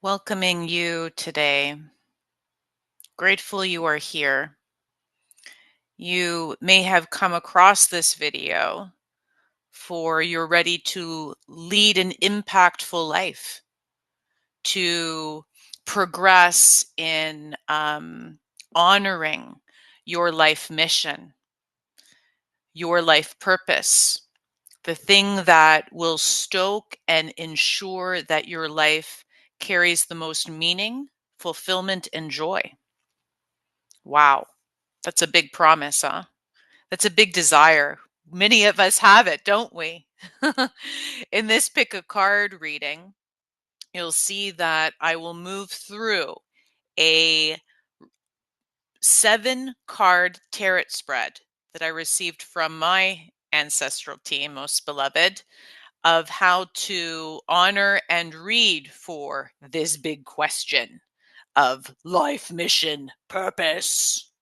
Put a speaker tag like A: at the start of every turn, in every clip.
A: Welcoming you today. Grateful you are here. You may have come across this video for you're ready to lead an impactful life, to progress in honoring your life mission, your life purpose, the thing that will stoke and ensure that your life carries the most meaning, fulfillment, and joy. Wow. That's a big promise, huh? That's a big desire. Many of us have it, don't we? In this pick a card reading, you'll see that I will move through a 7-card tarot spread that I received from my ancestral team, most beloved, of how to honor and read for this big question of life, mission, purpose.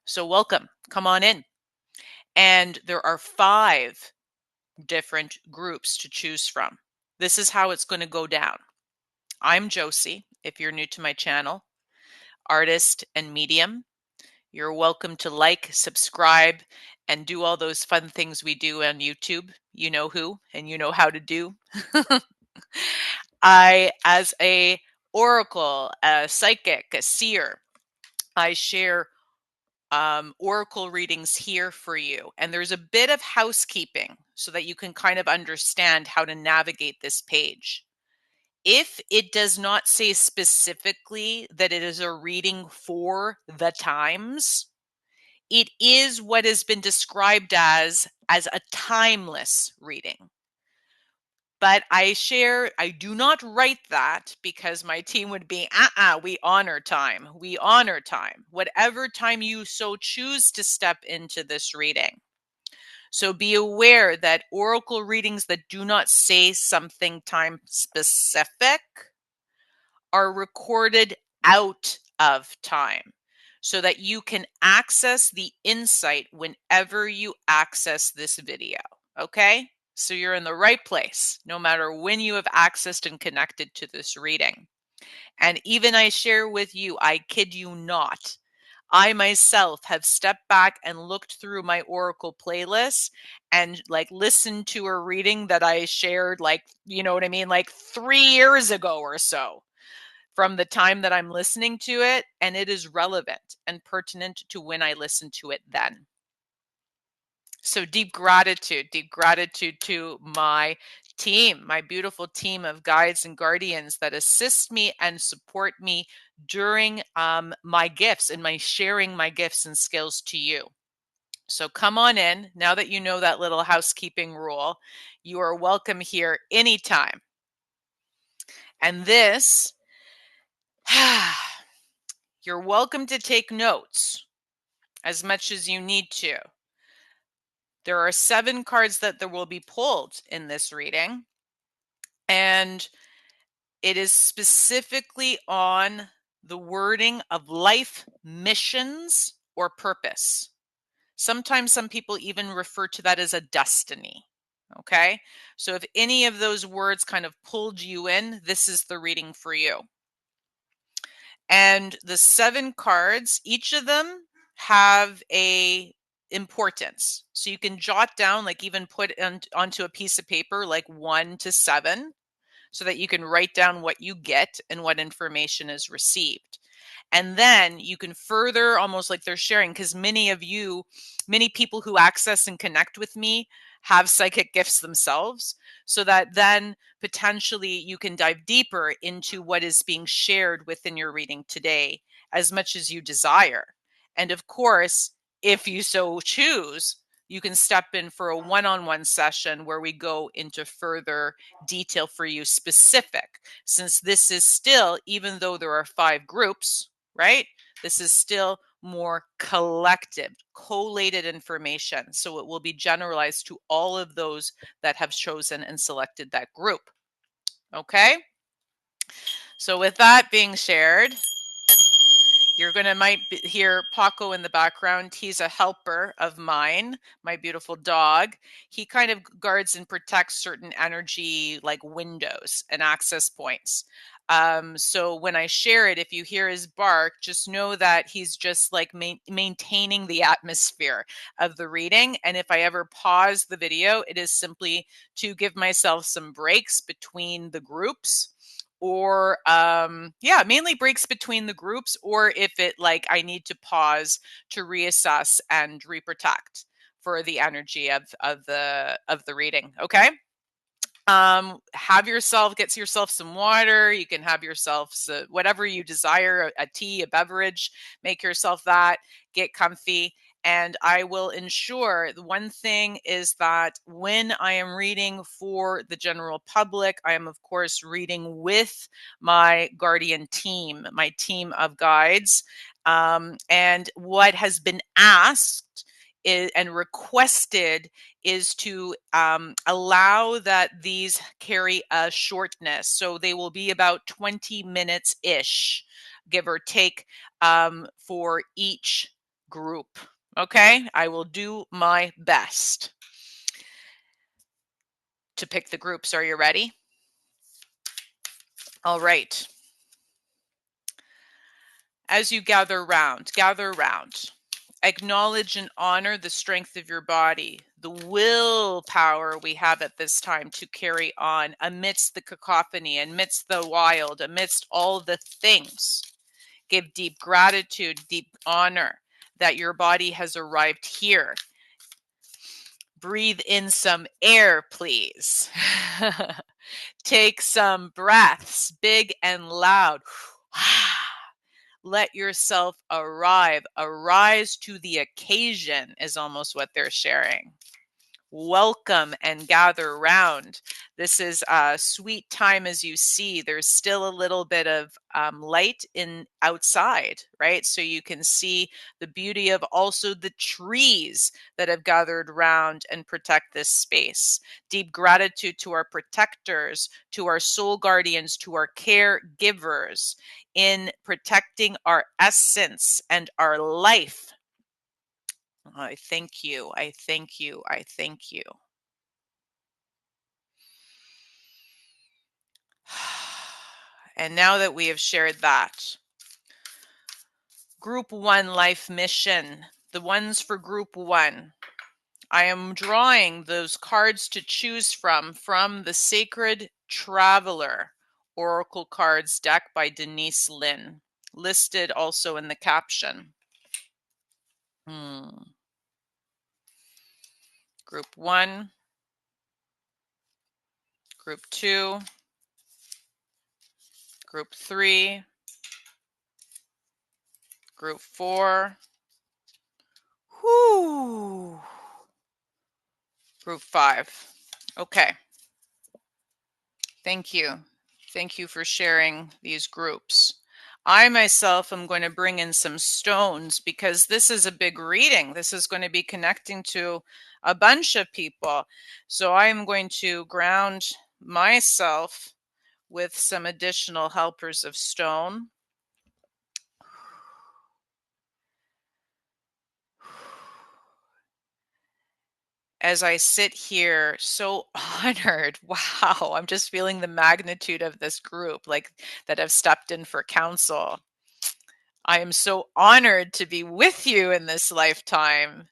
A: So welcome, come on in. And there are 5 different groups to choose from. This is how it's going to go down. I'm Josi, if you're new to my channel, artist and medium. You're welcome to like, subscribe, and do all those fun things we do on YouTube. You know who, and you know how to do. I, as a oracle, a psychic, a seer, I share oracle readings here for you. And there's a bit of housekeeping so that you can kind of understand how to navigate this page. If it does not say specifically that it is a reading for the times, it is what has been described as a timeless reading. But I do not write that because my team would be, we honor time. We honor time. Whatever time you so choose to step into this reading. So be aware that oracle readings that do not say something time specific are recorded out of time so that you can access the insight whenever you access this video. Okay? So you're in the right place, no matter when you have accessed and connected to this reading. And even I share with you, I kid you not, I myself have stepped back and looked through my Oracle playlist and listened to a reading that I shared, you know what I mean? 3 years ago or so from the time that I'm listening to it. And it is relevant and pertinent to when I listened to it then. So deep gratitude to my team, my beautiful team of guides and guardians that assist me and support me during my gifts and my sharing my gifts and skills to you. So come on in. Now that you know that little housekeeping rule, you are welcome here anytime. And this, you're welcome to take notes as much as you need to. There are 7 cards that there will be pulled in this reading, and it is specifically on the wording of life missions or purpose. Sometimes some people even refer to that as a destiny. Okay, so if any of those words kind of pulled you in, this is the reading for you. And the 7 cards, each of them have a importance. So you can jot down, even put onto a piece of paper, 1 to 7, so that you can write down what you get and what information is received. And then you can further, almost like they're sharing, because many people who access and connect with me have psychic gifts themselves, so that then potentially you can dive deeper into what is being shared within your reading today as much as you desire. And of course, if you so choose, you can step in for a one-on-one session where we go into further detail for you specific, since this is still, even though there are 5 groups, right? This is still more collective, collated information. So it will be generalized to all of those that have chosen and selected that group. Okay? So with that being shared, You're going to might hear Paco in the background. He's a helper of mine, my beautiful dog. He kind of guards and protects certain energy like windows and access points. So when I share it, if you hear his bark, just know that he's just like maintaining the atmosphere of the reading. And if I ever pause the video, it is simply to give myself some breaks between the groups, or mainly breaks between the groups, or if it like I need to pause to reassess and reprotect for the energy of the reading. Okay. Have yourself, get yourself some water. You can have yourself whatever you desire, a tea, a beverage, make yourself that, get comfy. And I will ensure the one thing is that when I am reading for the general public, I am, of course, reading with my guardian team, my team of guides. And what has been asked and requested is to allow that these carry a shortness. So they will be about 20 minutes-ish, give or take, for each group. Okay, I will do my best to pick the groups. Are you ready? All right. As you gather round. Acknowledge and honor the strength of your body, the willpower we have at this time to carry on amidst the cacophony, amidst the wild, amidst all the things. Give deep gratitude, deep honor that your body has arrived here. Breathe in some air, please. Take some breaths, big and loud. Let yourself arrive. Arise to the occasion is almost what they're sharing. Welcome and gather round. This is a sweet time. As you see, there's still a little bit of light in outside, right? So you can see the beauty of also the trees that have gathered round and protect this space. Deep gratitude to our protectors, to our soul guardians, to our caregivers in protecting our essence and our life. I thank you. I thank you. I thank you. And now that we have shared that, Group 1 life mission, the ones for Group 1. I am drawing those cards to choose from the Sacred Traveler Oracle Cards deck by Denise Linn, listed also in the caption. Group 1, Group 2, Group 3, Group 4, whoo, Group 5. Okay. Thank you. Thank you for sharing these groups. I myself am going to bring in some stones because this is a big reading. This is going to be connecting to a bunch of people. So I am going to ground myself with some additional helpers of stone. As I sit here, so honored. Wow, I'm just feeling the magnitude of this group, like that have stepped in for counsel. I am so honored to be with you in this lifetime.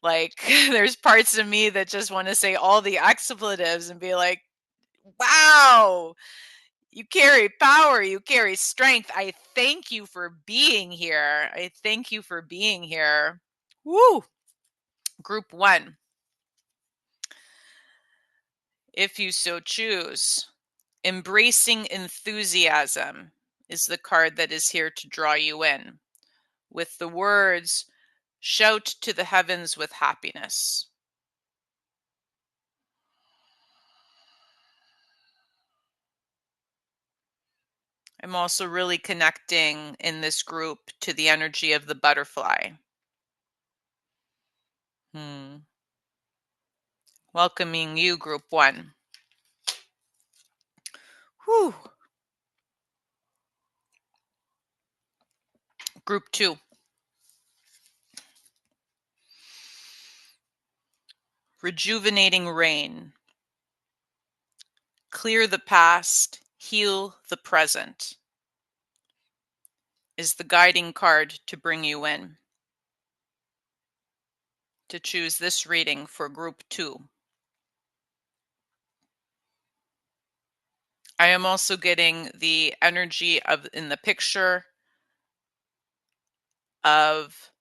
A: Like, there's parts of me that just want to say all the expletives and be like, wow, you carry power, you carry strength. I thank you for being here. I thank you for being here. Woo! Group 1. If you so choose, Embracing Enthusiasm is the card that is here to draw you in with the words, shout to the heavens with happiness. I'm also really connecting in this group to the energy of the butterfly. Welcoming you, Group 1. Whew. Group 2. Rejuvenating rain. Clear the past, heal the present is the guiding card to bring you in. To choose this reading for Group 2. I am also getting the energy of in the picture of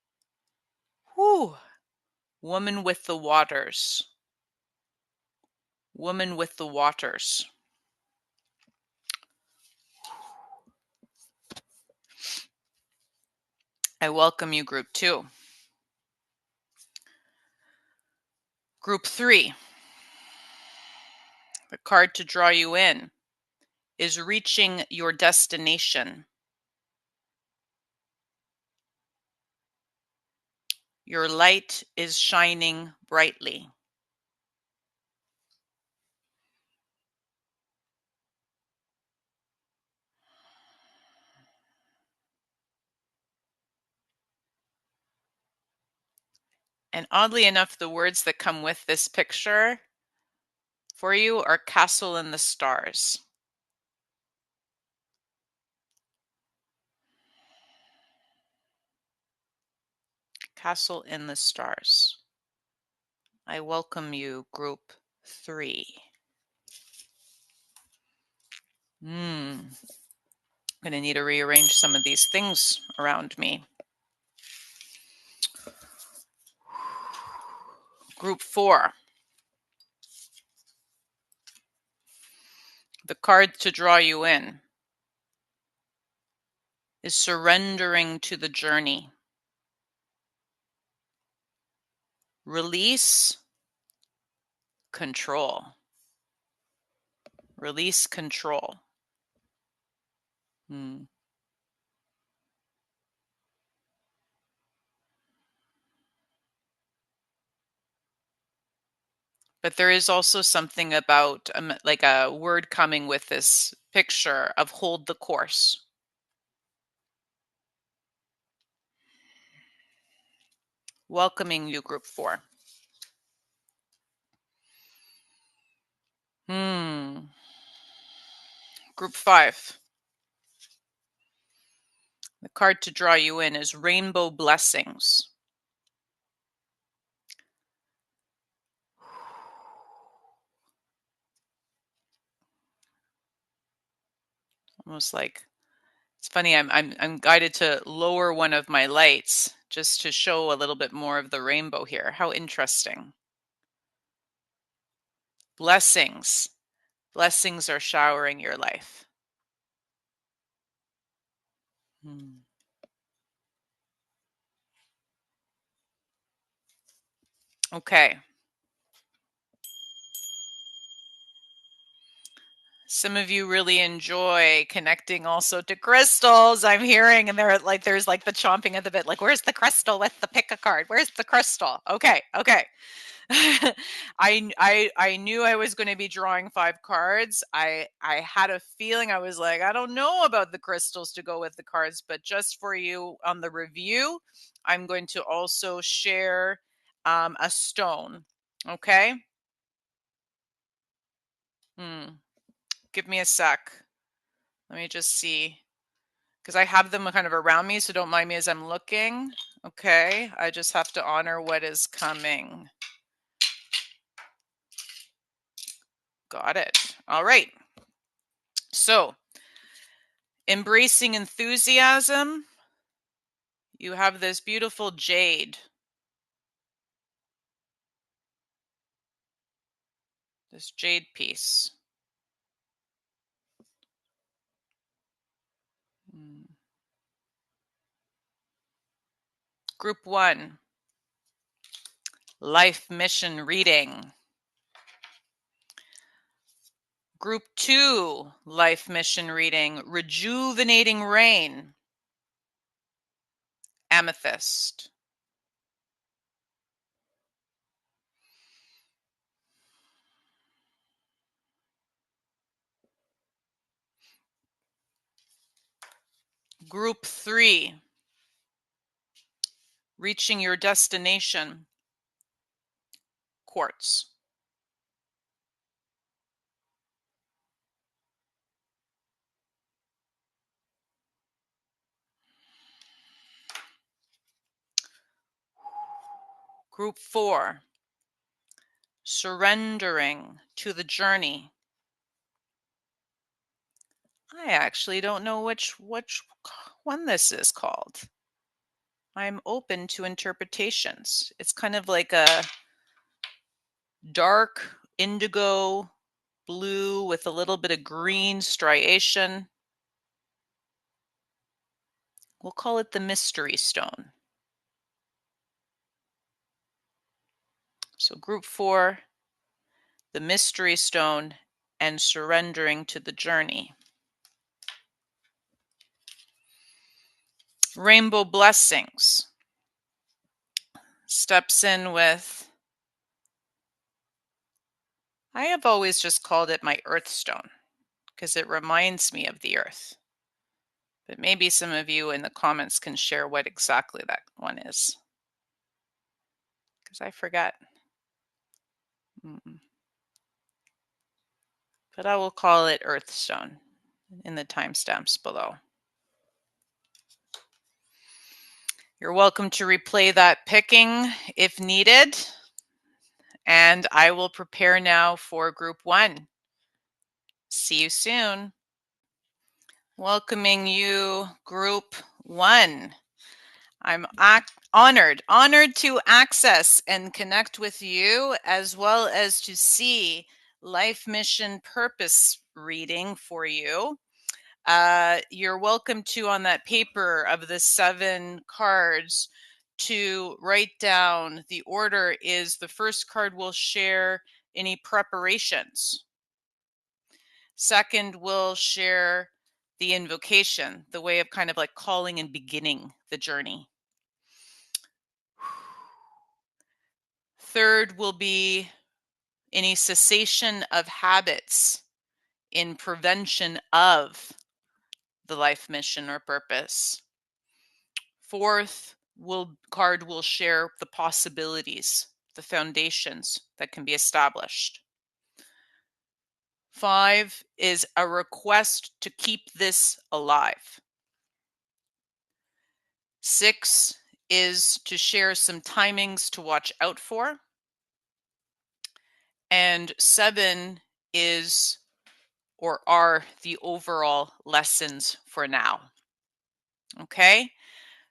A: woman with the waters. Woman with the waters. I welcome you, Group 2. Group 3. The card to draw you in is reaching your destination. Your light is shining brightly. And oddly enough, the words that come with this picture for you are castle in the stars. Castle in the stars. I welcome you, Group 3. I'm going to need to rearrange some of these things around me. Group 4. The card to draw you in is surrendering to the journey. Release, control. Release, control. But there is also something about like a word coming with this picture of hold the course. Welcoming you, Group 4. Group 5. The card to draw you in is Rainbow Blessings. Almost like it's funny. I'm guided to lower one of my lights just to show a little bit more of the rainbow here. How interesting. Blessings. Blessings are showering your life. Okay. Some of you really enjoy connecting also to crystals. I'm hearing, and there's like the chomping at the bit. Like, where's the crystal with the pick a card? Where's the crystal? Okay. I knew I was going to be drawing 5 cards. I had a feeling. I was like, I don't know about the crystals to go with the cards, but just for you on the review, I'm going to also share a stone. Okay. Give me a sec. Let me just see, because I have them kind of around me, so don't mind me as I'm looking. Okay, I just have to honor what is coming. Got it. All right. So, embracing enthusiasm. You have this beautiful jade. This jade piece. Group 1. Life mission reading. Group 2. Life mission reading. Rejuvenating rain. Amethyst. Group 3. reaching your destination, Quartz. Group 4, surrendering to the journey. I actually don't know which one this is called. I'm open to interpretations. It's kind of like a dark indigo blue with a little bit of green striation. We'll call it the mystery stone. So group 4, the mystery stone, and surrendering to the journey. Rainbow blessings steps in with, I have always just called it my earth stone because it reminds me of the earth. But maybe some of you in the comments can share what exactly that one is, because I forgot. But I will call it Earthstone in the timestamps below. You're welcome to replay that picking if needed. And I will prepare now for group 1. See you soon. Welcoming you, group 1. I'm honored to access and connect with you, as well as to see life mission purpose reading for you. You're welcome to, on that paper of the 7 cards, to write down the order is the first card will share any preparations. Second will share the invocation, the way of kind of like calling and beginning the journey. Third will be any cessation of habits in prevention of the life mission or purpose. Fourth card will share the possibilities, the foundations that can be established. 5 is a request to keep this alive. 6 is to share some timings to watch out for. And 7 is or are the overall lessons for now. Okay?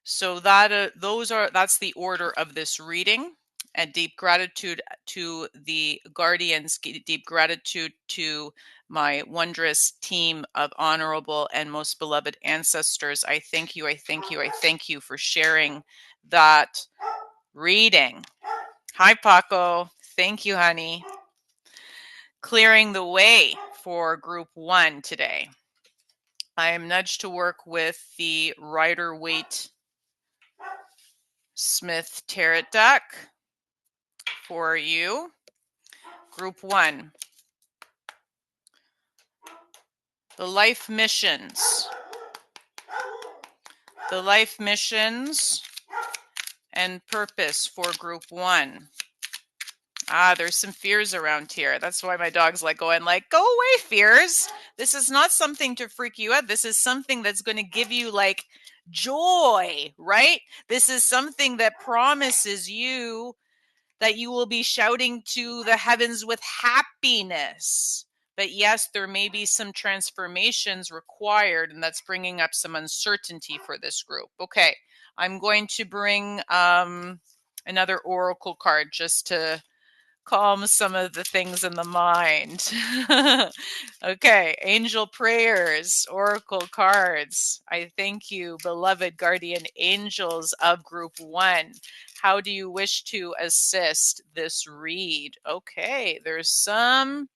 A: So that's the order of this reading. And deep gratitude to the guardians, deep gratitude to my wondrous team of honorable and most beloved ancestors. I thank you, I thank you, I thank you for sharing that reading. Hi, Paco. Thank you, honey. Clearing the way for group 1 today. I am nudged to work with the Rider-Waite-Smith Tarot deck for you. Group 1. The life missions. The life missions and purpose for group 1. There's some fears around here. That's why my dog's like going like, go away, fears. This is not something to freak you out. This is something that's going to give you like joy, right? This is something that promises you that you will be shouting to the heavens with happiness. But yes, there may be some transformations required, and that's bringing up some uncertainty for this group. Okay, I'm going to bring another oracle card just to calm some of the things in the mind. Okay, angel prayers, oracle cards. I thank you, beloved guardian angels of group 1. How do you wish to assist this read? Okay, there's some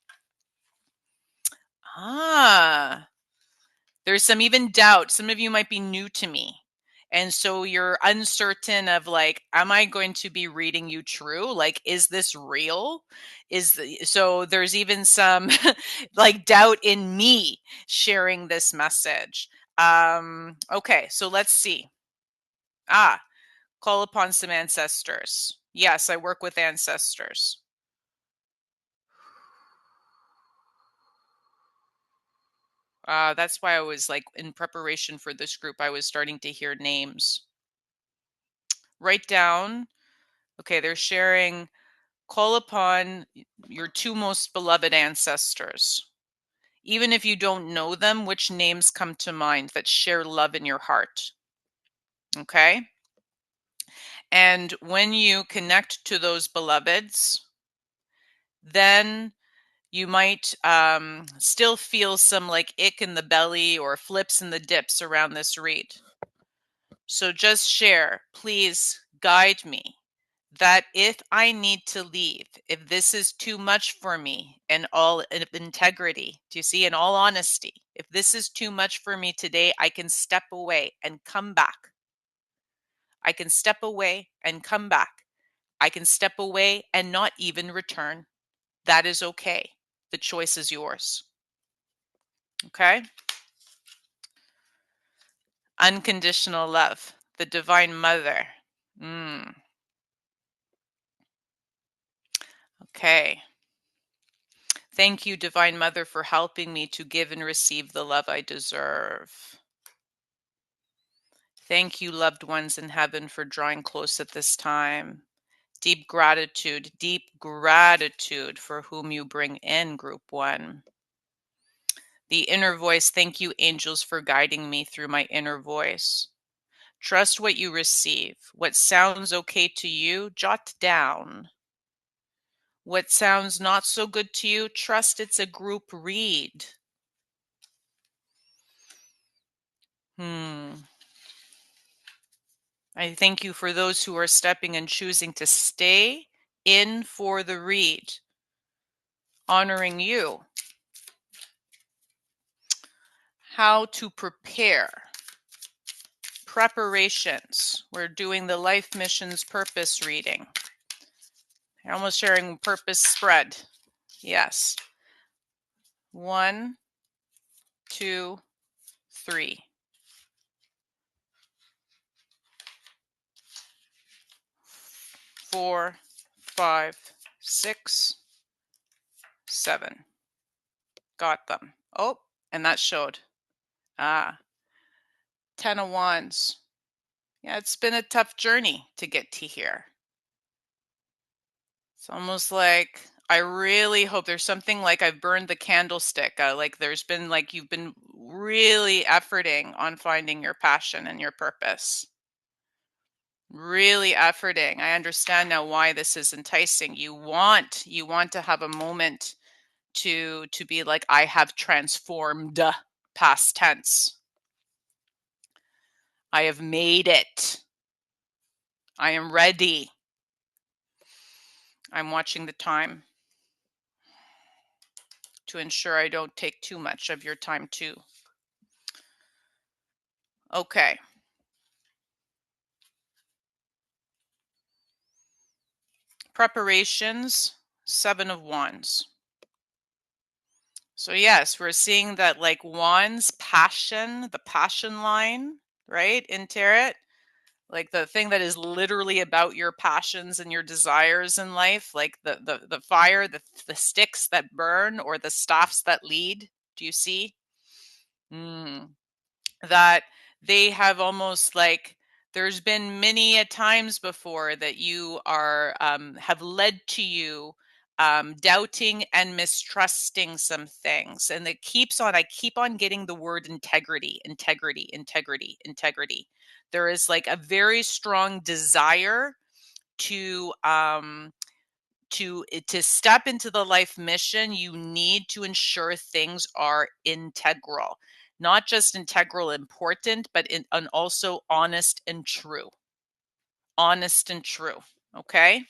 A: there's some even doubt. Some of you might be new to me. And so you're uncertain of like, am I going to be reading you true? Like, is this real? So there's even some like doubt in me sharing this message. Okay, so let's see. Call upon some ancestors. Yes, I work with ancestors. That's why I was like, in preparation for this group, I was starting to hear names. Write down. Okay, they're sharing, call upon your two most beloved ancestors. Even if you don't know them, which names come to mind that share love in your heart? Okay. And when you connect to those beloveds, then you might still feel some like ick in the belly or flips in the dips around this read. So just share, please guide me, that if I need to leave, if this is too much for me, in all integrity, do you see, in all honesty, if this is too much for me today, I can step away and come back. I can step away and come back. I can step away and not even return. That is okay. The choice is yours. Okay? Unconditional love, the Divine Mother. Okay. Thank you, Divine Mother, for helping me to give and receive the love I deserve. Thank you, loved ones in heaven, for drawing close at this time. Deep gratitude for whom you bring in, Group 1. The inner voice, thank you, angels, for guiding me through my inner voice. Trust what you receive. What sounds okay to you, jot down. What sounds not so good to you, trust it's a group read. I thank you for those who are stepping and choosing to stay in for the read, honoring you. How to prepare. Preparations. We're doing the Life Missions Purpose reading. You're almost sharing purpose spread. Yes. 1, 2, 3. 4, 5, 6, 7. Got them. Oh, and that showed. 10 of Wands. Yeah, it's been a tough journey to get to here. It's almost like I really hope there's something like I've burned the candlestick. Like there's been like you've been really efforting on finding your passion and your purpose. Really efforting. I understand now why this is enticing. You want to have a moment to be like, I have transformed, past tense. I have made it. I am ready. I'm watching the time to ensure I don't take too much of your time too. Okay. Preparations, 7 of Wands. So yes, we're seeing that like Wands, passion, the passion line, right, in Tarot, like the thing that is literally about your passions and your desires in life, like the fire, the sticks that burn or the staffs that lead. Do you see? That they have almost like, there's been many a times before that you are have led to you doubting and mistrusting some things, and it keeps on. I keep on getting the word integrity. There is like a very strong desire to step into the life mission. You need to ensure things are integral, not just integral important, but and also honest and true. Okay.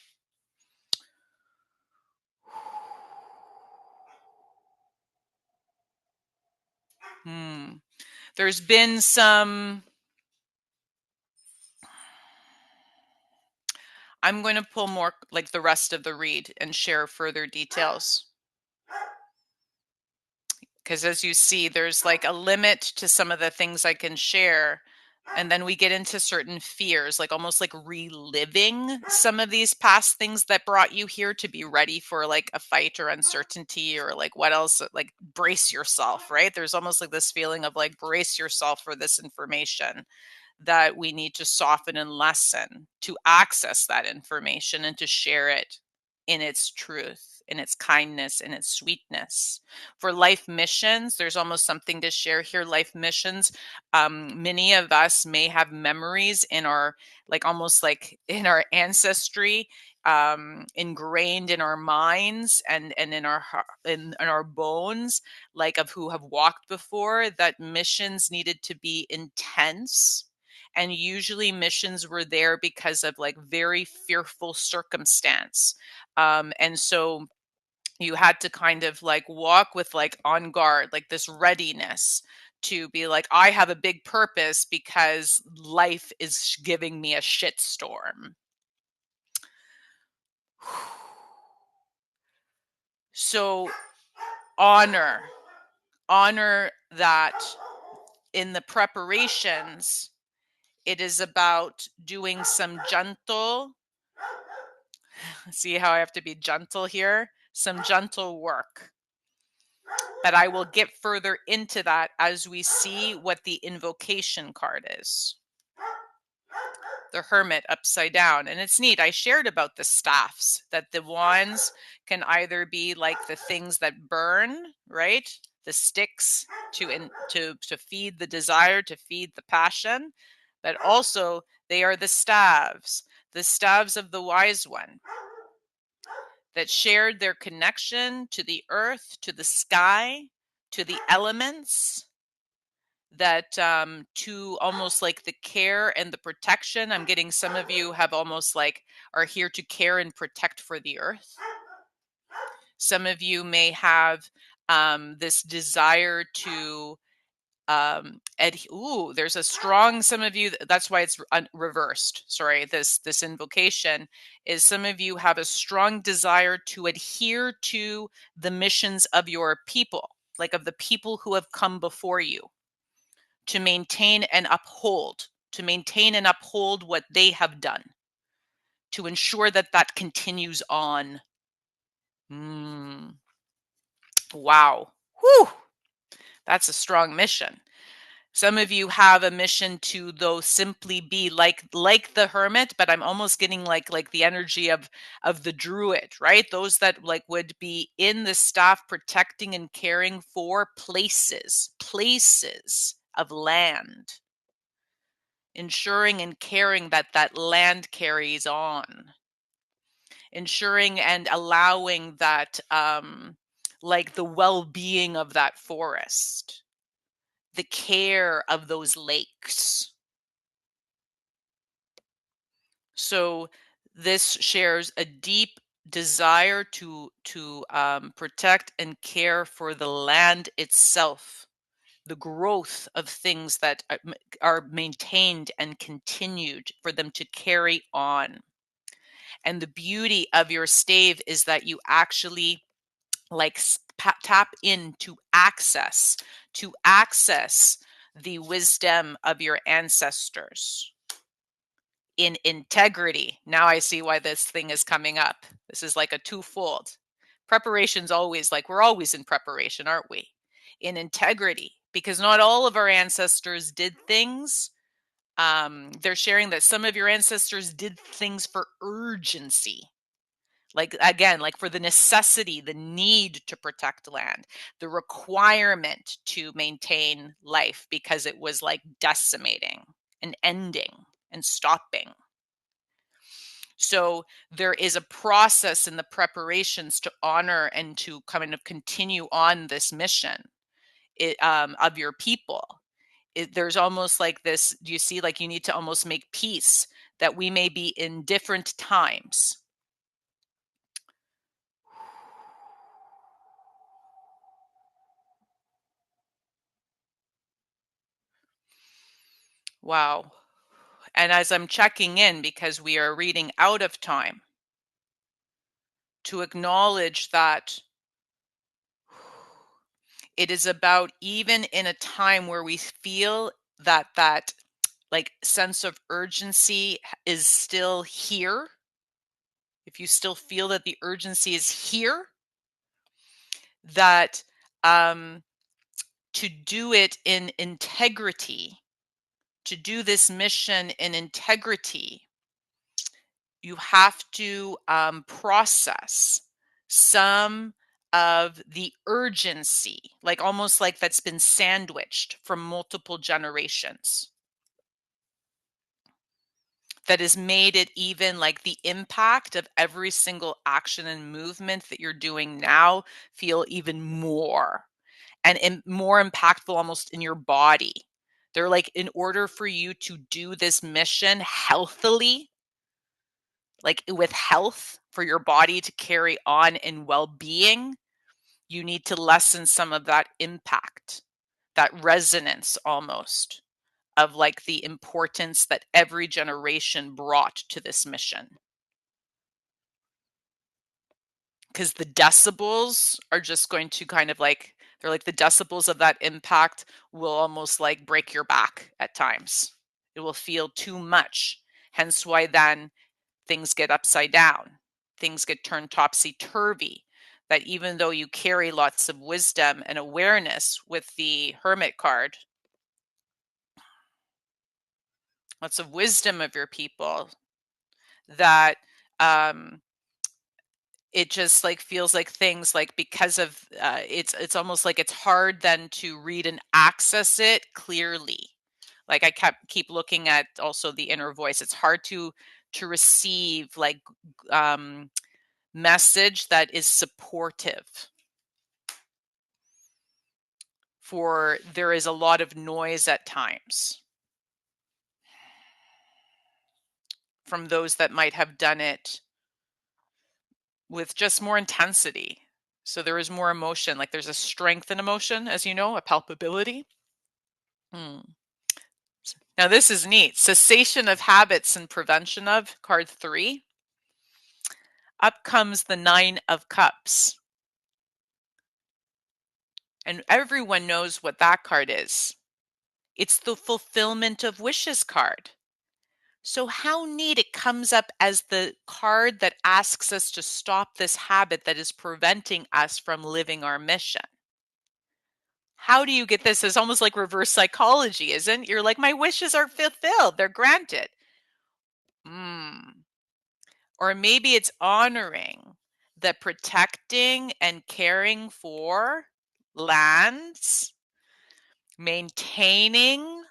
A: There's been some, I'm going to pull more like the rest of the read and share further details, because as you see, there's like a limit to some of the things I can share. And then we get into certain fears, like almost like reliving some of these past things that brought you here to be ready for like a fight or uncertainty or like what else, like brace yourself, right? There's almost like this feeling of like brace yourself for this information that we need to soften and lessen to access that information and to share it in its truth, in its kindness, in its sweetness. For life missions, there's almost something to share here. Life missions, many of us may have memories in our, like almost like in our ancestry, ingrained in our minds and in our in our bones, like of who have walked before, that missions needed to be intense, and usually missions were there because of like very fearful circumstance, and so you had to kind of like walk with like on guard, like this readiness to be like, I have a big purpose because life is giving me a shitstorm. So honor that in the preparations, it is about doing some gentle, see how I have to be gentle here, some gentle work. But I will get further into that as we see what the invocation card is. The Hermit upside down. And it's neat. I shared about the staffs, that the wands can either be like the things that burn, right? The sticks to feed the desire, to feed the passion, but also they are the staves of the wise one that shared their connection to the earth, to the sky, to the elements, that to almost like the care and the protection. I'm getting some of you have almost like are here to care and protect for the earth. Some of you may have this desire to there's a strong, some of you, that's why it's reversed, sorry, this invocation is some of you have a strong desire to adhere to the missions of your people, like of the people who have come before you, to maintain and uphold what they have done, to ensure that that continues on. Wow. Whew. That's a strong mission. Some of you have a mission to, though, simply be like the hermit, but I'm almost getting like the energy of the druid, right? Those that like would be in the staff protecting and caring for places of land, ensuring and caring that that land carries on, ensuring and allowing that like the well-being of that forest, the care of those lakes. So this shares a deep desire to protect and care for the land itself, the growth of things that are maintained and continued for them to carry on. And the beauty of your stave is that you actually like tap into access the wisdom of your ancestors in integrity. Now I see why this thing is coming up. This is like a twofold. Preparation's always like, we're always in preparation, aren't we? In integrity, because not all of our ancestors did things. They're sharing that some of your ancestors did things for urgency. Like, again, like for the necessity, the need to protect land, the requirement to maintain life because it was like decimating and ending and stopping. So there is a process in the preparations to honor and to kind of continue on this mission of your people. There's almost like this, do you see, like you need to almost make peace that we may be in different times. Wow. And as I'm checking in, because we are reading out of time, to acknowledge that it is about, even in a time where we feel that like sense of urgency is still here, if you still feel that the urgency is here, that to do it in integrity, to do this mission in integrity, you have to process some of the urgency, like almost like that's been sandwiched from multiple generations, that has made it even like the impact of every single action and movement that you're doing now feel even more and more impactful almost in your body. They're like, in order for you to do this mission healthily, like with health for your body to carry on in well-being, you need to lessen some of that impact, that resonance almost of like the importance that every generation brought to this mission. Because the decibels are just going to kind of like, they're like the decibels of that impact will almost like break your back at times. It will feel too much. Hence why then things get upside down. Things get turned topsy-turvy. That even though you carry lots of wisdom and awareness with the Hermit card, lots of wisdom of your people, that it just like feels like things like, because of it's almost like it's hard then to read and access it clearly. Like I keep looking at also the inner voice. It's hard to receive like message that is supportive, for there is a lot of noise at times from those that might have done it with just more intensity. So there is more emotion, like there's a strength in emotion, as you know, a palpability. Now this is neat. Cessation of habits and prevention of, card 3. Up comes the 9 of Cups. And everyone knows what that card is. It's the fulfillment of wishes card. So how neat it comes up as the card that asks us to stop this habit that is preventing us from living our mission. How do you get this? It's almost like reverse psychology, isn't it? You're like, my wishes are fulfilled. They're granted. Or maybe it's honoring the protecting and caring for lands, maintaining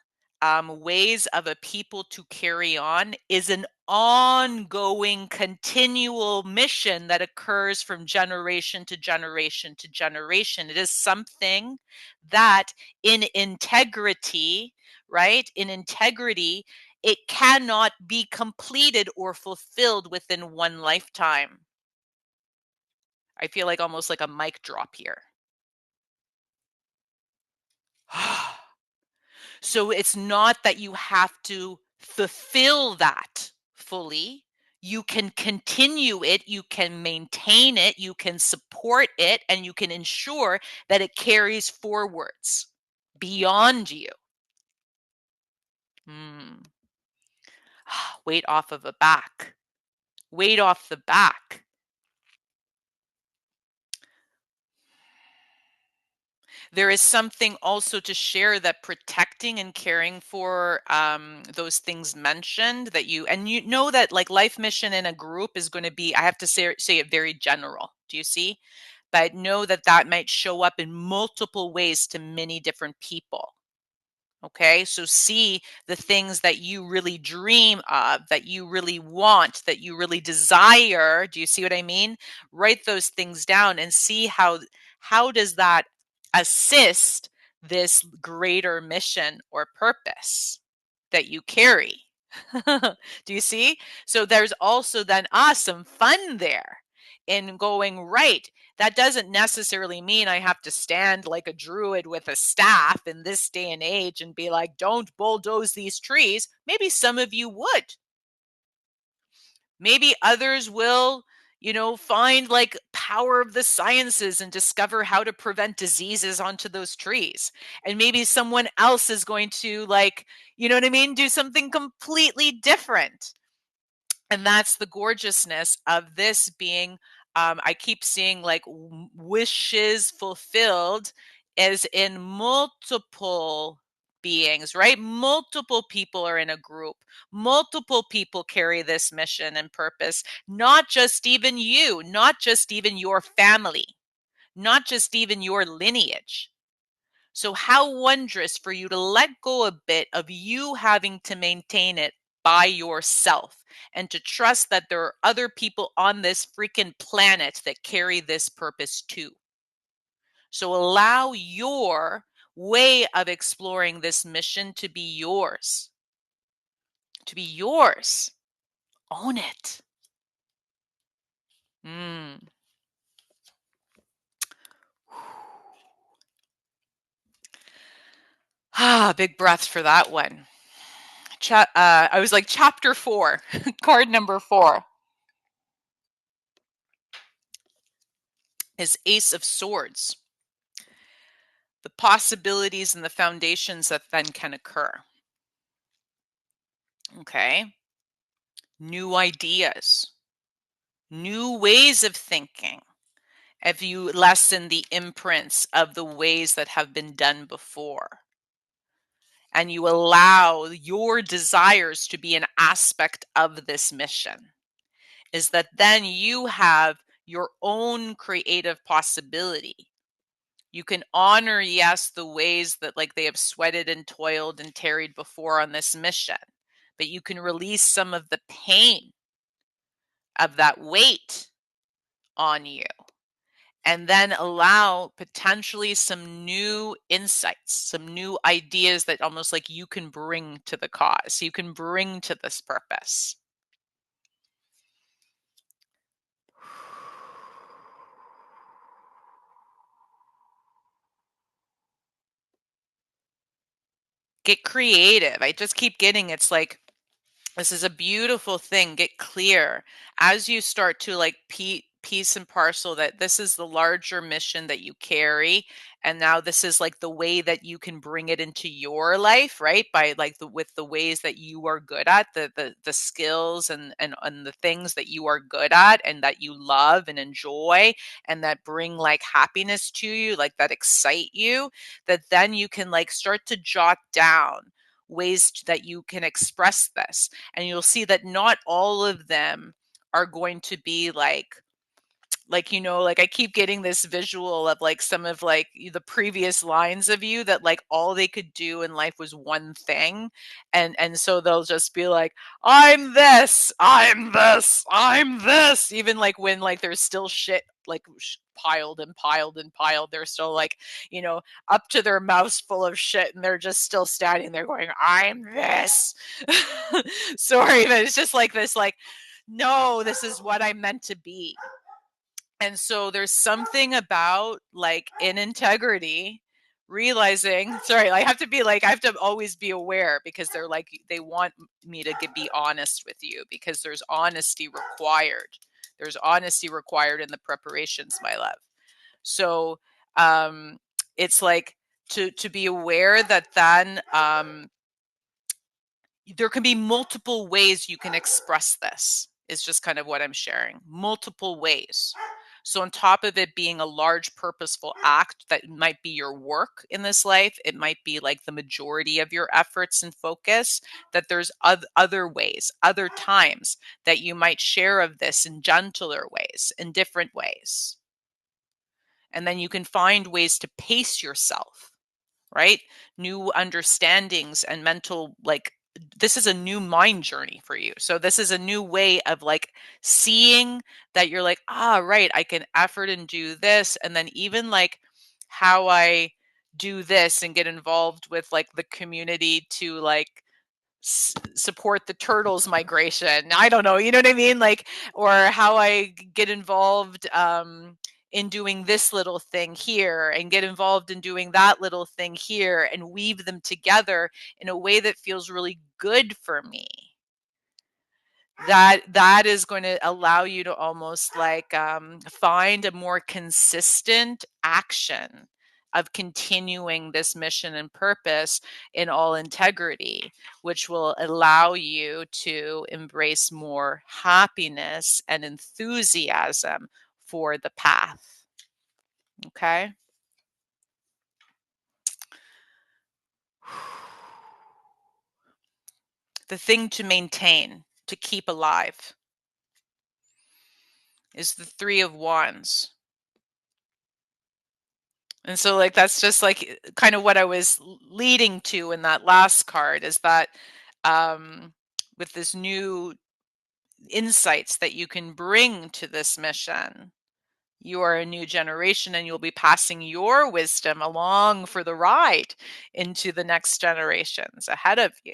A: ways of a people to carry on is an ongoing, continual mission that occurs from generation to generation to generation. It is something that in integrity, right? In integrity, it cannot be completed or fulfilled within one lifetime. I feel like almost like a mic drop here. So it's not that you have to fulfill that fully. You can continue it, you can maintain it, you can support it, and you can ensure that it carries forwards beyond you. Weight off of a back. Weight off the back. There is something also to share, that protecting and caring for those things mentioned, that you know that like life mission in a group is going to be, I have to say it very general. Do you see? But know that that might show up in multiple ways to many different people. Okay, so see the things that you really dream of, that you really want, that you really desire. Do you see what I mean? Write those things down and see how does that assist this greater mission or purpose that you carry. Do you see? So there's also then some fun there in going, right, that doesn't necessarily mean I have to stand like a druid with a staff in this day and age and be like, don't bulldoze these trees. Maybe some of you would. Maybe others will, find like power of the sciences and discover how to prevent diseases onto those trees. And maybe someone else is going to like, you know what I mean? Do something completely different. And that's the gorgeousness of this being, I keep seeing like wishes fulfilled as in multiple beings, right? Multiple people are in a group. Multiple people carry this mission and purpose, not just even you, not just even your family, not just even your lineage. So how wondrous for you to let go a bit of you having to maintain it by yourself and to trust that there are other people on this freaking planet that carry this purpose too. So allow your way of exploring this mission to be yours. To be yours. Own it. Big breaths for that one. I was like chapter 4, card number 4 is Ace of Swords. The possibilities and the foundations that then can occur. Okay. New ideas, new ways of thinking. If you lessen the imprints of the ways that have been done before, and you allow your desires to be an aspect of this mission, is that then you have your own creative possibility. You can honor, yes, the ways that like they have sweated and toiled and tarried before on this mission, but you can release some of the pain of that weight on you and then allow potentially some new insights, some new ideas that almost like you can bring to the cause, you can bring to this purpose. Get creative. I just keep getting, it's like, this is a beautiful thing. Get clear as you start to like piece and parcel that this is the larger mission that you carry. And now this is like the way that you can bring it into your life, right? By like with the ways that you are good at, the skills and the things that you are good at and that you love and enjoy and that bring like happiness to you, like that excite you, that then you can like start to jot down ways that you can express this. And you'll see that not all of them are going to be like like I keep getting this visual of like some of like the previous lines of you that like all they could do in life was one thing. And so they'll just be like, I'm this, I'm this, I'm this. Even like when like there's still shit like piled and piled and piled, they're still like, up to their mouths full of shit and they're just still standing there going, I'm this. Sorry, but it's just like this, like, no, this is what I'm meant to be. And so there's something about like in integrity, realizing, sorry, I have to always be aware because they're like, they want me to be honest with you because there's honesty required. There's honesty required in the preparations, my love. So it's like to be aware that then there can be multiple ways you can express this is just kind of what I'm sharing. Multiple ways. So on top of it being a large purposeful act that might be your work in this life, it might be like the majority of your efforts and focus, that there's other ways, other times that you might share of this in gentler ways, in different ways. And then you can find ways to pace yourself, right? New understandings and mental, like, this is a new mind journey for you. So this is a new way of like seeing that you're like, right, I can effort and do this. And then even like how I do this and get involved with like the community to like support the turtles migration. I don't know, you know what I mean? Like, or how I get involved in doing this little thing here and get involved in doing that little thing here and weave them together in a way that feels really good for me. that is going to allow you to almost like find a more consistent action of continuing this mission and purpose in all integrity, which will allow you to embrace more happiness and enthusiasm for the path. Okay. The thing to maintain, to keep alive, is the Three of Wands. And so like that's just like kind of what I was leading to in that last card, is that with this new insights that you can bring to this mission, you are a new generation and you'll be passing your wisdom along for the ride into the next generations ahead of you.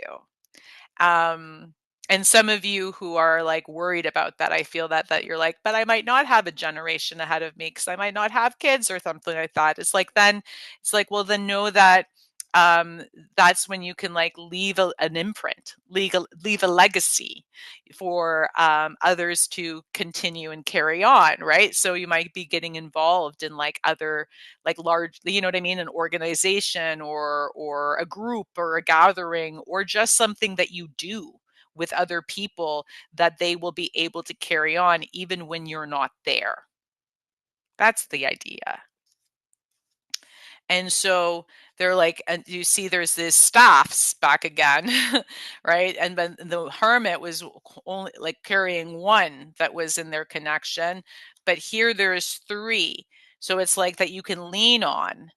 A: Um, and some of you who are like worried about that, I feel that you're like, but I might not have a generation ahead of me because I might not have kids or something like that. It's like, then it's like, well, then know that um, that's when you can like leave an imprint, leave a legacy for others to continue and carry on, right? So you might be getting involved in like other like large, you know what I mean, an organization or a group or a gathering, or just something that you do with other people that they will be able to carry on even when you're not there. That's the idea. And so they're like, and you see there's this staffs back again, right? And then the hermit was only like carrying one that was in their connection, but here there's three. So it's like that you can lean on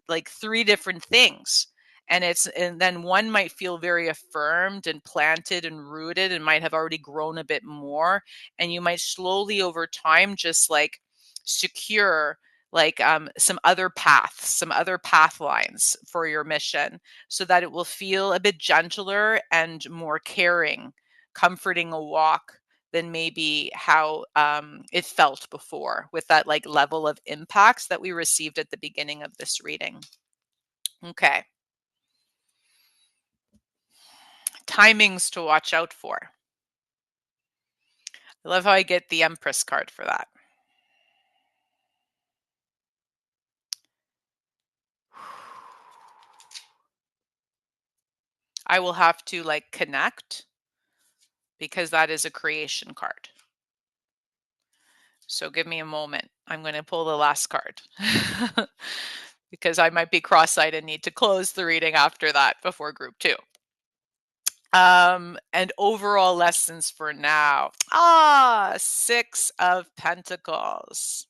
A: like three different things, and then one might feel very affirmed and planted and rooted and might have already grown a bit more, and you might slowly over time just like secure like some other paths, some other path lines for your mission, so that it will feel a bit gentler and more caring, comforting a walk than maybe how it felt before, with that like level of impacts that we received at the beginning of this reading. Okay. Timings to watch out for. I love how I get the Empress card for that. I will have to like connect, because that is a creation card. So give me a moment. I'm going to pull the last card because I might be cross-eyed and need to close the reading after that before group 2. And overall lessons for now. 6 of Pentacles.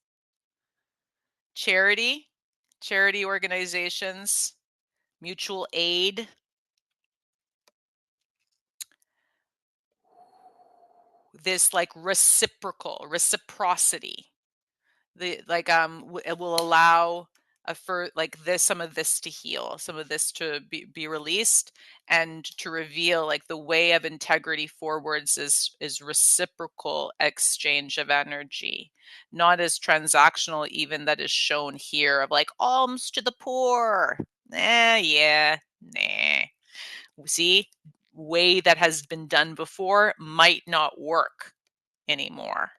A: Charity organizations, mutual aid. This like reciprocity. It will allow for like this, some of this to heal, some of this to be released, and to reveal like the way of integrity forwards is reciprocal exchange of energy, not as transactional, even that is shown here of like alms to the poor. Yeah, nah. See, way that has been done before might not work anymore.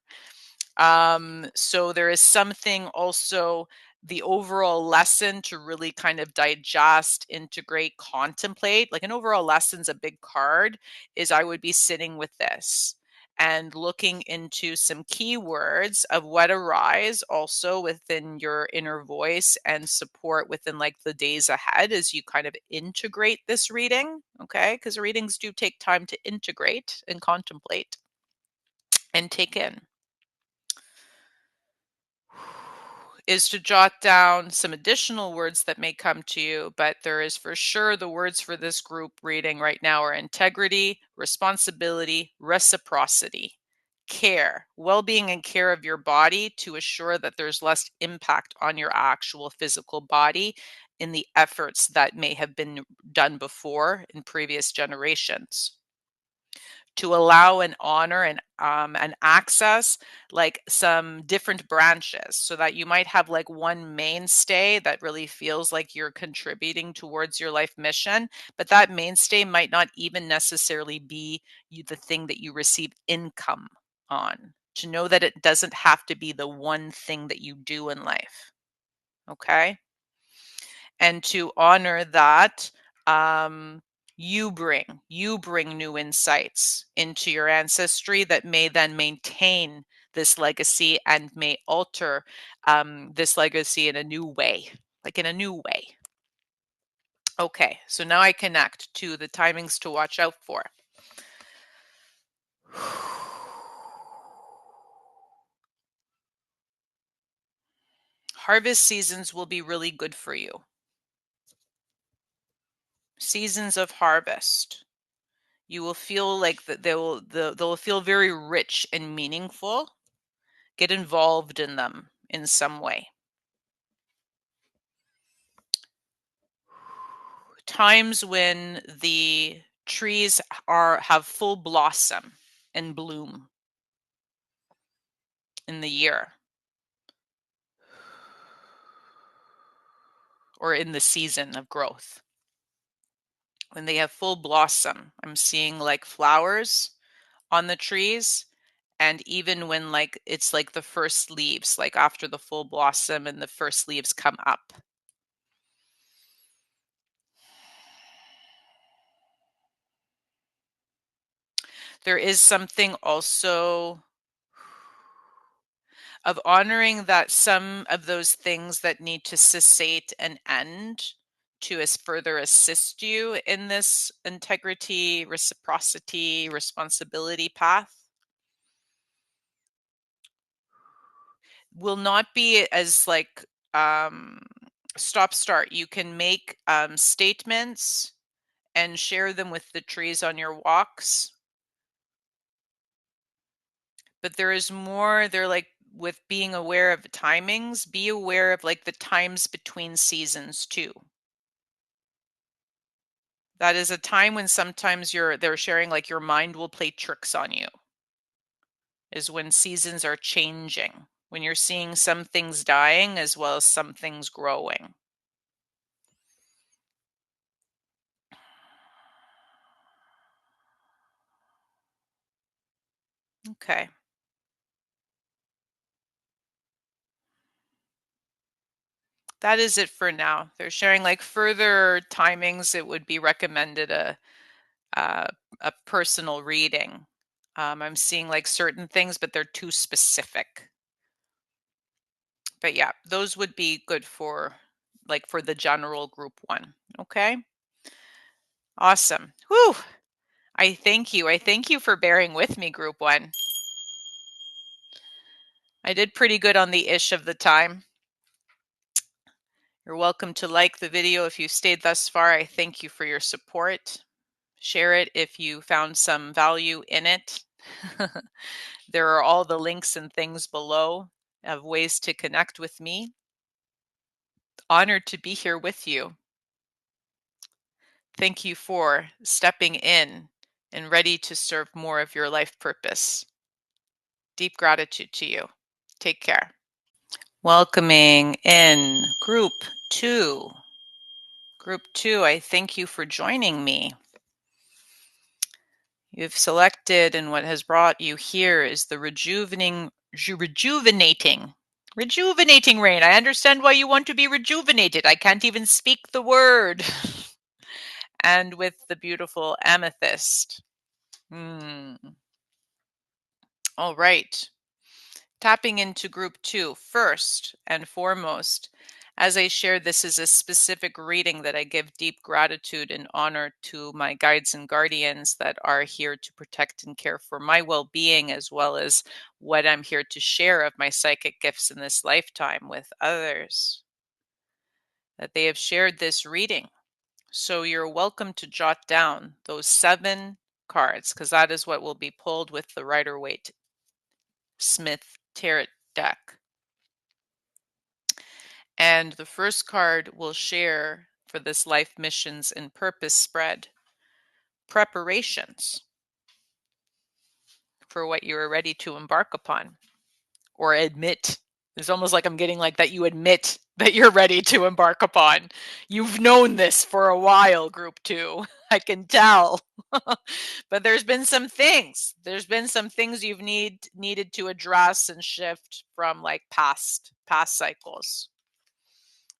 A: So there is something also, the overall lesson to really kind of digest, integrate, contemplate, like an overall lesson's a big card, is I would be sitting with this and looking into some keywords of what arise also within your inner voice and support within like the days ahead as you kind of integrate this reading. Okay. Because readings do take time to integrate and contemplate and take in. Is to jot down some additional words that may come to you, but there is for sure the words for this group reading right now are integrity, responsibility, reciprocity, care, well-being and care of your body to assure that there's less impact on your actual physical body in the efforts that may have been done before in previous generations. to allow and honor and access like some different branches, so that you might have like one mainstay that really feels like you're contributing towards your life mission, but that mainstay might not even necessarily be the thing that you receive income on. To know that it doesn't have to be the one thing that you do in life. Okay. And to honor that, you bring new insights into your ancestry that may then maintain this legacy and may alter this legacy in a new way, like in a new way. Okay, so now I connect to the timings to watch out for. Harvest seasons will be really good for you. Seasons of harvest. You will feel like that they'll feel very rich and meaningful. Get involved in them in some way. Times when the trees have full blossom and bloom in the year, or in the season of growth. When they have full blossom, I'm seeing like flowers on the trees, and even when like it's like the first leaves, like after the full blossom and the first leaves come up. There is something also of honoring that some of those things that need to cessate and end to further assist you in this integrity, reciprocity, responsibility path will not be as like stop start. You can make statements and share them with the trees on your walks, but there is more. They're like, with being aware of timings, be aware of like the times between seasons too. That is a time when sometimes they're sharing like your mind will play tricks on you. Is when seasons are changing, when you're seeing some things dying as well as some things growing. Okay. That is it for now. They're sharing like further timings. It would be recommended a personal reading. I'm seeing like certain things, but they're too specific. But yeah, those would be good for like for the general group one. Okay. Awesome. Whew. I thank you. I thank you for bearing with me, group one. I did pretty good on the ish of the time. You're welcome to like the video if you stayed thus far. I thank you for your support. Share it if you found some value in it. There are all the links and things below of ways to connect with me. Honored to be here with you. Thank you for stepping in and ready to serve more of your life purpose. Deep gratitude to you. Take care. Welcoming in group 2. Group 2, I thank you for joining me. You've selected, and what has brought you here is the rejuvenating rain. I understand why you want to be rejuvenated. I can't even speak the word. And with the beautiful amethyst. All right. Tapping into group 2, first and foremost, as I shared, this is a specific reading that I give deep gratitude and honor to my guides and guardians that are here to protect and care for my well-being, as well as what I'm here to share of my psychic gifts in this lifetime with others. That they have shared this reading. So you're welcome to jot down those 7 cards, because that is what will be pulled with the Rider-Waite-Smith tarot deck. And the first card will share for this life missions and purpose spread preparations. for what you are ready to embark upon or admit. It's almost like I'm getting like that you admit that you're ready to embark upon. You've known this for a while, group 2. I can tell. But there's been some things. There's been some things you've needed to address and shift from like past cycles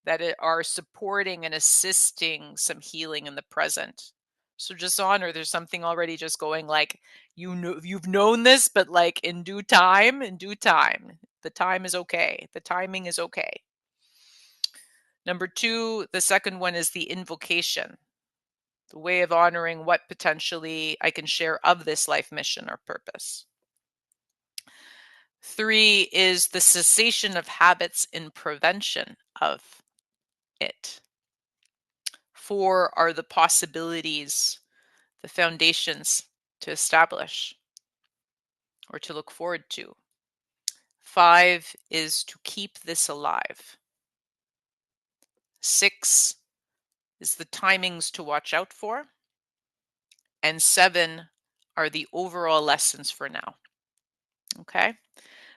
A: that are supporting and assisting some healing in the present. So just honor there's something already just going like you've known this, but like in due time, the time is okay. The timing is okay. Number 2, the second one is the invocation, the way of honoring what potentially I can share of this life mission or purpose. 3 is the cessation of habits in prevention of it. 4 are the possibilities, the foundations to establish or to look forward to. 5 is to keep this alive. 6 is the timings to watch out for. And 7 are the overall lessons for now. Okay,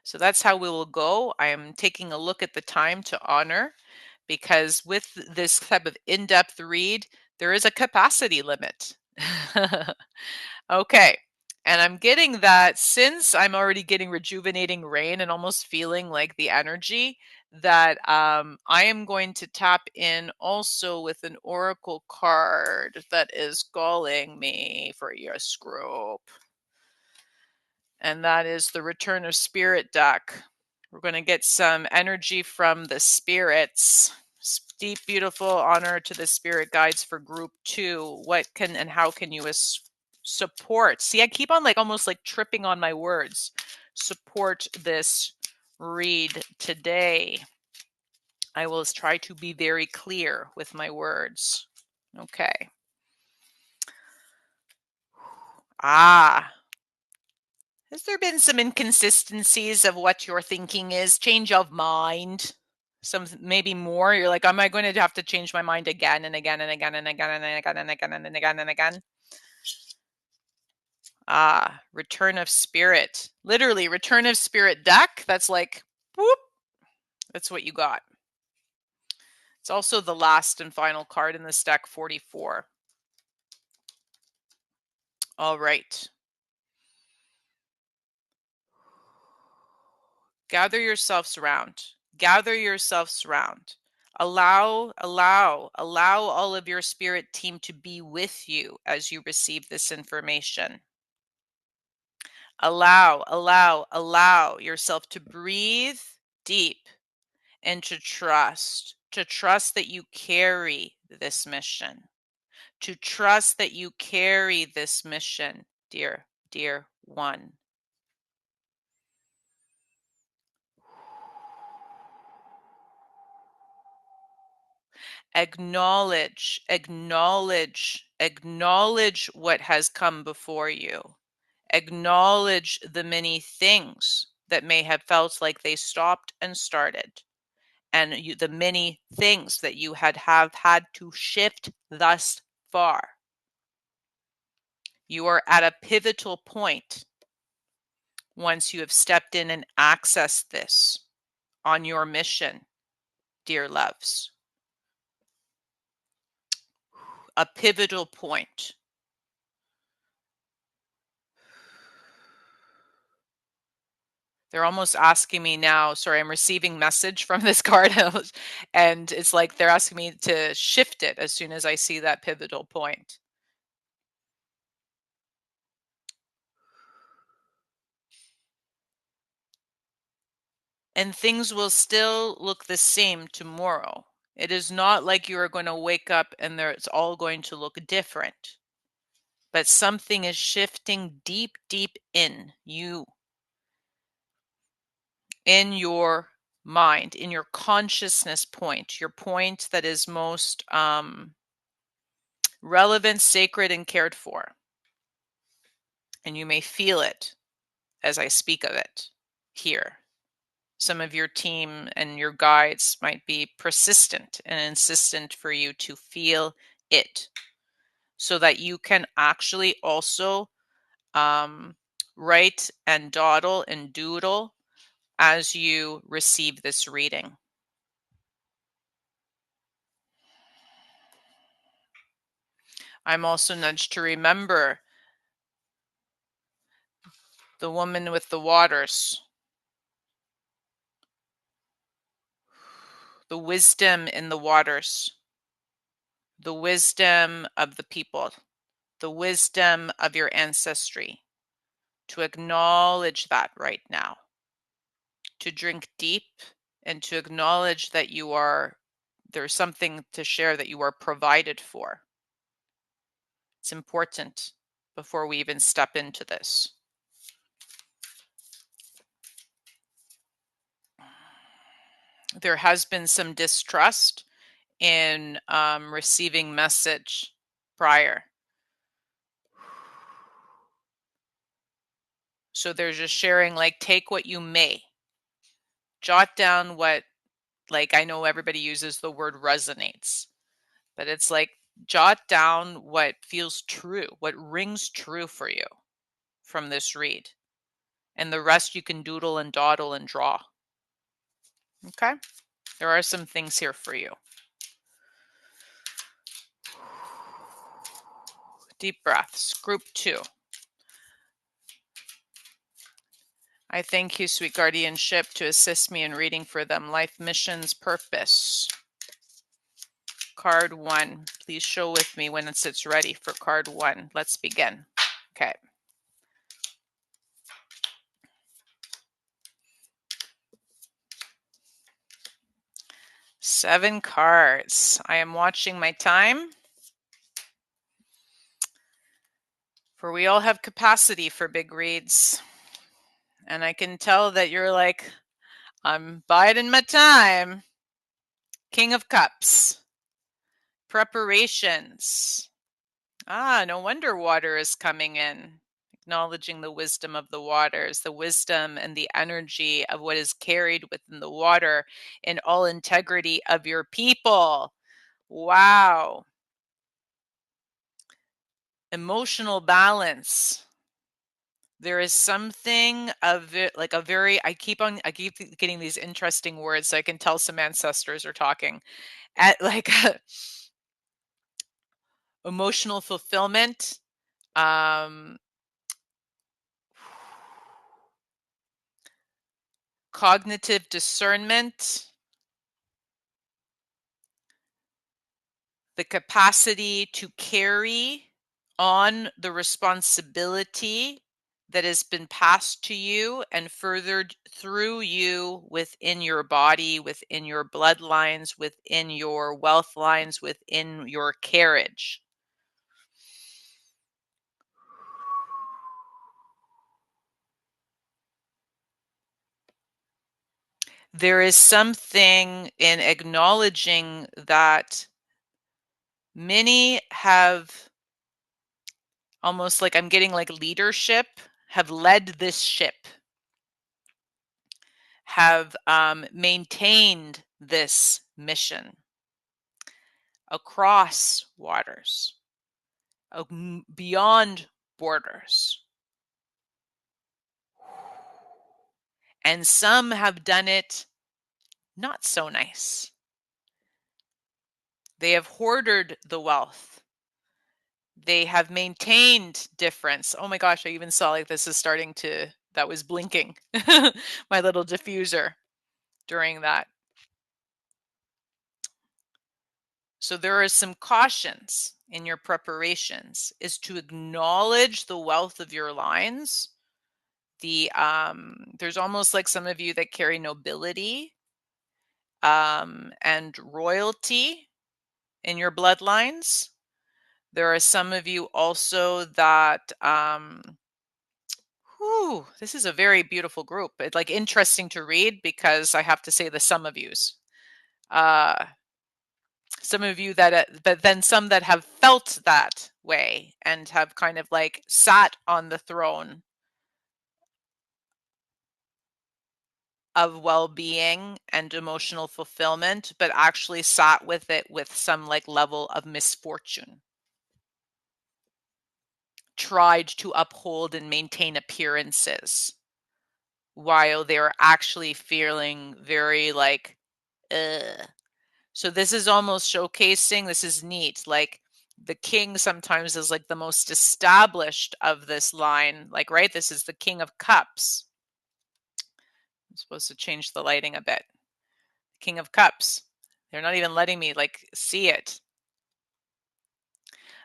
A: so that's how we will go. I am taking a look at the time to honor, because with this type of in-depth read, there is a capacity limit. Okay. And I'm getting that since I'm already getting rejuvenating rain and almost feeling like the energy that I am going to tap in also with an oracle card that is calling me for your group. And that is the Return of Spirit deck. We're going to get some energy from the spirits. Deep, beautiful honor to the spirit guides for group 2. What can and how can you support? See, I keep on like almost like tripping on my words. Support this read today. I will try to be very clear with my words. Okay. Has there been some inconsistencies of what your thinking is? Change of mind? Some maybe more. You're like, am I going to have to change my mind again and again and again and again and again and again and again and again? Return of Spirit. Literally, Return of Spirit deck. That's like, whoop. That's what you got. It's also the last and final card in this deck, 44. All right. Gather yourselves around. Gather yourselves around. Allow all of your spirit team to be with you as you receive this information. Allow yourself to breathe deep and to trust that you carry this mission, to trust that you carry this mission, dear one. Acknowledge what has come before you. Acknowledge the many things that may have felt like they stopped and started, and the many things that you have had to shift thus far. You are at a pivotal point once you have stepped in and accessed this on your mission, dear loves. A pivotal point. They're almost asking me now, sorry, I'm receiving message from this card, and it's like they're asking me to shift it as soon as I see that pivotal point. And things will still look the same tomorrow. It is not like you are going to wake up and it's all going to look different. But something is shifting deep in you, in your mind, in your consciousness point, your point that is most relevant, sacred, and cared for. And you may feel it as I speak of it here. Some of your team and your guides might be persistent and insistent for you to feel it, so that you can actually also write and dawdle and doodle as you receive this reading. I'm also nudged to remember the woman with the waters, the wisdom in the waters, the wisdom of the people, the wisdom of your ancestry, to acknowledge that right now, to drink deep and to acknowledge that there's something to share, that you are provided for. It's important before we even step into this. There has been some distrust in receiving message prior. So they're just sharing, like, take what you may. Jot down what, like, I know everybody uses the word resonates, but it's like, jot down what feels true, what rings true for you from this read. And the rest you can doodle and dawdle and draw. Okay? There are some things here for you. Deep breaths. Group 2. I thank you, sweet guardianship, to assist me in reading for them. Life missions, purpose. Card 1. Please show with me when it's ready for card 1. Let's begin. Okay. Seven cards. I am watching my time. For we all have capacity for big reads. And I can tell that you're like, I'm biding my time. King of Cups. Preparations. No wonder water is coming in. Acknowledging the wisdom of the waters, the wisdom and the energy of what is carried within the water in all integrity of your people. Wow. Emotional balance. There is something of it, like a very, I keep getting these interesting words, so I can tell some ancestors are talking at like emotional fulfillment, cognitive discernment, the capacity to carry on the responsibility that has been passed to you and furthered through you within your body, within your bloodlines, within your wealth lines, within your carriage. There is something in acknowledging that many have almost like, I'm getting like leadership, have led this ship, have maintained this mission across waters, beyond borders. And some have done it not so nice. They have hoarded the wealth. They have maintained difference. Oh my gosh, I even saw like this is starting to, that was blinking, my little diffuser during that. So there are some cautions in your preparations, is to acknowledge the wealth of your lines. There's almost like some of you that carry nobility and royalty in your bloodlines. There are some of you also that this is a very beautiful group. It's like interesting to read because I have to say the some of yous. Some of you that, but then some that have felt that way and have kind of like sat on the throne of well-being and emotional fulfillment, but actually sat with it with some like level of misfortune. tried to uphold and maintain appearances while they're actually feeling very like, ugh. So this is almost showcasing, this is neat, like the king sometimes is like the most established of this line, like, right? This is the King of Cups. I'm supposed to change the lighting a bit. King of Cups. They're not even letting me like see it.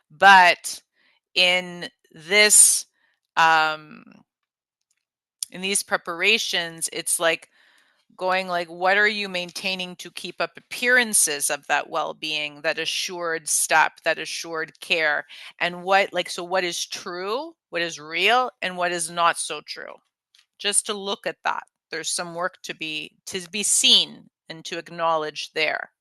A: But in this, in these preparations, it's like going like, what are you maintaining to keep up appearances of that well-being, that assured step, that assured care? And what, like, so what is true, what is real, and what is not so true? Just to look at that. There's some work to be seen and to acknowledge there.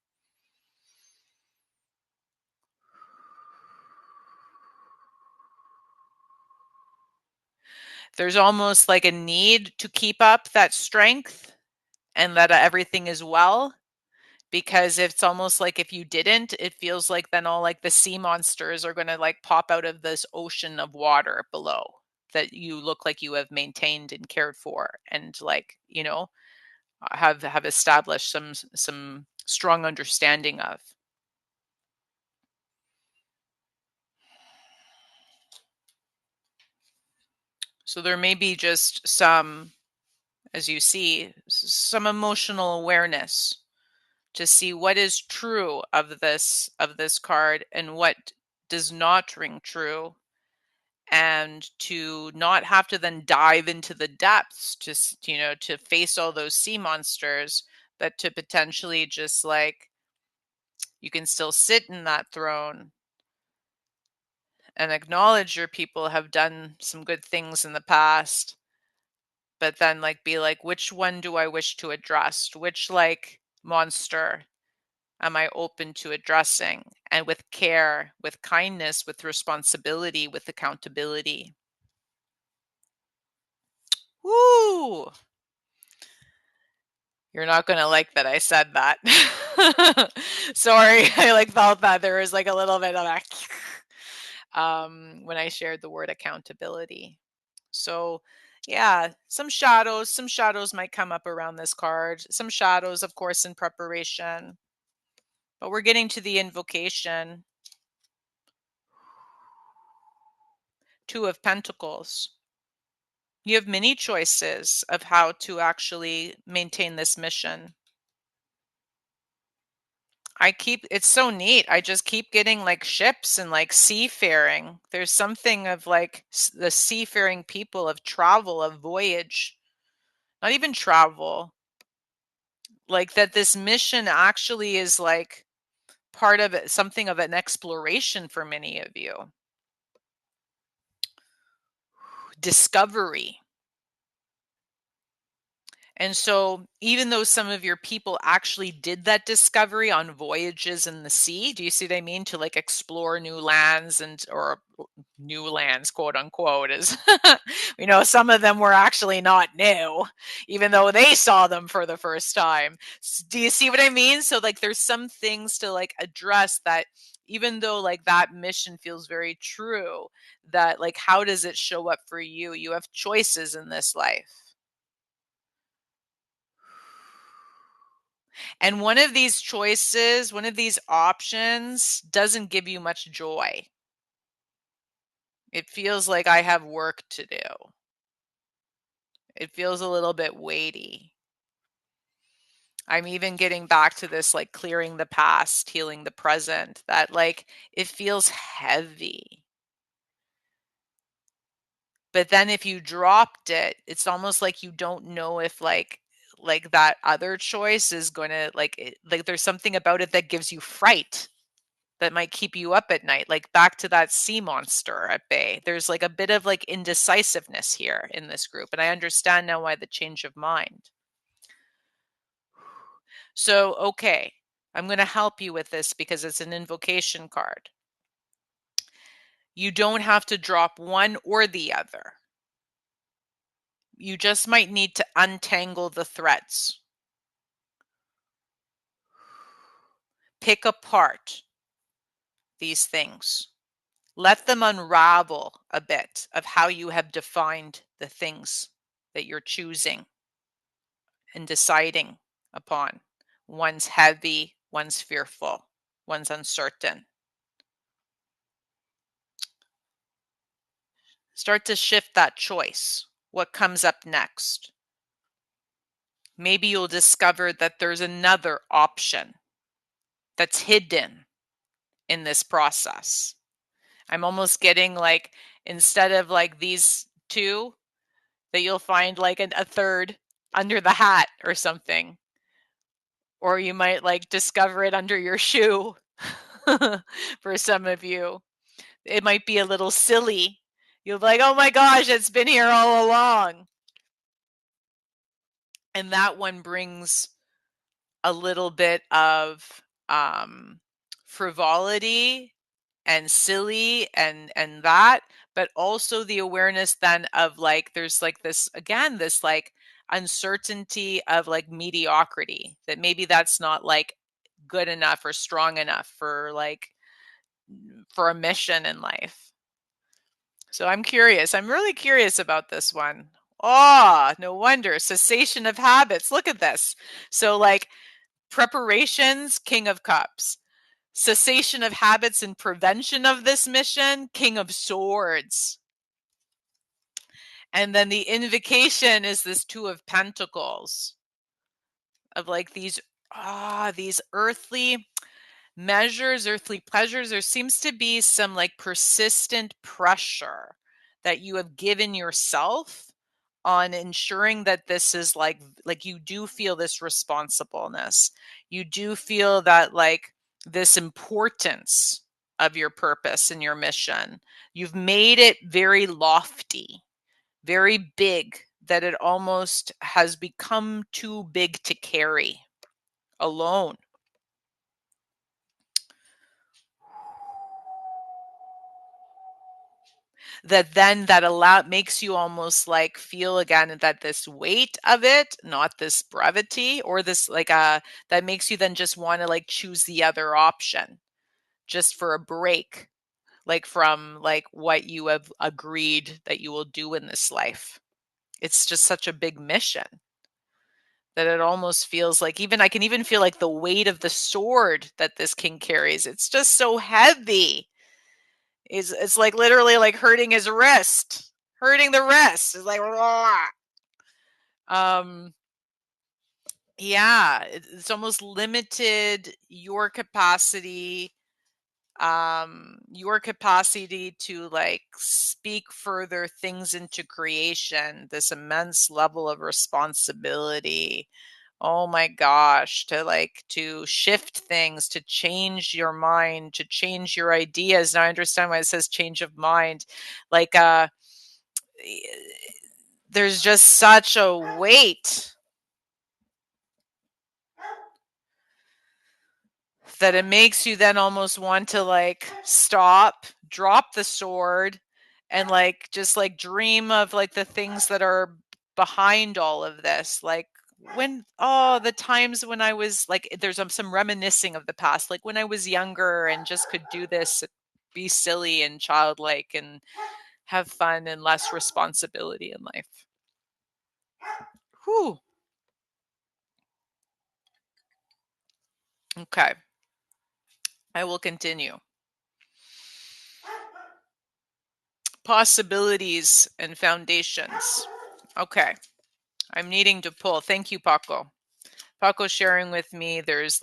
A: There's almost like a need to keep up that strength and that everything is well, because it's almost like if you didn't, it feels like then all like the sea monsters are going to like pop out of this ocean of water below that you look like you have maintained and cared for, and like, you know, have established some strong understanding of. So there may be just some, as you see, some emotional awareness to see what is true of this card and what does not ring true, and to not have to then dive into the depths to, you know, to face all those sea monsters, but to potentially just like, you can still sit in that throne and acknowledge your people have done some good things in the past, but then like be like, which one do I wish to address? Which like monster am I open to addressing? And with care, with kindness, with responsibility, with accountability. Woo! You're not going to like that I said that. Sorry, I like felt that there was like a little bit of a when I shared the word accountability. So, yeah, some shadows might come up around this card. Some shadows, of course, in preparation. But we're getting to the invocation. Two of Pentacles. You have many choices of how to actually maintain this mission. It's so neat. I just keep getting like ships and like seafaring. There's something of like the seafaring people, of travel, of voyage, not even travel. Like that this mission actually is like part of it, something of an exploration for many of you. Discovery. And so, even though some of your people actually did that discovery on voyages in the sea, do you see what I mean? To like explore new lands, and or new lands, quote unquote, is we know some of them were actually not new, even though they saw them for the first time. Do you see what I mean? So, like, there's some things to like address that, even though like that mission feels very true, that like, how does it show up for you? You have choices in this life. And one of these choices, one of these options doesn't give you much joy. It feels like I have work to do. It feels a little bit weighty. I'm even getting back to this, like clearing the past, healing the present, that like it feels heavy. But then if you dropped it, it's almost like you don't know if like that other choice is going to like there's something about it that gives you fright, that might keep you up at night, like back to that sea monster at bay. There's like a bit of like indecisiveness here in this group, and I understand now why the change of mind. So, okay, I'm going to help you with this because it's an invocation card. You don't have to drop one or the other. You just might need to untangle the threads. Pick apart these things Let them unravel a bit of how you have defined the things that you're choosing and deciding upon. One's heavy, one's fearful, one's uncertain. Start to shift that choice. What comes up next? Maybe you'll discover that there's another option that's hidden in this process. I'm almost getting like, instead of like these two, that you'll find like a third under the hat or something. Or you might like discover it under your shoe for some of you. It might be a little silly. You'll be like, oh my gosh, it's been here all along. And that one brings a little bit of frivolity and silly and that, but also the awareness then of like, there's like this, again, this like uncertainty of like mediocrity, that maybe that's not like good enough or strong enough for like, for a mission in life. So I'm curious. I'm really curious about this one. Oh, no wonder. Cessation of habits. Look at this. So like preparations, King of Cups. Cessation of habits and prevention of this mission, King of Swords. And then the invocation is this Two of Pentacles, of like these earthly measures, earthly pleasures. There seems to be some like persistent pressure that you have given yourself on ensuring that this is like you do feel this responsibleness. You do feel that like this importance of your purpose and your mission. You've made it very lofty, very big, that it almost has become too big to carry alone. That makes you almost like feel again that this weight of it, not this brevity or this like that makes you then just want to like choose the other option just for a break, like from like what you have agreed that you will do in this life. It's just such a big mission that it almost feels like, even I can even feel like the weight of the sword that this king carries. It's just so heavy. It's like literally like hurting his wrist, hurting the wrist. It's like, yeah, it's almost limited your capacity to like speak further things into creation, this immense level of responsibility. Oh my gosh, to shift things, to change your mind, to change your ideas. Now I understand why it says change of mind. Like there's just such a weight that it makes you then almost want to like stop, drop the sword, and like just like dream of like the things that are behind all of this. Like the times when I was like, there's some reminiscing of the past, like when I was younger and just could do this, be silly and childlike and have fun and less responsibility in life. Whew. Okay. I will continue. Possibilities and foundations. Okay. I'm needing to pull. Thank you, Paco. Paco sharing with me. There's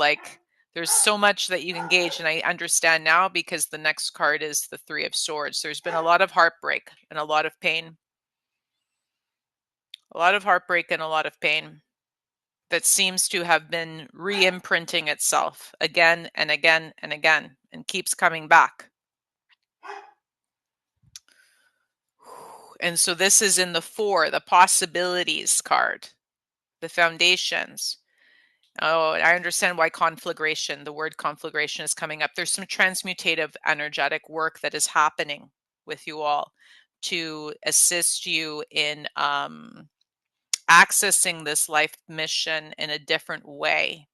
A: so much that you engage, and I understand now because the next card is the Three of Swords. There's been a lot of heartbreak and a lot of pain. A lot of heartbreak and a lot of pain that seems to have been re-imprinting itself again and again and again and keeps coming back. And so this is in the 4, the possibilities card, the foundations. Oh, I understand why conflagration, the word conflagration is coming up. There's some transmutative energetic work that is happening with you all to assist you in accessing this life mission in a different way.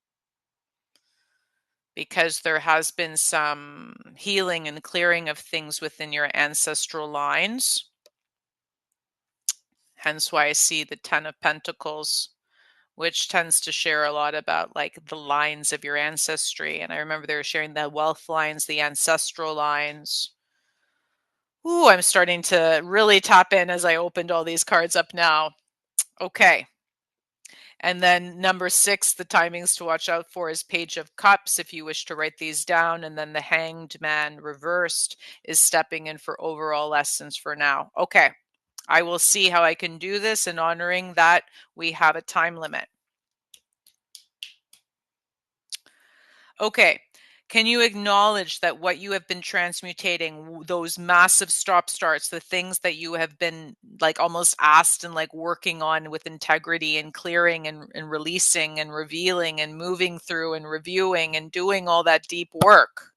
A: because there has been some healing and clearing of things within your ancestral lines. Hence why I see the Ten of Pentacles, which tends to share a lot about like the lines of your ancestry. And I remember they were sharing the wealth lines, the ancestral lines. Ooh, I'm starting to really tap in as I opened all these cards up now. Okay. And then number 6, the timings to watch out for is Page of Cups, if you wish to write these down. And then the Hanged Man reversed is stepping in for overall lessons for now. Okay. I will see how I can do this, and honoring that we have a time limit. Okay. Can you acknowledge that what you have been transmutating, those massive stop starts, the things that you have been like almost asked and like working on with integrity and clearing and releasing and revealing and moving through and reviewing and doing all that deep work,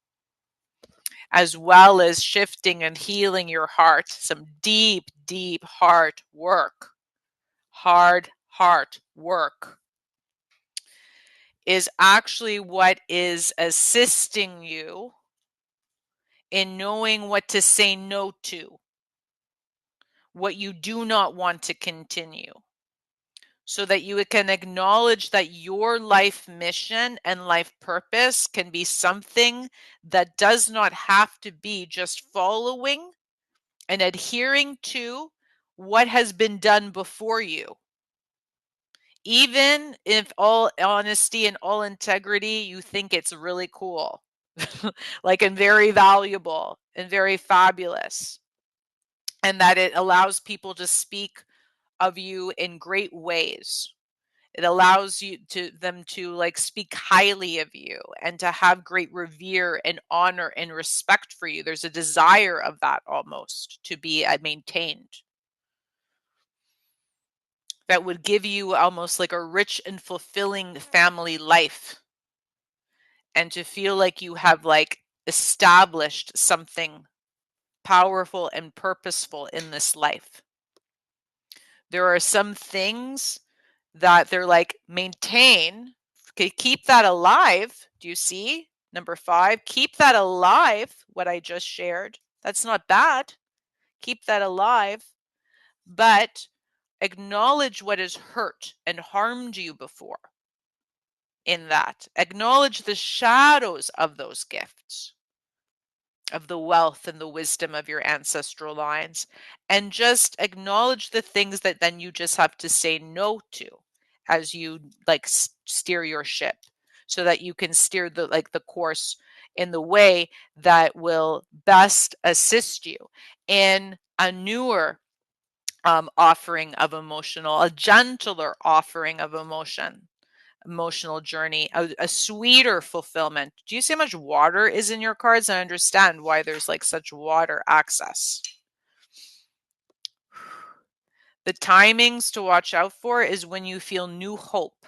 A: as well as shifting and healing your heart, some deep, deep heart work, hard heart work, is actually what is assisting you in knowing what to say no to, what you do not want to continue, so that you can acknowledge that your life mission and life purpose can be something that does not have to be just following and adhering to what has been done before you. Even if all honesty and all integrity, you think it's really cool, like, and very valuable and very fabulous, and that it allows people to speak of you in great ways. It allows you to them to like speak highly of you and to have great revere and honor and respect for you. There's a desire of that almost to be maintained, that would give you almost like a rich and fulfilling family life, and to feel like you have like established something powerful and purposeful in this life. There are some things that they're like, maintain, keep that alive. Do you see? Number 5, keep that alive, what I just shared. That's not bad. Keep that alive, but acknowledge what has hurt and harmed you before in that. Acknowledge the shadows of those gifts, of the wealth and the wisdom of your ancestral lines, and just acknowledge the things that then you just have to say no to as you like steer your ship, so that you can steer the like the course in the way that will best assist you in a newer offering of emotional, a gentler offering of emotional journey, a sweeter fulfillment. Do you see how much water is in your cards? I understand why there's like such water access. The timings to watch out for is when you feel new hope.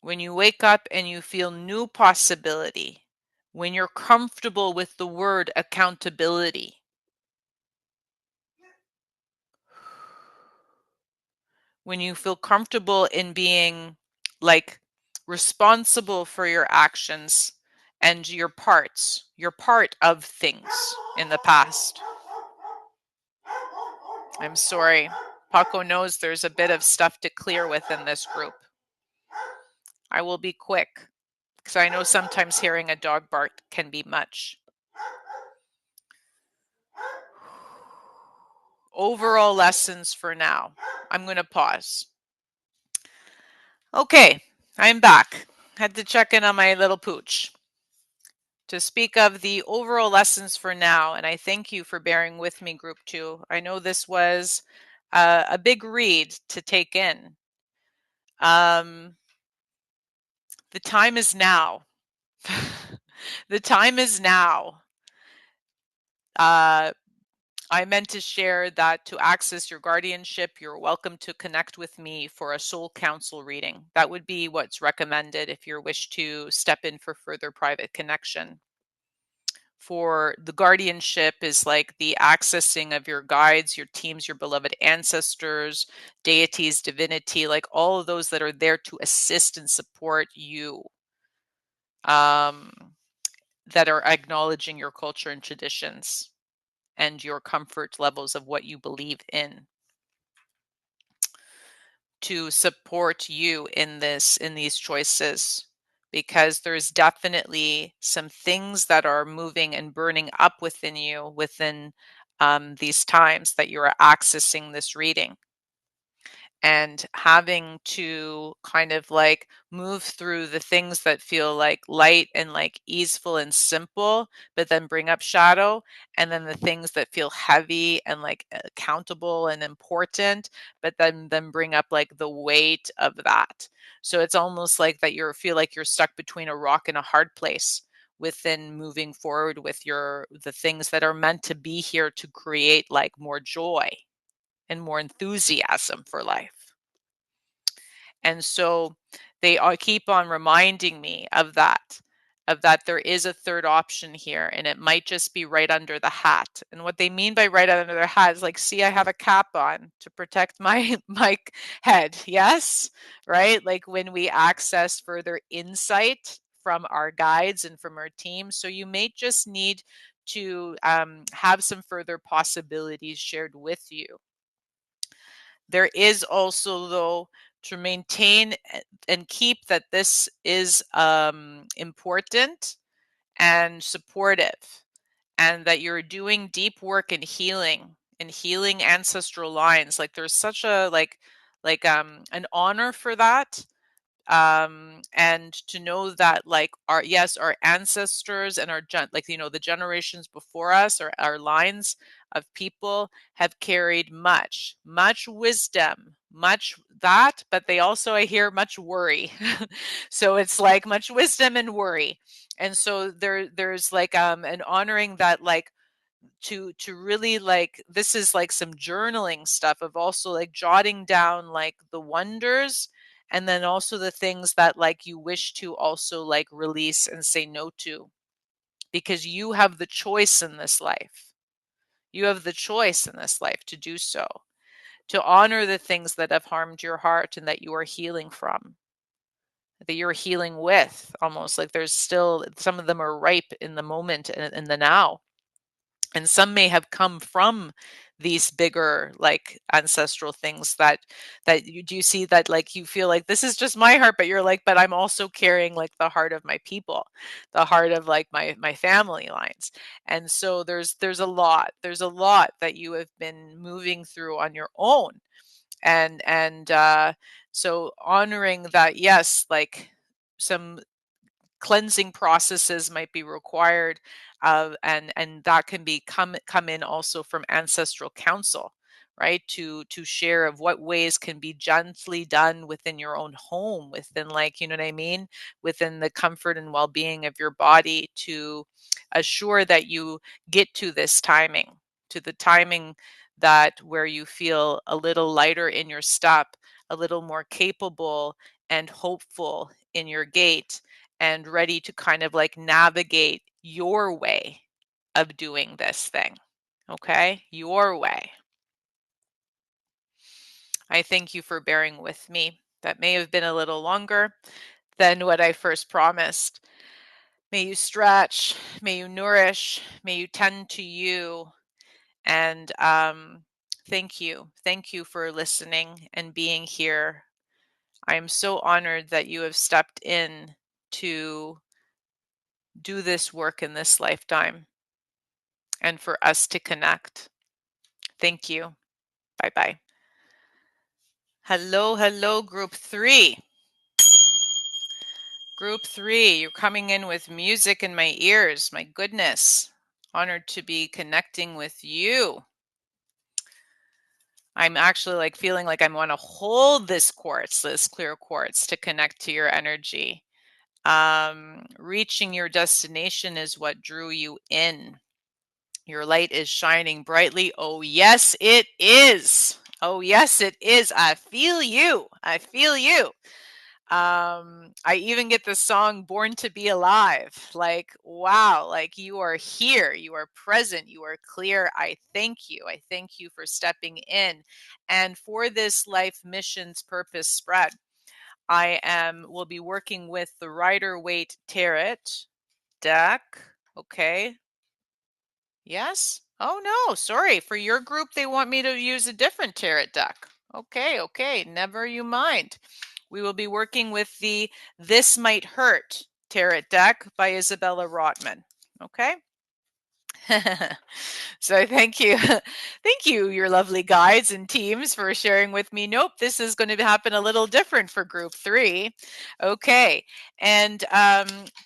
A: When you wake up and you feel new possibility. When you're comfortable with the word accountability. When you feel comfortable in being like responsible for your actions and your part of things in the past. I'm sorry. Paco knows there's a bit of stuff to clear within this group. I will be quick, because I know sometimes hearing a dog bark can be much. Overall lessons for now. I'm going to pause. Okay, I'm back. Had to check in on my little pooch to speak of the overall lessons for now. And I thank you for bearing with me, Group 2. I know this was a big read to take in. The time is now. The time is now. I meant to share that to access your guardianship, you're welcome to connect with me for a soul council reading. That would be what's recommended if you wish to step in for further private connection. For the guardianship is like the accessing of your guides, your teams, your beloved ancestors, deities, divinity, like all of those that are there to assist and support you that are acknowledging your culture and traditions and your comfort levels of what you believe in, to support you in these choices, because there's definitely some things that are moving and burning up within you within these times that you are accessing this reading, and having to kind of like move through the things that feel like light and like easeful and simple, but then bring up shadow, and then the things that feel heavy and like accountable and important, but then bring up like the weight of that. So it's almost like that you feel like you're stuck between a rock and a hard place within moving forward with the things that are meant to be here to create like more joy and more enthusiasm for life. And so they all keep on reminding me of that there is a third option here, and it might just be right under the hat. And what they mean by right under the hat is like, see, I have a cap on to protect my my head. Yes, right? Like when we access further insight from our guides and from our team. So you may just need to have some further possibilities shared with you. There is also, though, to maintain and keep that this is important and supportive, and that you're doing deep work in healing ancestral lines. Like there's such a an honor for that, and to know that like our ancestors and the generations before us, or our lines of people, have carried much wisdom, much that, but they also, I hear, much worry. So it's like much wisdom and worry. And so there's like an honoring that, like, to really, like, this is like some journaling stuff of also like jotting down like the wonders, and then also the things that like you wish to also like release and say no to, because you have the choice in this life. You have the choice in this life to do so, to honor the things that have harmed your heart and that you are healing from, that you're healing with. Almost like there's still some of them are ripe in the moment and in the now, and some may have come from these bigger like ancestral things that you do see, that like you feel like this is just my heart, but you're like, but I'm also carrying like the heart of my people, the heart of like my family lines. And so there's a lot that you have been moving through on your own, and so honoring that, yes, like some cleansing processes might be required, and that can come in also from ancestral counsel, right, to share of what ways can be gently done within your own home, within, like, you know what I mean, within the comfort and well-being of your body, to assure that you get to the timing that where you feel a little lighter in your step, a little more capable and hopeful in your gait, and ready to kind of like navigate your way of doing this thing. Okay? Your way. I thank you for bearing with me. That may have been a little longer than what I first promised. May you stretch, may you nourish, may you tend to you. And thank you. Thank you for listening and being here. I am so honored that you have stepped in to do this work in this lifetime, and for us to connect. Thank you. Bye bye. Hello, hello, group 3. Group 3, you're coming in with music in my ears. My goodness. Honored to be connecting with you. I'm actually like feeling like I want to hold this quartz, this clear quartz, to connect to your energy. Reaching your destination is what drew you in. Your light is shining brightly. Oh, yes, it is. Oh, yes, it is. I feel you. I feel you. I even get the song Born to Be Alive. Like, wow, like you are here, you are present, you are clear. I thank you. I thank you for stepping in and for this life missions purpose spread. will be working with the Rider-Waite Tarot deck. Okay. Yes? Oh no, sorry. For your group, they want me to use a different tarot deck. Okay, never you mind. We will be working with the This Might Hurt tarot deck by Isabella Rotman. Okay? So thank you. Thank you, your lovely guides and teams, for sharing with me. Nope, this is going to happen a little different for group 3. Okay. And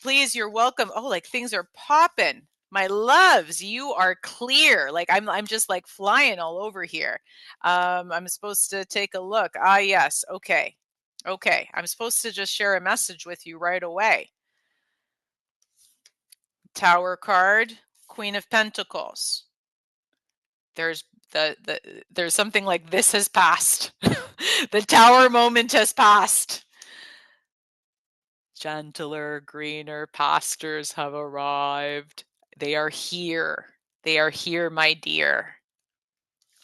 A: please, you're welcome. Oh, like things are popping. My loves, you are clear. Like I'm just like flying all over here. I'm supposed to take a look. Ah, yes. Okay. Okay. I'm supposed to just share a message with you right away. Tower card, Queen of Pentacles. There's there's something like this has passed. The tower moment has passed. Gentler, greener pastures have arrived. They are here. They are here, my dear.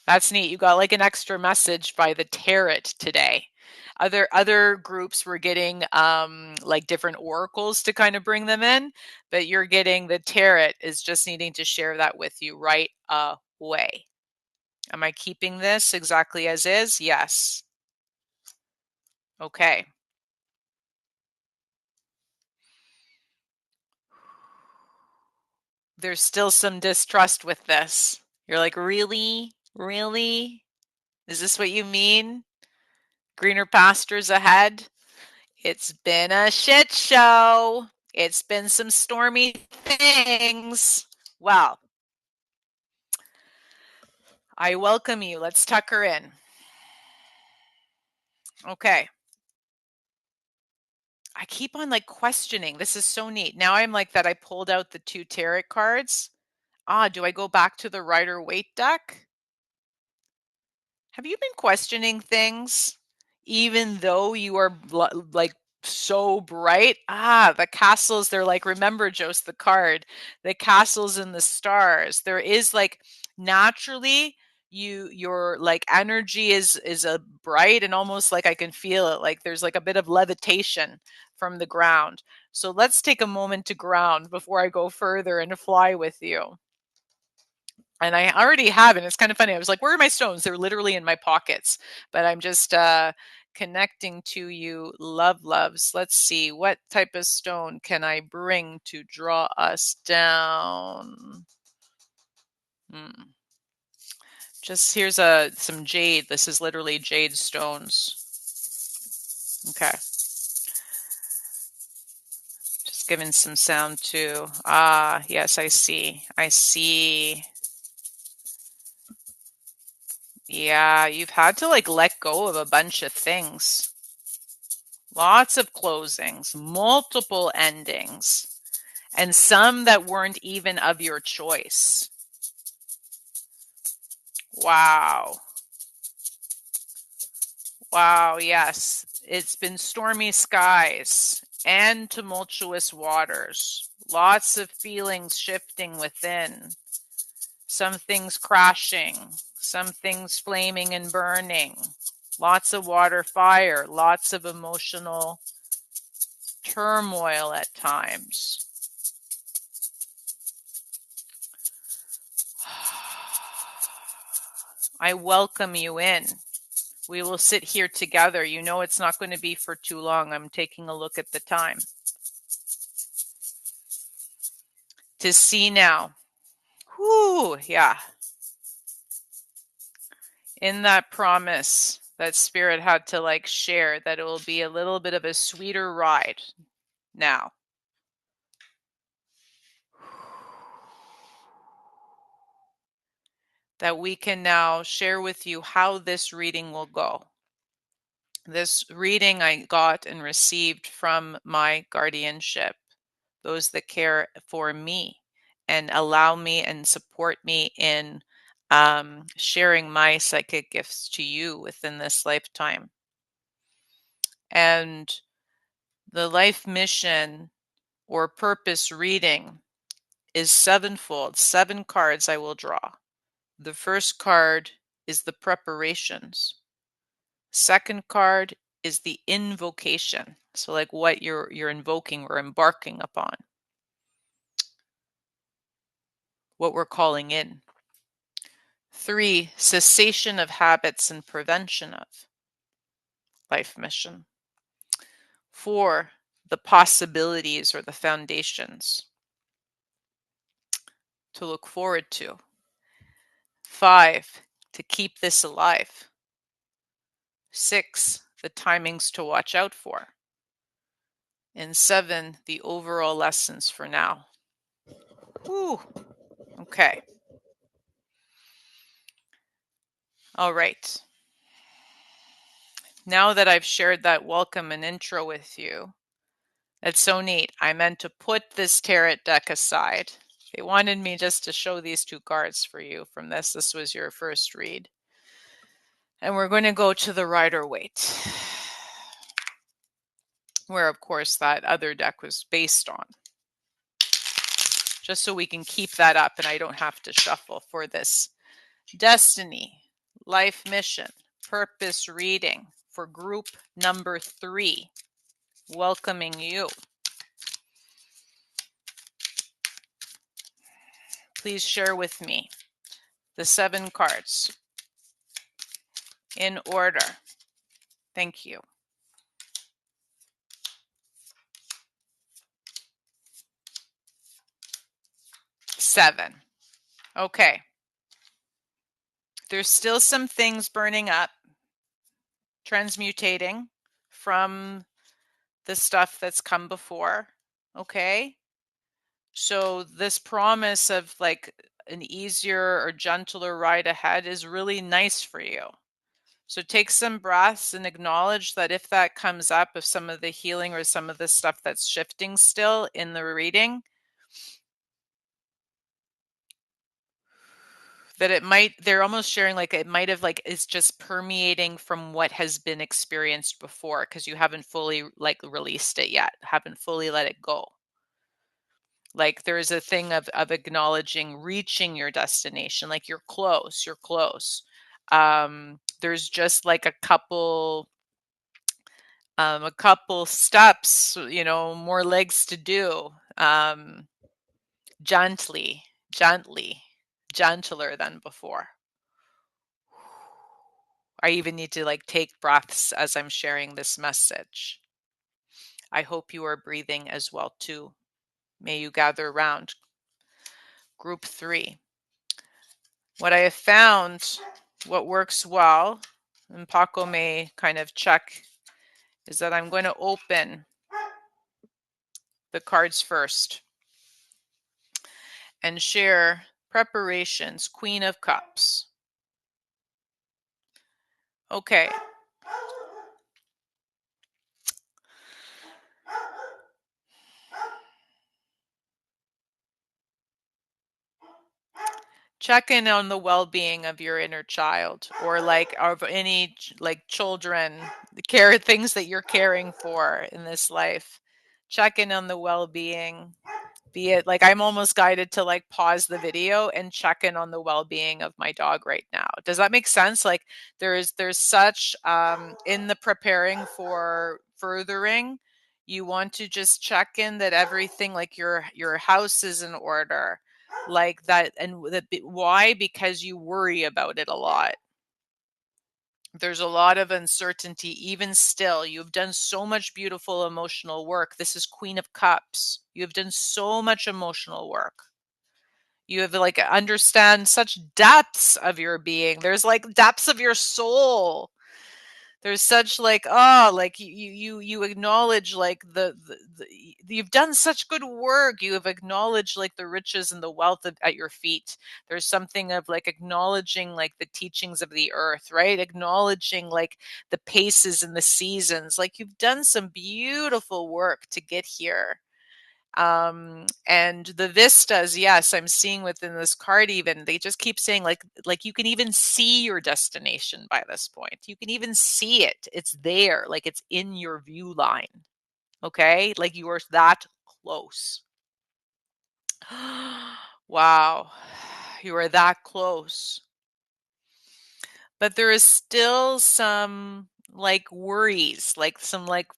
A: That's neat. You got like an extra message by the tarot today. Other groups were getting like different oracles to kind of bring them in, but you're getting the tarot is just needing to share that with you right away. Am I keeping this exactly as is? Yes. Okay. There's still some distrust with this. You're like, really? Really? Is this what you mean? Greener pastures ahead? It's been a shit show. It's been some stormy things. Well, I welcome you. Let's tuck her in. Okay. I keep on like questioning. This is so neat. Now I'm like that I pulled out the 2 tarot cards. Do I go back to the Rider-Waite deck? Have you been questioning things even though you are like so bright? The castles, they're like, remember, Josi, the card, the castles and the stars. There is like naturally your like energy is a bright and almost like I can feel it. Like there's like a bit of levitation from the ground. So let's take a moment to ground before I go further and fly with you. And I already have, and it's kind of funny. I was like, where are my stones? They're literally in my pockets, but I'm just connecting to you, loves. Let's see, what type of stone can I bring to draw us down? Just here's some jade. This is literally jade stones. Okay. Just giving some sound too. Yes, I see. Yeah, you've had to like let go of a bunch of things. Lots of closings, multiple endings, and some that weren't even of your choice. Wow. Wow, yes. It's been stormy skies and tumultuous waters. Lots of feelings shifting within. Some things crashing, some things flaming and burning. Lots of water, fire, lots of emotional turmoil at times. I welcome you in. We will sit here together. You know it's not going to be for too long. I'm taking a look at the time. To see now. Whew, yeah. In that promise that Spirit had to like share that it will be a little bit of a sweeter ride now. That we can now share with you how this reading will go. This reading I got and received from my guardianship, those that care for me and allow me and support me in sharing my psychic gifts to you within this lifetime. And the life mission or purpose reading is sevenfold. 7 cards I will draw. The first card is the preparations. Second card is the invocation. So like what you're invoking or embarking upon. What we're calling in. 3, cessation of habits and prevention of. Life mission. 4, the possibilities or the foundations to look forward to. 5, to keep this alive. 6, the timings to watch out for. And 7, the overall lessons for now. Whew. Okay. All right. Now that I've shared that welcome and intro with you, it's so neat. I meant to put this tarot deck aside. They wanted me just to show these 2 cards for you from this. This was your first read. And we're going to go to the Rider-Waite, where, of course, that other deck was based on. Just so we can keep that up and I don't have to shuffle for this destiny, life mission, purpose reading for group number 3. Welcoming you. Please share with me the 7 cards in order. Thank you. 7. Okay. There's still some things burning up, transmutating from the stuff that's come before. Okay. So this promise of like an easier or gentler ride ahead is really nice for you. So take some breaths and acknowledge that if that comes up, if some of the healing or some of the stuff that's shifting still in the reading, that it might, they're almost sharing like it might have like is just permeating from what has been experienced before because you haven't fully like released it yet, haven't fully let it go. Like there's a thing of acknowledging reaching your destination, like you're close, you're close. There's just like a couple steps, you know, more legs to do. Gently, gentler than before. I even need to like take breaths as I'm sharing this message. I hope you are breathing as well too. May you gather around. Group 3. What I have found, what works well, and Paco may kind of check, is that I'm going to open the cards first and share preparations, Queen of Cups. Okay. Check in on the well-being of your inner child or like of any like children, the things that you're caring for in this life. Check in on the well-being. Be it like I'm almost guided to like pause the video and check in on the well-being of my dog right now. Does that make sense? Like there's such in the preparing for furthering, you want to just check in that everything like your house is in order, like that. And that, why? Because you worry about it a lot. There's a lot of uncertainty. Even still, you've done so much beautiful emotional work. This is Queen of Cups. You have done so much emotional work. You have like understand such depths of your being. There's like depths of your soul. There's such like, oh, like you acknowledge like the you've done such good work. You have acknowledged like the riches and the wealth at your feet. There's something of like acknowledging like the teachings of the earth, right? Acknowledging like the paces and the seasons. Like you've done some beautiful work to get here. And the vistas, yes, I'm seeing within this card, even they just keep saying like you can even see your destination by this point. You can even see it. It's there, like it's in your view line. Okay, like you are that close. Wow, you are that close. But there is still some like worries, like some like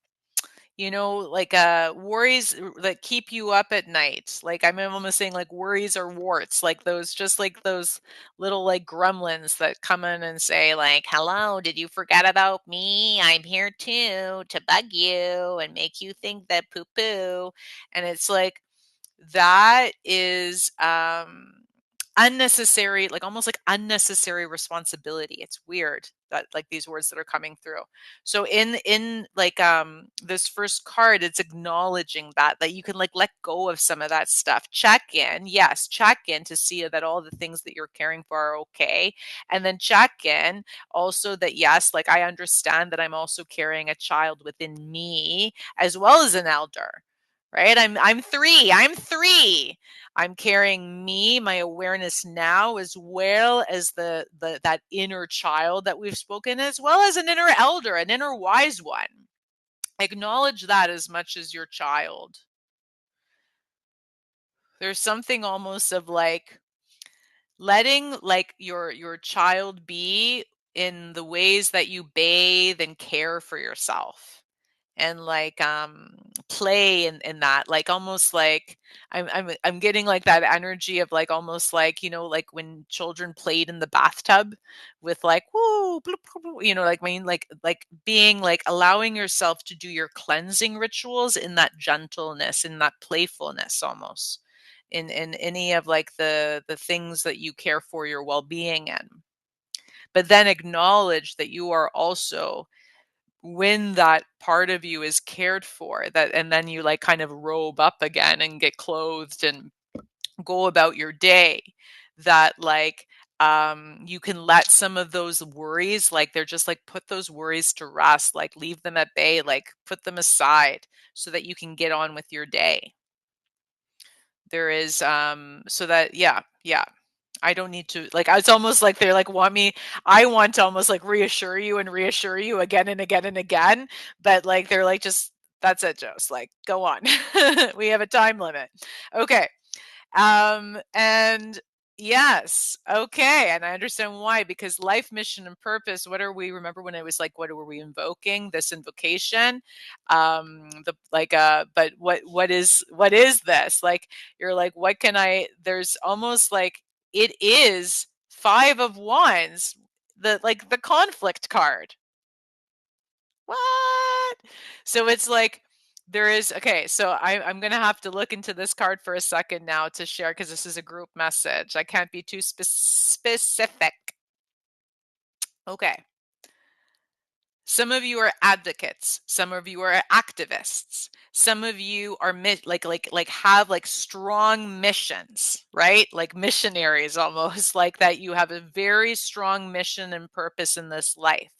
A: like worries that keep you up at night. Like I'm almost saying like worries or warts, like those just like those little like gremlins that come in and say like, "Hello, did you forget about me? I'm here too to bug you and make you think that poo poo." And it's like that is unnecessary, like almost like unnecessary responsibility. It's weird that like these words that are coming through. So in like this first card, it's acknowledging that you can like let go of some of that stuff. Check in, yes, check in to see that all the things that you're caring for are okay. And then check in also that yes, like I understand that I'm also carrying a child within me as well as an elder. Right? I'm three. I'm three. I'm carrying me, my awareness now, as well as the that inner child that we've spoken, as well as an inner elder, an inner wise one. Acknowledge that as much as your child. There's something almost of like letting like your child be in the ways that you bathe and care for yourself, and like play in that, like almost like I'm getting like that energy of like almost like like when children played in the bathtub with like woo bloop, bloop, bloop, like I mean like being like allowing yourself to do your cleansing rituals in that gentleness, in that playfulness, almost in any of like the things that you care for your well-being in. But then acknowledge that you are also, when that part of you is cared for, that and then you like kind of robe up again and get clothed and go about your day, that like you can let some of those worries, like they're just like put those worries to rest, like leave them at bay, like put them aside so that you can get on with your day. There is so that yeah, I don't need to like, it's almost like they're like want me, I want to almost like reassure you and reassure you again and again and again, but like they're like, just that's it, Joe, like go on. We have a time limit. Okay. And yes, okay, and I understand why, because life mission and purpose, what are we, remember when I was like, what were we invoking? This invocation. The like but what is this? Like you're like, what can I, there's almost like it is 5 of Wands, the like the conflict card. What? So it's like there is, okay, so I'm gonna have to look into this card for a second now to share, because this is a group message. I can't be too specific. Okay. Some of you are advocates. Some of you are activists. Some of you are like have like strong missions, right? Like missionaries almost, like that you have a very strong mission and purpose in this life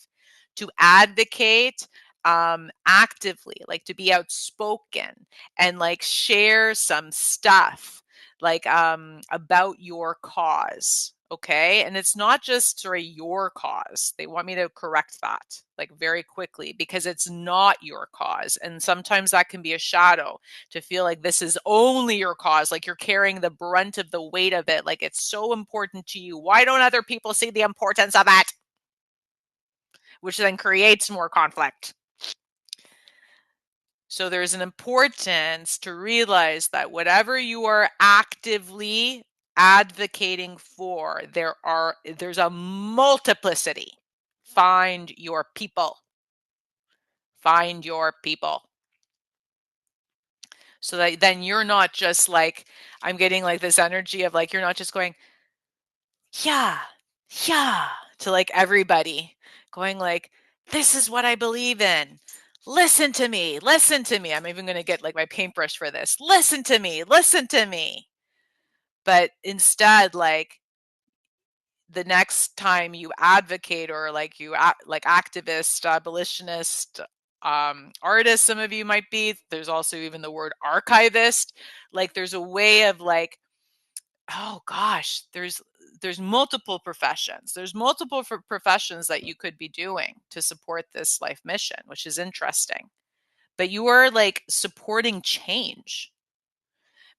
A: to advocate actively, like to be outspoken and like share some stuff like about your cause. Okay. And it's not just sorry, your cause. They want me to correct that like very quickly, because it's not your cause. And sometimes that can be a shadow to feel like this is only your cause, like you're carrying the brunt of the weight of it, like it's so important to you. Why don't other people see the importance of it? Which then creates more conflict. So there's an importance to realize that whatever you are actively advocating for, there's a multiplicity. Find your people. Find your people. So that then you're not just like, I'm getting like this energy of like, you're not just going, yeah, yeah, to like everybody, going like, this is what I believe in. Listen to me. Listen to me. I'm even going to get like my paintbrush for this. Listen to me. Listen to me. But instead, like the next time you advocate or like you like activist, abolitionist, artist, some of you might be, there's also even the word archivist. Like there's a way of like, oh gosh, there's multiple professions. There's multiple professions that you could be doing to support this life mission, which is interesting. But you are like supporting change,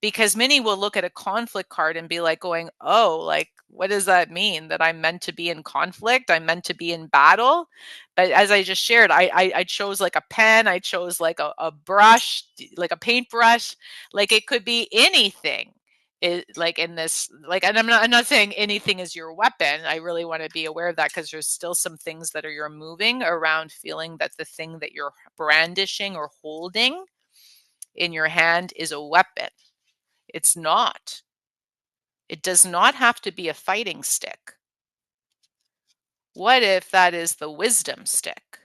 A: because many will look at a conflict card and be like going, oh, like, what does that mean? That I'm meant to be in conflict? I'm meant to be in battle? But as I just shared, I chose like a pen, I chose like a brush, like a paintbrush, like it could be anything. Like in this, like, and I'm not saying anything is your weapon. I really want to be aware of that, because there's still some things that are you're moving around, feeling that the thing that you're brandishing or holding in your hand is a weapon. It's not. It does not have to be a fighting stick. What if that is the wisdom stick?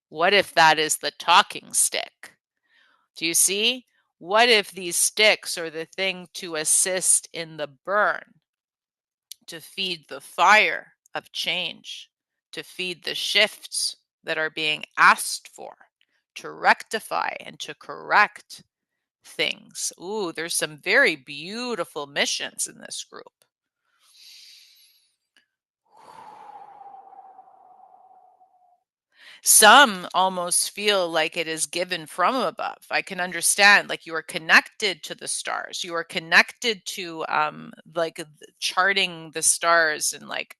A: What if that is the talking stick? Do you see? What if these sticks are the thing to assist in the burn, to feed the fire of change, to feed the shifts that are being asked for, to rectify and to correct things? Ooh, there's some very beautiful missions in this group. Some almost feel like it is given from above. I can understand, like, you are connected to the stars. You are connected to like charting the stars, and like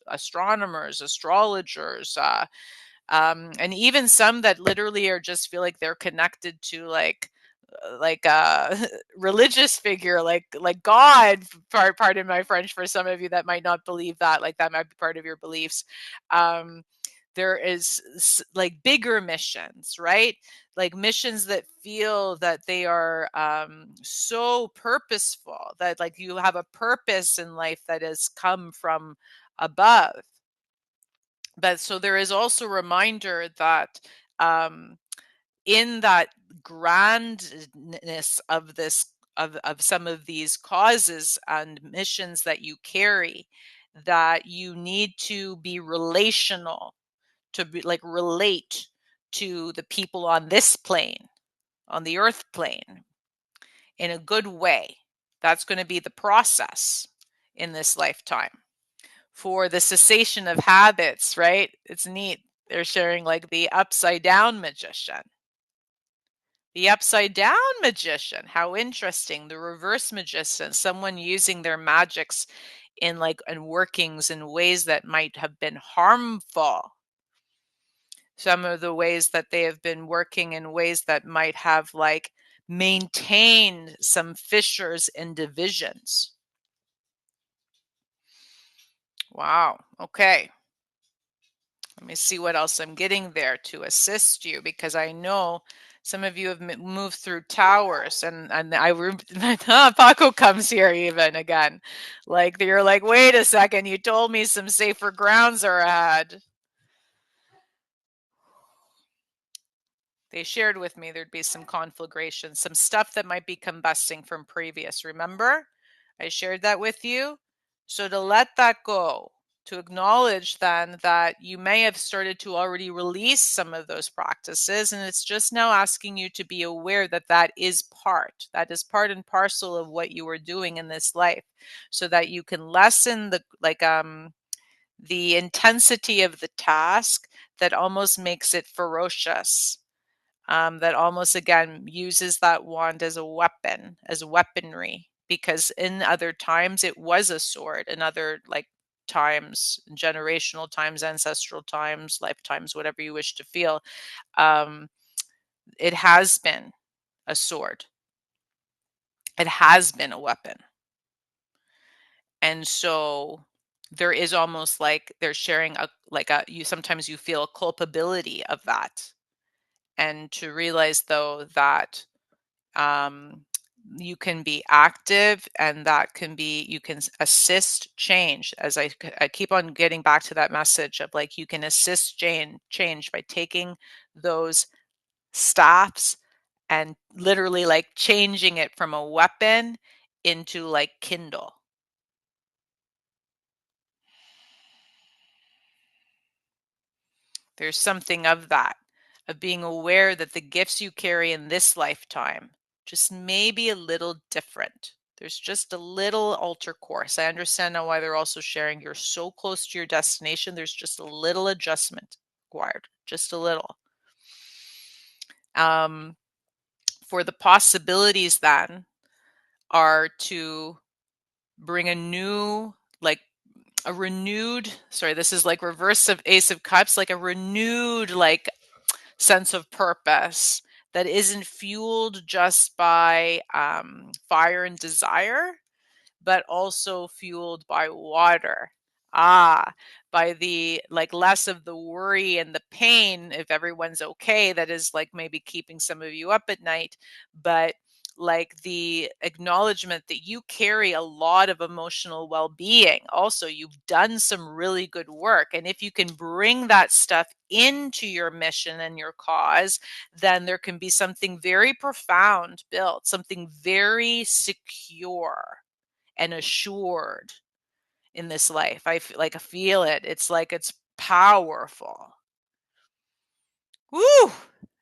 A: astronomers, astrologers, and even some that literally are just feel like they're connected to like a religious figure, like God. Pardon my French for some of you that might not believe that, like that might be part of your beliefs. um there is like bigger missions, right? Like missions that feel that they are so purposeful, that like you have a purpose in life that has come from above. But so there is also a reminder that um, in that grandness of this, of some of these causes and missions that you carry, that you need to be relational, to be like relate to the people on this plane, on the earth plane, in a good way. That's going to be the process in this lifetime for the cessation of habits, right? It's neat. They're sharing like the upside down magician. The upside down magician, how interesting. The reverse magician, someone using their magics in like and workings in ways that might have been harmful. Some of the ways that they have been working in ways that might have like maintained some fissures and divisions. Wow. Okay. Let me see what else I'm getting there to assist you, because I know some of you have moved through towers, and Paco comes here even again. Like you're like, wait a second, you told me some safer grounds are ahead. They shared with me there'd be some conflagration, some stuff that might be combusting from previous. Remember? I shared that with you. So to let that go, to acknowledge then that you may have started to already release some of those practices, and it's just now asking you to be aware that that is part and parcel of what you are doing in this life, so that you can lessen the intensity of the task that almost makes it ferocious. That almost again uses that wand as a weapon, as weaponry, because in other times it was a sword. In other like times, generational times, ancestral times, lifetimes, whatever you wish to feel, um, it has been a sword. It has been a weapon. And so there is almost like they're sharing you sometimes you feel a culpability of that. And to realize though that um, you can be active, and that can be, you can assist change. As I keep on getting back to that message of like, you can assist change by taking those stops and literally like changing it from a weapon into like Kindle. There's something of that, of being aware that the gifts you carry in this lifetime just may be a little different. There's just a little alter course. I understand now why they're also sharing you're so close to your destination. There's just a little adjustment required, just a little. For the possibilities then are to bring a renewed, sorry, this is like reverse of Ace of Cups, like a renewed sense of purpose that isn't fueled just by fire and desire, but also fueled by water. By the less of the worry and the pain, if everyone's okay, that is maybe keeping some of you up at night, but the acknowledgement that you carry a lot of emotional well-being. Also, you've done some really good work. And if you can bring that stuff into your mission and your cause, then there can be something very profound built, something very secure and assured in this life. I feel it. It's it's powerful. Woo!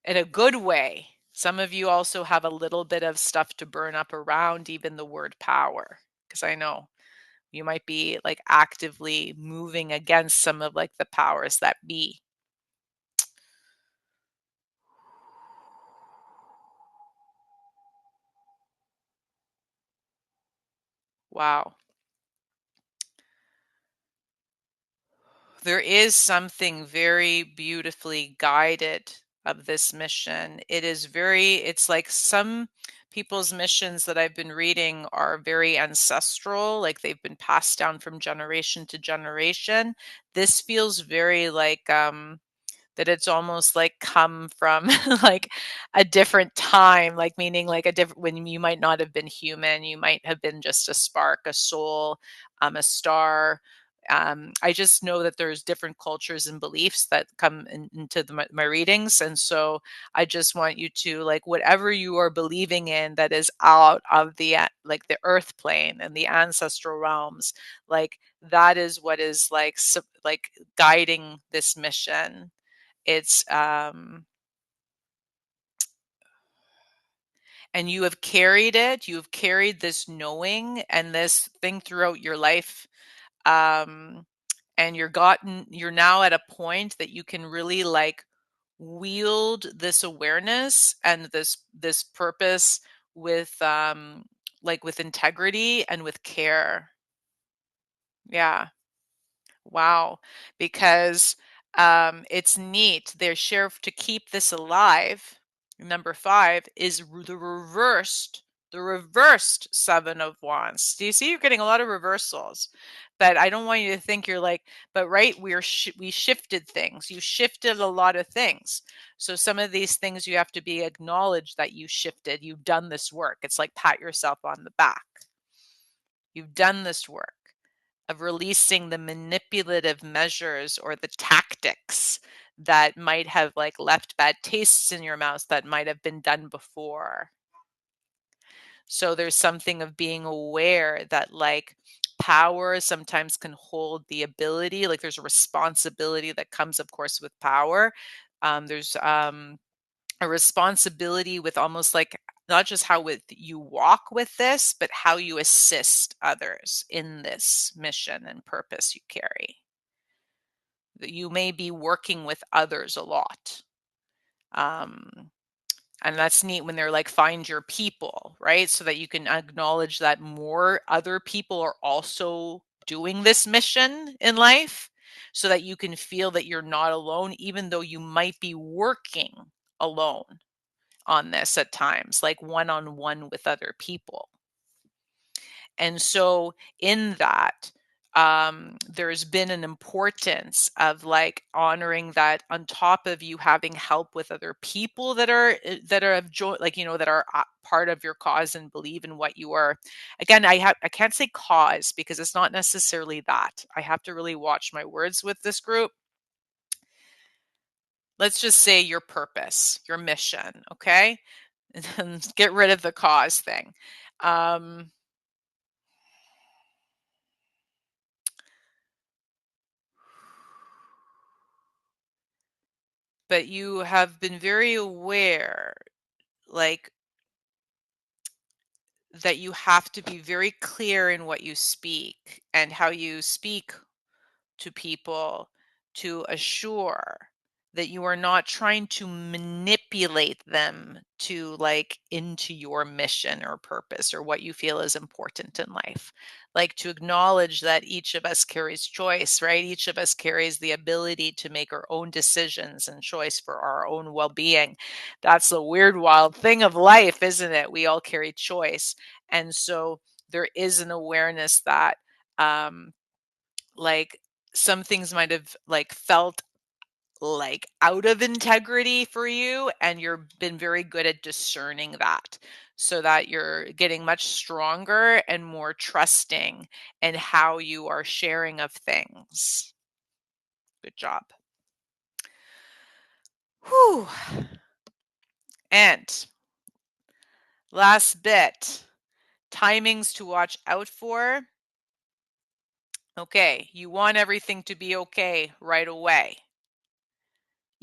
A: In a good way. Some of you also have a little bit of stuff to burn up around even the word power, because I know you might be actively moving against some of the powers that be. Wow. There is something very beautifully guided of this mission. It's like some people's missions that I've been reading are very ancestral, like they've been passed down from generation to generation. This feels very that it's almost come from a different time, meaning a different, when you might not have been human, you might have been just a spark, a soul, a star. I just know that there's different cultures and beliefs that come into my readings. And so I just want you to whatever you are believing in that is out of the the earth plane and the ancestral realms, that is what is guiding this mission. It's and you have carried it. You've carried this knowing and this thing throughout your life. And you're now at a point that you can really wield this awareness and this purpose with with integrity and with care. Yeah. Wow. Because it's neat. Their sheriff to keep this alive. Number 5 is the reversed 7 of Wands. Do you see? You're getting a lot of reversals, but I don't want you to think you're but right, we shifted things. You shifted a lot of things. So some of these things you have to be acknowledged that you shifted. You've done this work. It's like pat yourself on the back. You've done this work of releasing the manipulative measures or the tactics that might have left bad tastes in your mouth that might have been done before. So there's something of being aware that power sometimes can hold the ability, there's a responsibility that comes, of course, with power. There's a responsibility with almost not just how you walk with this, but how you assist others in this mission and purpose you carry. That you may be working with others a lot. And that's neat when they're find your people, right? So that you can acknowledge that more other people are also doing this mission in life, so that you can feel that you're not alone, even though you might be working alone on this at times, one-on-one with other people. And so in that, there's been an importance of honoring that on top of you having help with other people that are have joined, that are part of your cause and believe in what you are. Again, I can't say cause because it's not necessarily that. I have to really watch my words with this group. Let's just say your purpose, your mission, okay? And get rid of the cause thing. But you have been very aware, that you have to be very clear in what you speak and how you speak to people to assure that you are not trying to manipulate them to like into your mission or purpose or what you feel is important in life. Like to acknowledge that each of us carries choice, right? Each of us carries the ability to make our own decisions and choice for our own well-being. That's the weird, wild thing of life, isn't it? We all carry choice. And so there is an awareness that like some things might have like felt like out of integrity for you, and you've been very good at discerning that so that you're getting much stronger and more trusting in how you are sharing of things. Good job. Whew. And last bit, timings to watch out for. Okay, you want everything to be okay right away.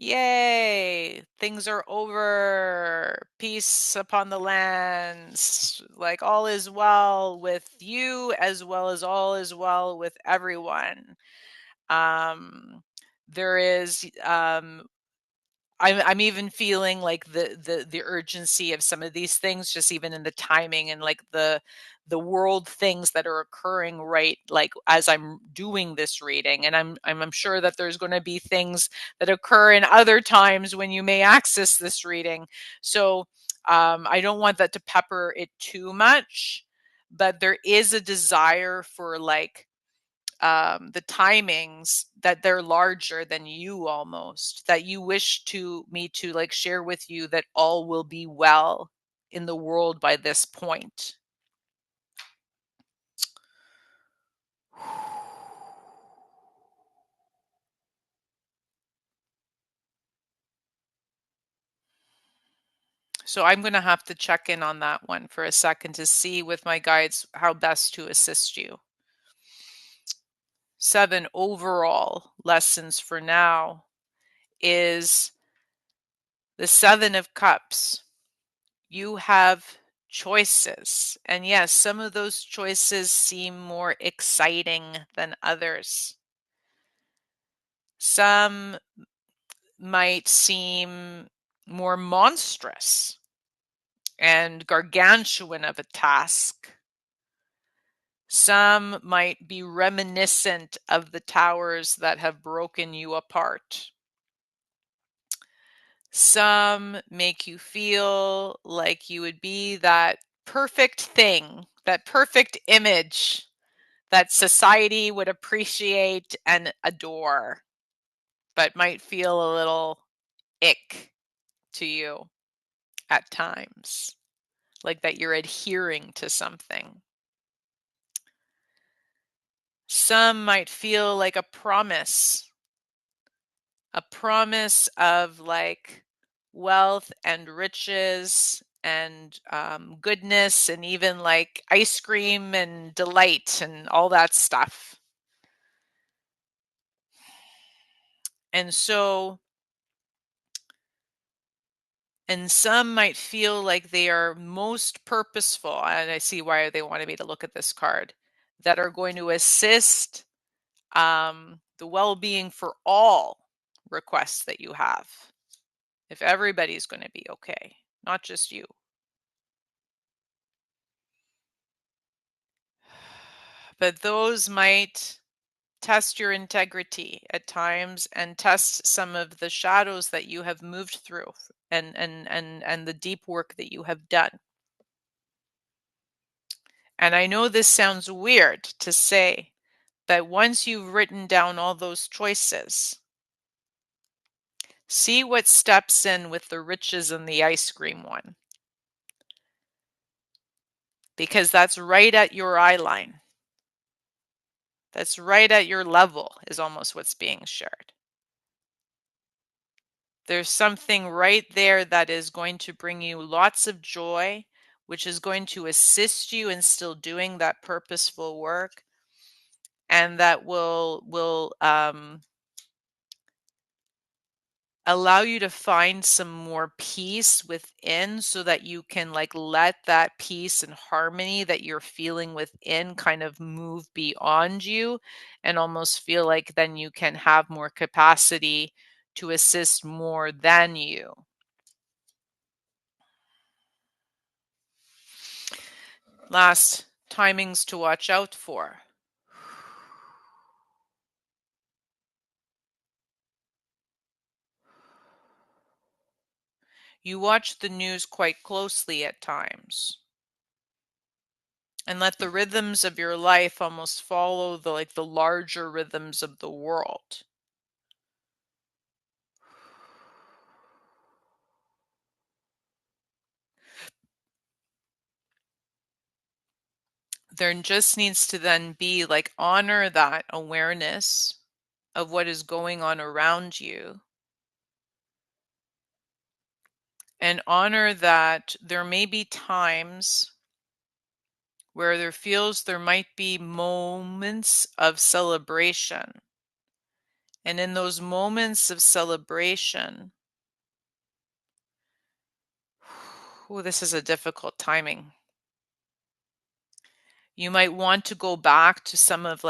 A: Yay, things are over. Peace upon the lands. Like all is well with you as well as all is well with everyone. There is I'm even feeling like the urgency of some of these things, just even in the timing and like the world things that are occurring right like as I'm doing this reading. And I'm sure that there's going to be things that occur in other times when you may access this reading. So I don't want that to pepper it too much, but there is a desire for like the timings that they're larger than you, almost that you wish to me to like share with you that all will be well in the world by this point. So I'm going to have to check in on that one for a second to see with my guides how best to assist you. 7 overall lessons for now is the 7 of Cups. You have choices. And yes, some of those choices seem more exciting than others. Some might seem more monstrous and gargantuan of a task. Some might be reminiscent of the towers that have broken you apart. Some make you feel like you would be that perfect thing, that perfect image that society would appreciate and adore, but might feel a little ick to you at times, like that you're adhering to something. Some might feel like a promise of like wealth and riches and goodness and even like ice cream and delight and all that stuff. And some might feel like they are most purposeful, and I see why they wanted me to look at this card, that are going to assist the well-being for all requests that you have. If everybody's going to be okay, not just you. But those might test your integrity at times and test some of the shadows that you have moved through and the deep work that you have done. And I know this sounds weird to say, but once you've written down all those choices, see what steps in with the riches and the ice cream one. Because that's right at your eye line. That's right at your level is almost what's being shared. There's something right there that is going to bring you lots of joy, which is going to assist you in still doing that purposeful work, and that will allow you to find some more peace within so that you can like let that peace and harmony that you're feeling within kind of move beyond you and almost feel like then you can have more capacity to assist more than you. Last timings to watch out for. You watch the news quite closely at times. And let the rhythms of your life almost follow the larger rhythms of the world. There just needs to then be honor that awareness of what is going on around you, and honor that there may be times where there might be moments of celebration. And in those moments of celebration, this is a difficult timing. You might want to go back to some of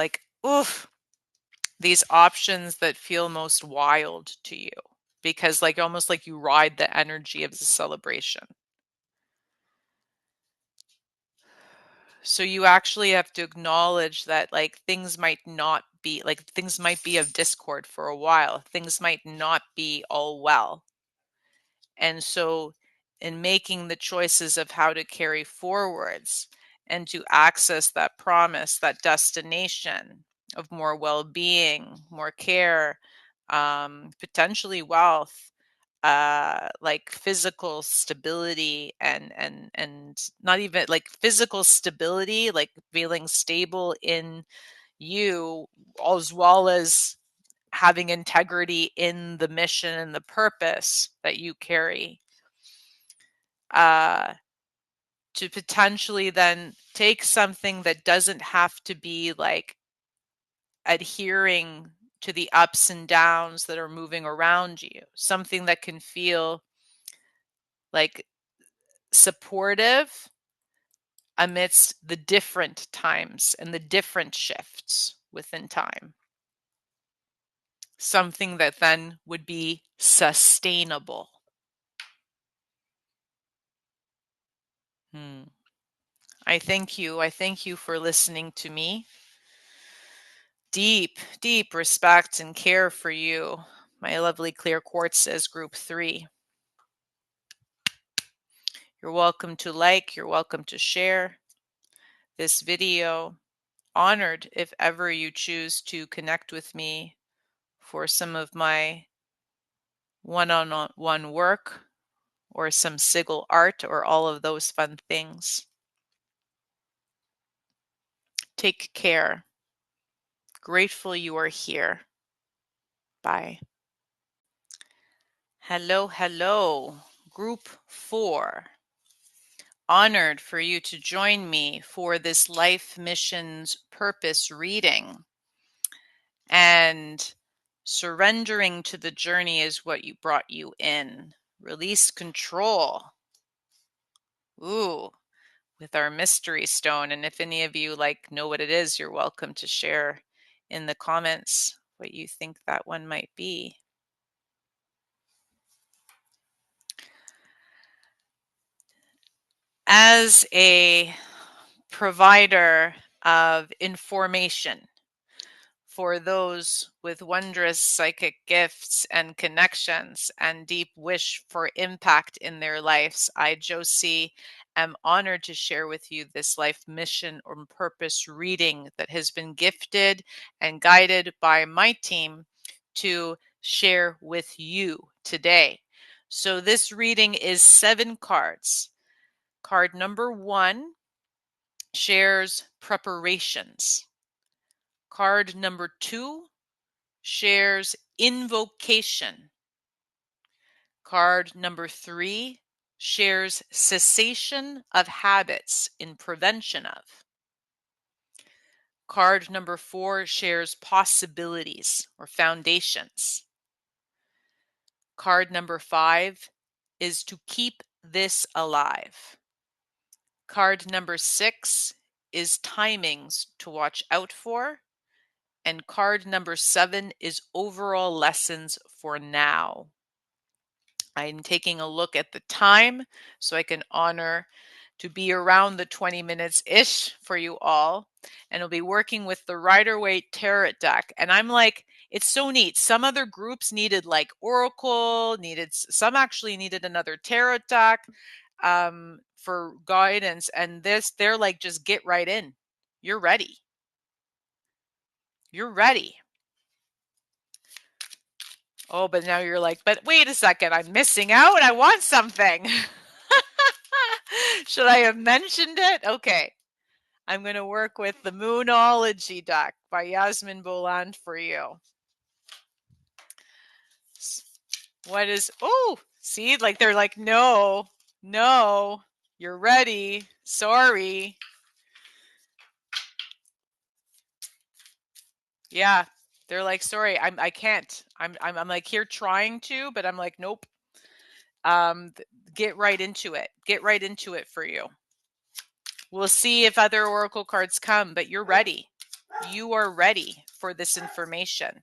A: these options that feel most wild to you, because almost like you ride the energy of the celebration. So you actually have to acknowledge that things might not be things might be of discord for a while. Things might not be all well. And so in making the choices of how to carry forwards and to access that promise, that destination of more well-being, more care, potentially wealth, physical stability, and not even physical stability, feeling stable in you, as well as having integrity in the mission and the purpose that you carry, to potentially then take something that doesn't have to be adhering to the ups and downs that are moving around you, something that can feel supportive amidst the different times and the different shifts within time. Something that then would be sustainable. I thank you. I thank you for listening to me. Deep, deep respect and care for you, my lovely clear quartz, says group 3. You're welcome to you're welcome to share this video. Honored if ever you choose to connect with me for some of my one-on-one work or some sigil art or all of those fun things. Take care. Grateful you are here. Bye. Hello, hello. Group 4. Honored for you to join me for this life missions purpose reading. And surrendering to the journey is what brought you in. Release control. Ooh, with our mystery stone. And if any of you know what it is, you're welcome to share in the comments what you think that one might be. As a provider of information for those with wondrous psychic gifts and connections and deep wish for impact in their lives, I, Josi, am honored to share with you this life mission or purpose reading that has been gifted and guided by my team to share with you today. So this reading is 7 cards. Card number 1 shares preparations. Card number 2 shares invocation. Card number 3 shares cessation of habits in prevention of. Card number 4 shares possibilities or foundations. Card number 5 is to keep this alive. Card number 6 is timings to watch out for. And card number 7 is overall lessons for now. I'm taking a look at the time so I can honor to be around the 20 minutes-ish for you all. And I'll be working with the Rider-Waite Tarot deck. And I'm like, it's so neat. Some other groups needed like Oracle, some actually needed another tarot deck for guidance. And they're like, just get right in. You're ready. You're ready. Oh, but now you're like, but wait a second, I'm missing out. I want something. Should I have mentioned it? Okay. I'm going to work with the Moonology deck by Yasmin Boland for you. See, like they're like, no, you're ready. Sorry. Yeah. They're like, sorry, I can't. I'm like here trying to, but I'm like, nope. Get right into it. Get right into it for you. We'll see if other oracle cards come, but you're ready. You are ready for this information.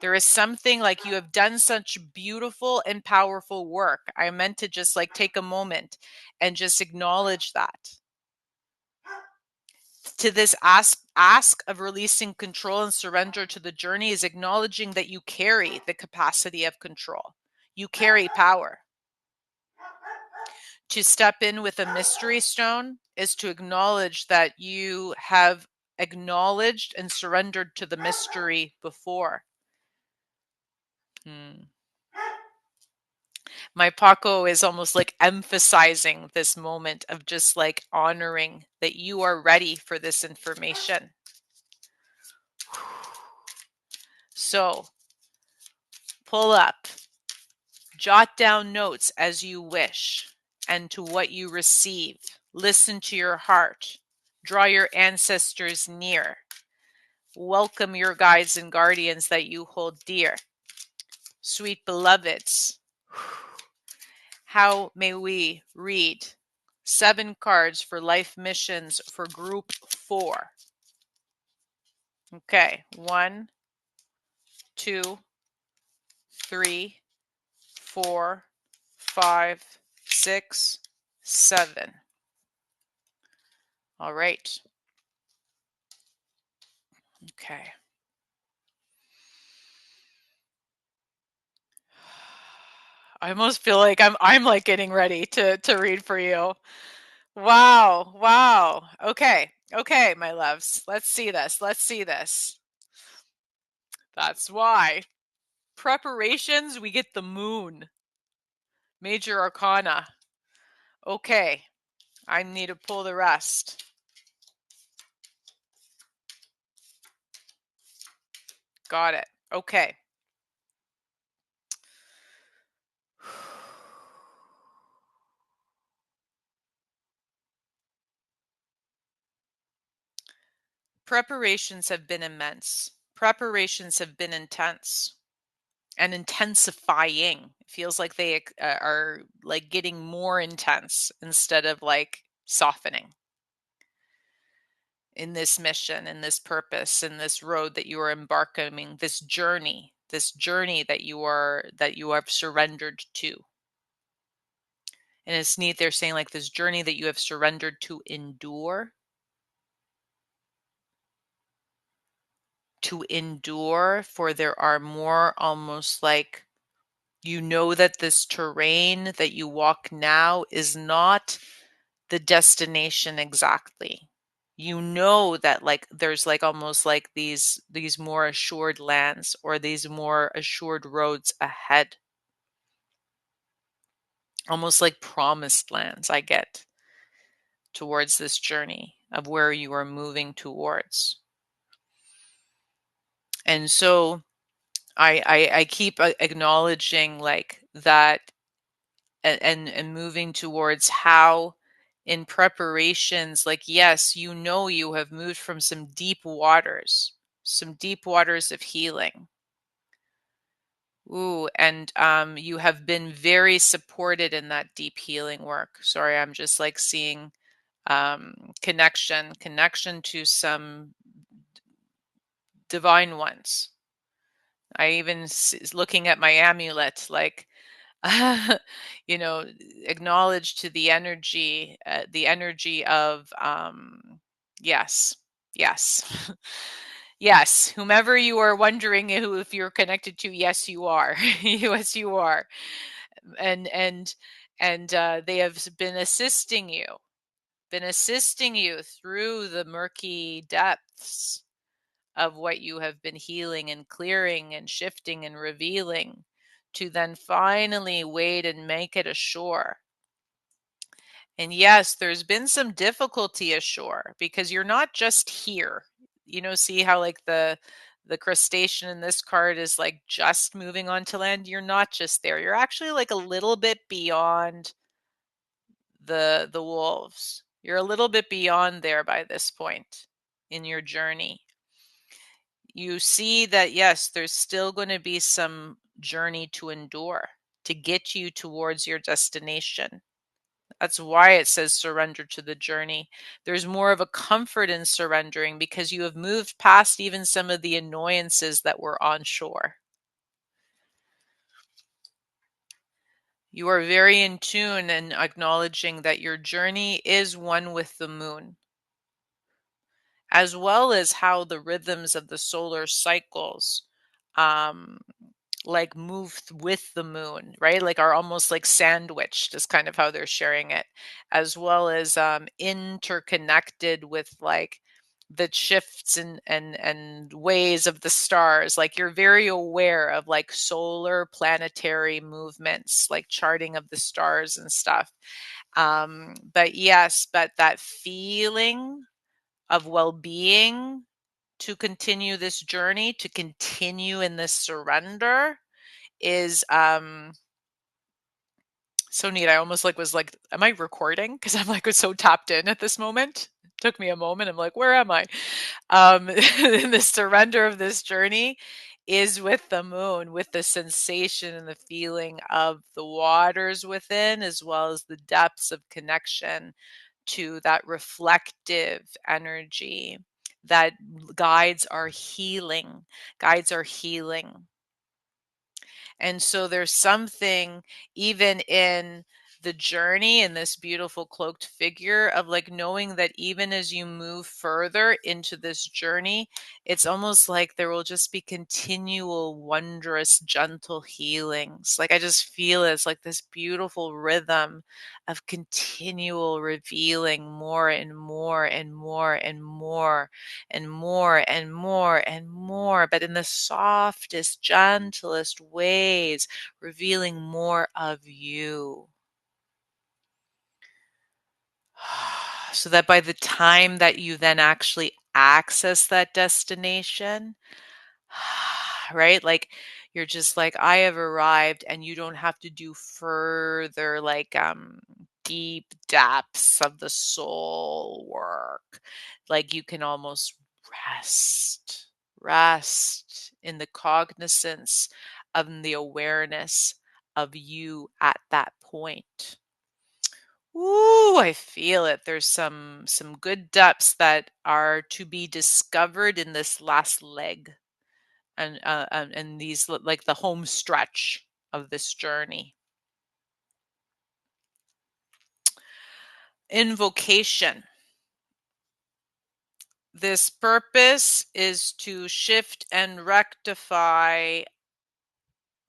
A: There is something like you have done such beautiful and powerful work. I meant to just like take a moment and just acknowledge that. To this ask of releasing control and surrender to the journey is acknowledging that you carry the capacity of control. You carry power. To step in with a mystery stone is to acknowledge that you have acknowledged and surrendered to the mystery before. My Paco is almost like emphasizing this moment of just like honoring that you are ready for this information. So pull up, jot down notes as you wish and to what you receive. Listen to your heart. Draw your ancestors near. Welcome your guides and guardians that you hold dear. Sweet beloveds, how may we read 7 cards for life missions for group 4? Okay, 1, 2, 3, 4, 5, 6, 7. All right. Okay. I almost feel like I'm like getting ready to read for you. Wow. Okay, my loves. Let's see this. That's why. Preparations, we get the moon. Major Arcana. Okay, I need to pull the rest. Got it. Okay. Preparations have been immense. Preparations have been intense and intensifying. It feels like they are like getting more intense instead of like softening in this mission, in this purpose, in this road that you are embarking, this journey that you have surrendered to. And it's neat, they're saying like this journey that you have surrendered to endure. To endure, for there are more almost like, you know, that this terrain that you walk now is not the destination exactly. You know that like there's like almost like these more assured lands or these more assured roads ahead. Almost like promised lands I get towards this journey of where you are moving towards. And so I keep acknowledging like that and moving towards how in preparations, like, yes, you know, you have moved from some deep waters of healing. Ooh, and you have been very supported in that deep healing work. Sorry, I'm just like seeing connection to some divine ones. I even looking at my amulet, like, acknowledge to the energy of, yes, yes, yes, whomever you are wondering if you're connected to, yes, you are, yes, you are, and and and they have been assisting you through the murky depths of what you have been healing and clearing and shifting and revealing, to then finally wade and make it ashore. And yes, there's been some difficulty ashore because you're not just here. See how like the crustacean in this card is like just moving onto land. You're not just there. You're actually like a little bit beyond the wolves. You're a little bit beyond there by this point in your journey. You see that, yes, there's still going to be some journey to endure to get you towards your destination. That's why it says surrender to the journey. There's more of a comfort in surrendering because you have moved past even some of the annoyances that were on shore. You are very in tune and acknowledging that your journey is one with the moon, as well as how the rhythms of the solar cycles um, like move with the moon, right? Like are almost like sandwiched is kind of how they're sharing it, as well as interconnected with like the shifts and ways of the stars. Like you're very aware of like solar planetary movements, like charting of the stars and stuff. But yes, but that feeling of well-being to continue this journey, to continue in this surrender is so neat. I almost like was like, am I recording? Because I'm like was so tapped in at this moment. It took me a moment. I'm like, where am I? The surrender of this journey is with the moon, with the sensation and the feeling of the waters within, as well as the depths of connection to that reflective energy that guides are healing. Guides are healing. And so there's something even in the journey in this beautiful cloaked figure of like knowing that even as you move further into this journey, it's almost like there will just be continual, wondrous, gentle healings. Like I just feel it's like this beautiful rhythm of continual revealing more and more and more and more and more and more and more, but in the softest, gentlest ways, revealing more of you. So that by the time that you then actually access that destination, right? Like you're just like, I have arrived, and you don't have to do further like deep depths of the soul work. Like you can almost rest in the cognizance of the awareness of you at that point. Ooh, I feel it. There's some good depths that are to be discovered in this last leg, and these like the home stretch of this journey. Invocation. This purpose is to shift and rectify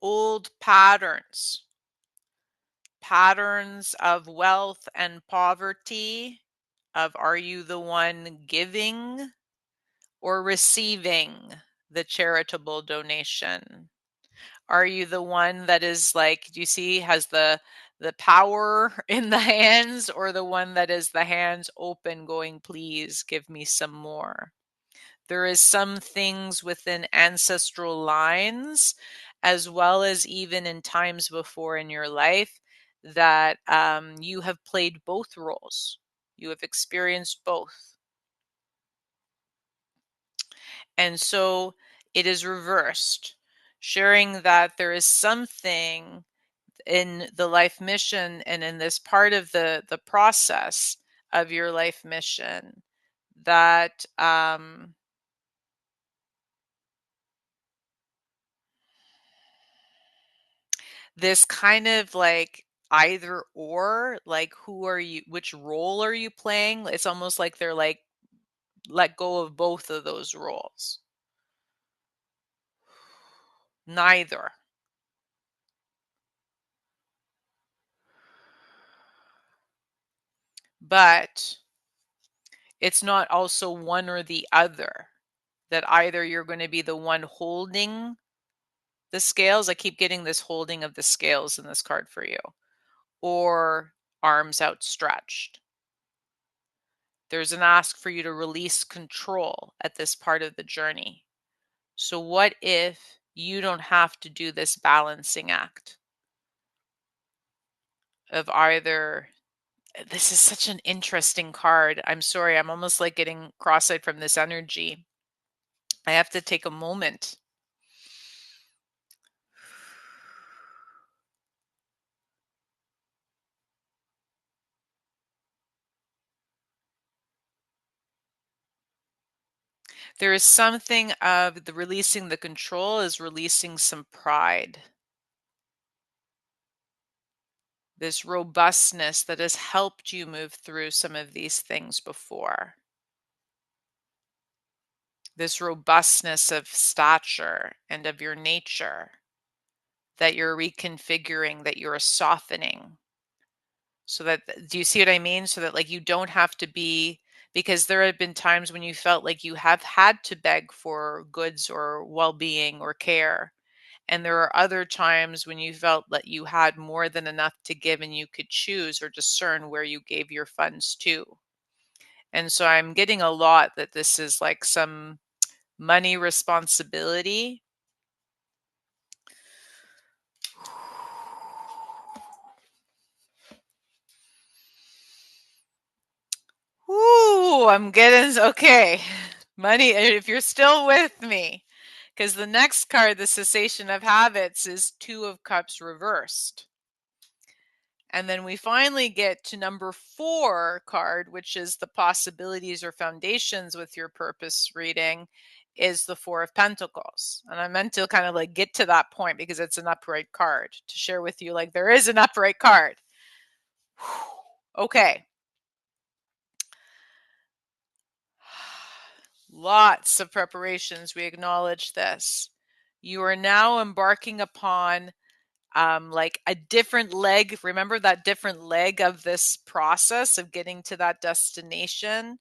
A: old patterns of wealth and poverty, of are you the one giving or receiving the charitable donation? Are you the one that is like, do you see, has the power in the hands, or the one that is the hands open going, please give me some more? There is some things within ancestral lines, as well as even in times before in your life, that you have played both roles. You have experienced both. And so it is reversed, sharing that there is something in the life mission and in this part of the process of your life mission that this kind of like either or, like which role are you playing? It's almost like they're like, let go of both of those roles. Neither. But it's not also one or the other, that either you're going to be the one holding the scales. I keep getting this holding of the scales in this card for you, or arms outstretched. There's an ask for you to release control at this part of the journey. So what if you don't have to do this balancing act of either? This is such an interesting card. I'm sorry, I'm almost like getting cross-eyed from this energy. I have to take a moment. There is something of the releasing the control is releasing some pride. This robustness that has helped you move through some of these things before. This robustness of stature and of your nature that you're reconfiguring, that you're softening. So that, do you see what I mean? So that like you don't have to be, because there have been times when you felt like you have had to beg for goods or well-being or care. And there are other times when you felt that you had more than enough to give and you could choose or discern where you gave your funds to. And so I'm getting a lot that this is like some money responsibility. Ooh, I'm getting, okay. Money, if you're still with me, because the next card, the cessation of habits, is Two of Cups reversed. And then we finally get to number 4 card, which is the possibilities or foundations with your purpose reading, is the Four of Pentacles. And I meant to kind of like get to that point because it's an upright card to share with you. Like there is an upright card. Okay. Lots of preparations. We acknowledge this. You are now embarking upon like a different leg. Remember that different leg of this process of getting to that destination,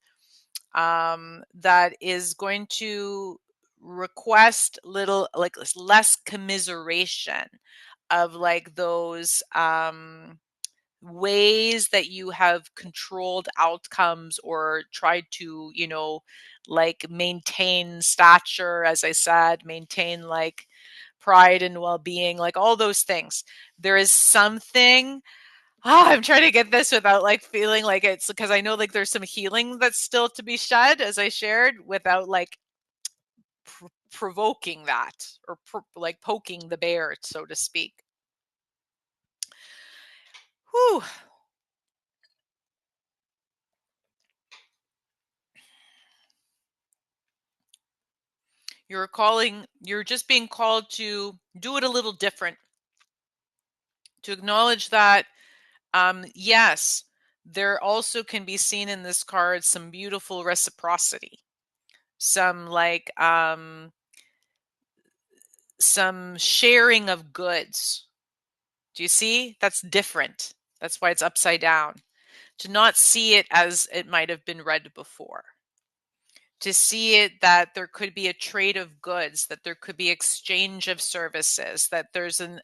A: that is going to request little, like less commiseration of like those ways that you have controlled outcomes or tried to, like maintain stature, as I said, maintain like pride and well-being, like all those things. There is something, I'm trying to get this without like feeling like it's, because I know like there's some healing that's still to be shed, as I shared, without like provoking that or like poking the bear, so to speak. Whew. You're just being called to do it a little different, to acknowledge that, yes, there also can be seen in this card some beautiful reciprocity, some like, some sharing of goods. Do you see? That's different. That's why it's upside down. To not see it as it might have been read before. To see it that there could be a trade of goods, that there could be exchange of services, that there's an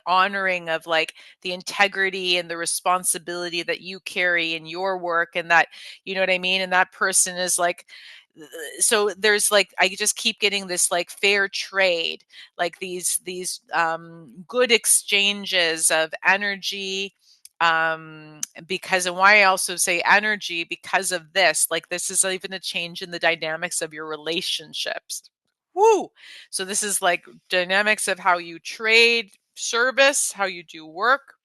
A: honoring of like the integrity and the responsibility that you carry in your work, and that, you know what I mean? And that person is like, so there's like, I just keep getting this like fair trade, like these good exchanges of energy, because, and why I also say energy, because of this, like this is even a change in the dynamics of your relationships. Woo! So this is like dynamics of how you trade service, how you do work,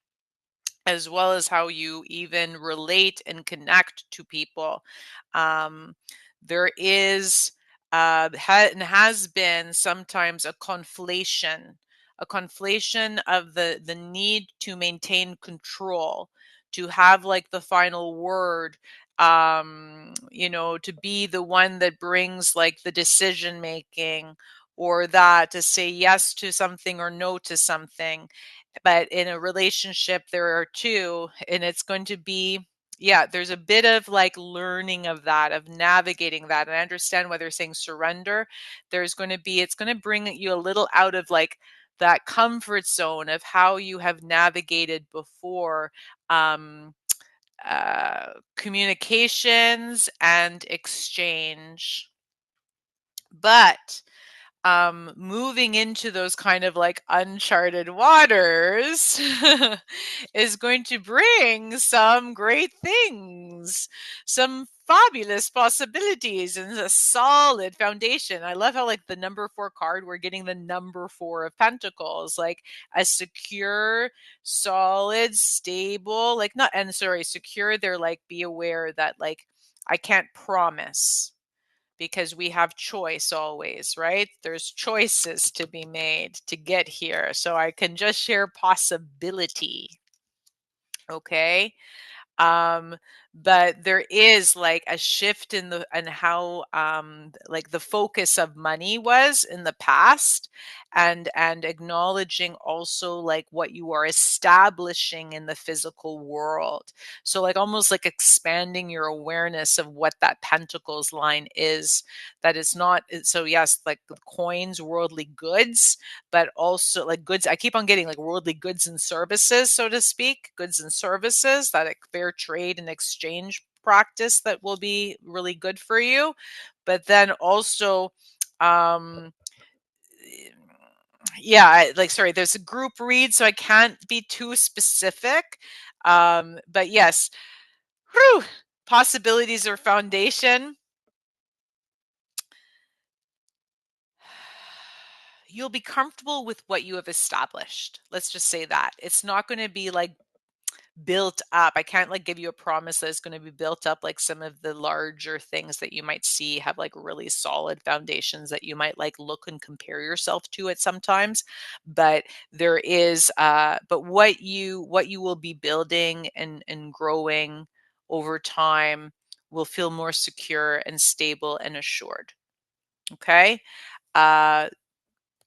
A: as well as how you even relate and connect to people. There is and has been sometimes a conflation a conflation of the need to maintain control, to have like the final word, to be the one that brings like the decision making, or that to say yes to something or no to something. But in a relationship, there are two, and it's going to be, yeah, there's a bit of like learning of that, of navigating that. And I understand why they're saying surrender. It's going to bring you a little out of like that comfort zone of how you have navigated before, um, communications and exchange. But moving into those kind of like uncharted waters is going to bring some great things, some fabulous possibilities, and a solid foundation. I love how like the number 4 card, we're getting the number 4 of pentacles, like a secure, solid, stable, like not, and sorry, secure. They're like, be aware that like, I can't promise, because we have choice always, right? There's choices to be made to get here. So I can just share possibility. Okay. um but there is like a shift in the and how like the focus of money was in the past, and acknowledging also like what you are establishing in the physical world. So like almost like expanding your awareness of what that pentacles line is, that it's not so yes, like the coins, worldly goods, but also like goods. I keep on getting like worldly goods and services, so to speak, goods and services, that fair trade and exchange practice that will be really good for you. But then also, um, yeah, like, sorry, there's a group read, so I can't be too specific. But yes, whew, possibilities or foundation. You'll be comfortable with what you have established. Let's just say that. It's not going to be like built up. I can't like give you a promise that it's going to be built up like some of the larger things that you might see have like really solid foundations that you might like look and compare yourself to at sometimes. But there is but what you will be building and growing over time will feel more secure and stable and assured. Okay? Uh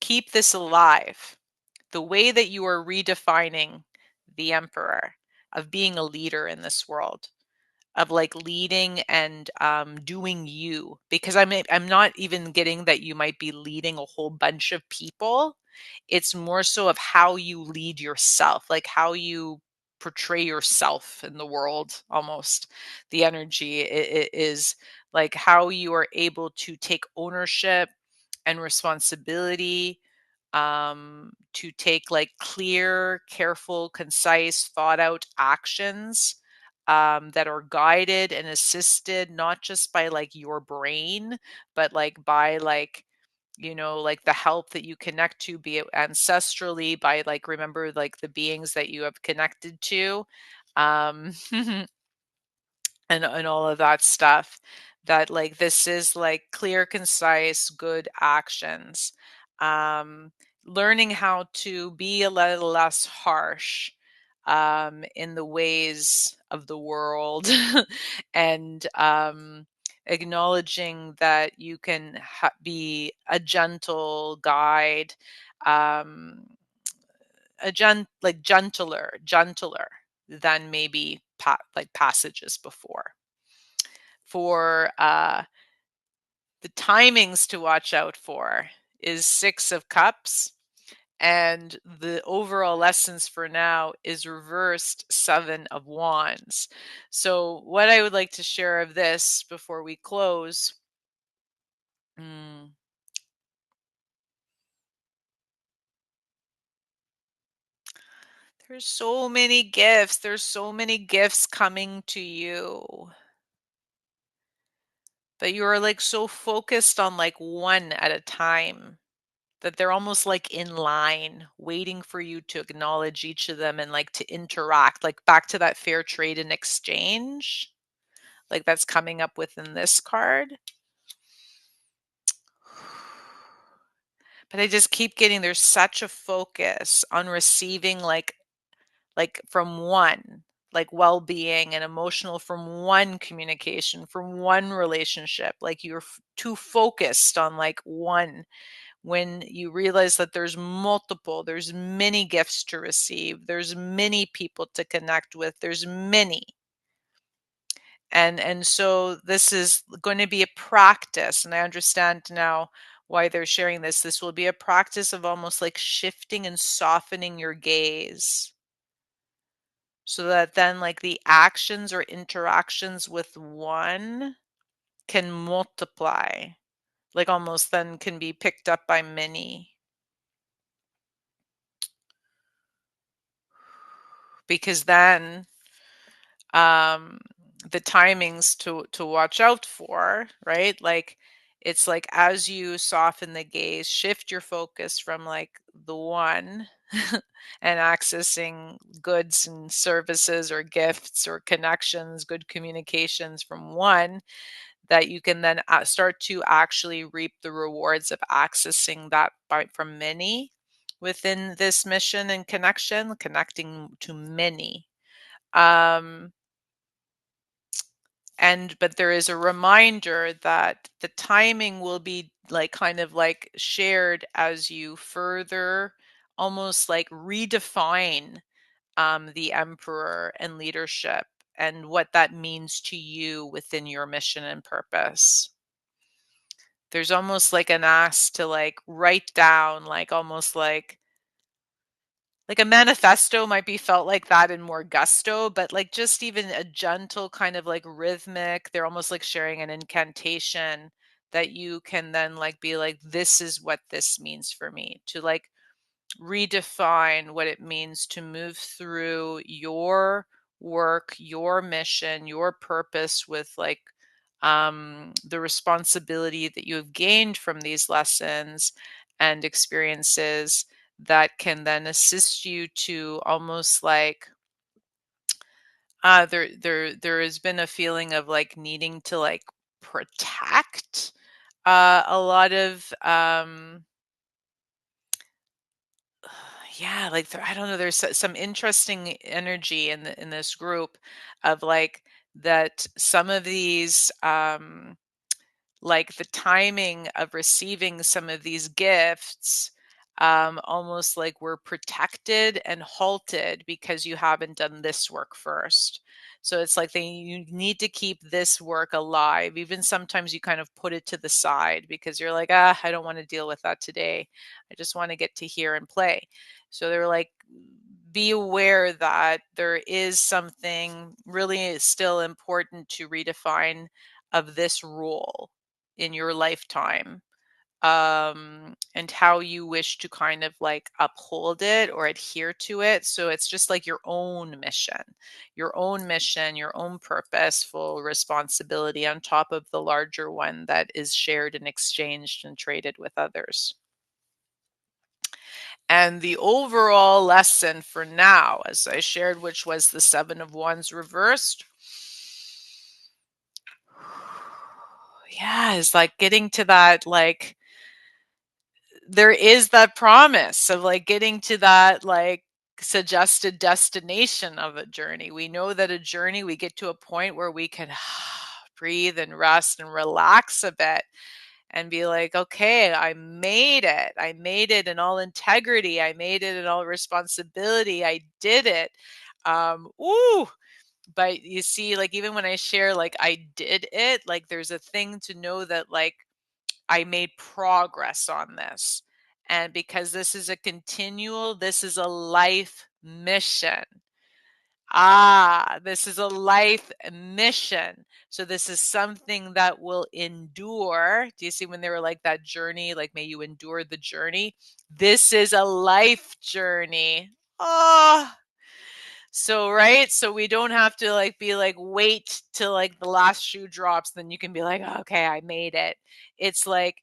A: keep this alive. The way that you are redefining the emperor, of being a leader in this world, of like leading and doing you, because I'm not even getting that you might be leading a whole bunch of people. It's more so of how you lead yourself, like how you portray yourself in the world. Almost the energy is like how you are able to take ownership and responsibility, to take like clear, careful, concise, thought out actions, that are guided and assisted not just by like your brain, but like by like, like the help that you connect to, be it ancestrally, by like, remember like the beings that you have connected to. um and all of that stuff, that like this is like clear, concise, good actions. um Learning how to be a little less harsh in the ways of the world, and acknowledging that you can be a gentle guide, um like gentler than maybe like passages before. For the timings to watch out for is 6 of Cups, and the overall lessons for now is reversed 7 of Wands. So what I would like to share of this before we close, mm, there's so many gifts coming to you, but you are like so focused on like one at a time, that they're almost like in line waiting for you to acknowledge each of them and like to interact, like back to that fair trade and exchange, like that's coming up within this card. But I just keep getting, there's such a focus on receiving like from one, like well-being and emotional from one communication, from one relationship. Like you're too focused on like one, when you realize that there's multiple, there's many gifts to receive, there's many people to connect with, there's many. And so this is going to be a practice, and I understand now why they're sharing this. This will be a practice of almost like shifting and softening your gaze, so that then like the actions or interactions with one can multiply, like almost then can be picked up by many. Because then the timings to watch out for, right? Like it's like as you soften the gaze, shift your focus from like the one and accessing goods and services or gifts or connections, good communications from one, that you can then start to actually reap the rewards of accessing that from many within this mission and connection, connecting to many. Um, but there is a reminder that the timing will be like kind of like shared as you further almost like redefine the emperor and leadership and what that means to you within your mission and purpose. There's almost like an ask to like write down, like almost like a manifesto might be felt like that in more gusto, but like just even a gentle kind of like rhythmic, they're almost like sharing an incantation that you can then like be like, this is what this means for me, to like redefine what it means to move through your work, your mission, your purpose with like the responsibility that you have gained from these lessons and experiences that can then assist you to almost like there has been a feeling of like needing to like protect a lot of yeah, like I don't know, there's some interesting energy in this group of like that some of these like the timing of receiving some of these gifts almost like we're protected and halted because you haven't done this work first. So it's like you need to keep this work alive. Even sometimes you kind of put it to the side because you're like, I don't want to deal with that today. I just want to get to hear and play. So they're like, be aware that there is something really still important to redefine of this role in your lifetime, and how you wish to kind of like uphold it or adhere to it. So it's just like your own mission, your own purposeful responsibility on top of the larger one that is shared and exchanged and traded with others. And the overall lesson for now, as I shared, which was the Seven of Wands reversed, yeah, is like getting to that, like, there is that promise of like getting to that like suggested destination of a journey. We know that a journey, we get to a point where we can breathe and rest and relax a bit and be like, okay, I made it. I made it in all integrity. I made it in all responsibility. I did it. Ooh, but you see, like, even when I share, like, I did it, like, there's a thing to know that, like, I made progress on this. And because this is a continual, this is a life mission. This is a life mission. So this is something that will endure. Do you see when they were like that journey, like may you endure the journey? This is a life journey. Oh, so right. So we don't have to like be like, wait till like the last shoe drops. Then you can be like, okay, I made it. It's like,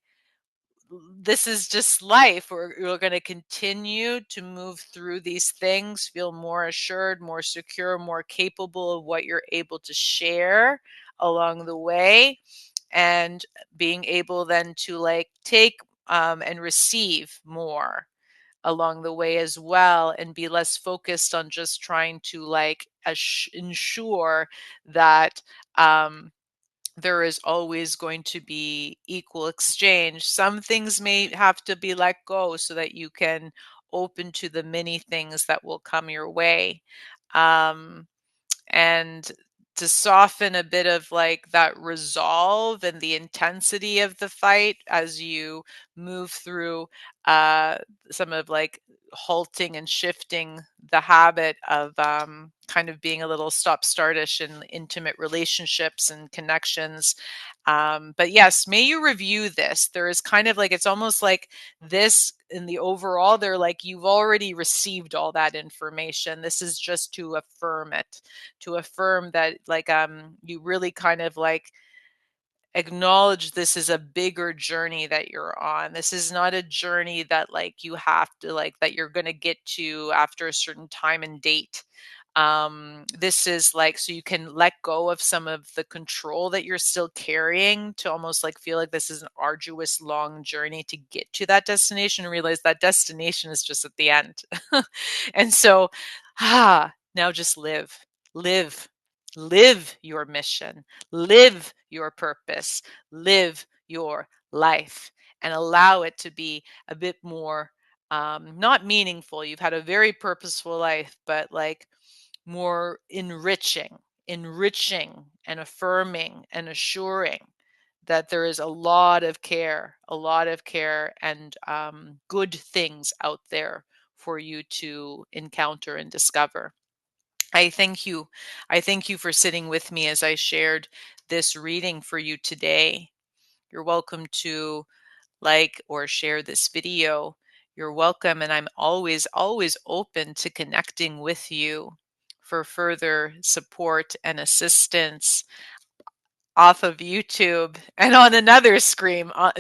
A: this is just life. We're going to continue to move through these things, feel more assured, more secure, more capable of what you're able to share along the way, and being able then to like take and receive more along the way as well, and be less focused on just trying to like ensure that there is always going to be equal exchange. Some things may have to be let go so that you can open to the many things that will come your way. Um, and to soften a bit of like that resolve and the intensity of the fight as you move through uh, some of like halting and shifting the habit of kind of being a little stop-startish in intimate relationships and connections. But yes, may you review this. There is kind of like, it's almost like this in the overall, they're like, you've already received all that information. This is just to affirm it, to affirm that like you really kind of like acknowledge this is a bigger journey that you're on. This is not a journey that like you have to like that you're going to get to after a certain time and date. This is like so you can let go of some of the control that you're still carrying, to almost like feel like this is an arduous long journey to get to that destination, and realize that destination is just at the end. And so now just live live your mission, live your purpose, live your life, and allow it to be a bit more not meaningful. You've had a very purposeful life, but like more enriching and affirming and assuring that there is a lot of care and good things out there for you to encounter and discover. I thank you. I thank you for sitting with me as I shared this reading for you today. You're welcome to like or share this video. You're welcome. And I'm always, always open to connecting with you for further support and assistance off of YouTube and on another scream. I'm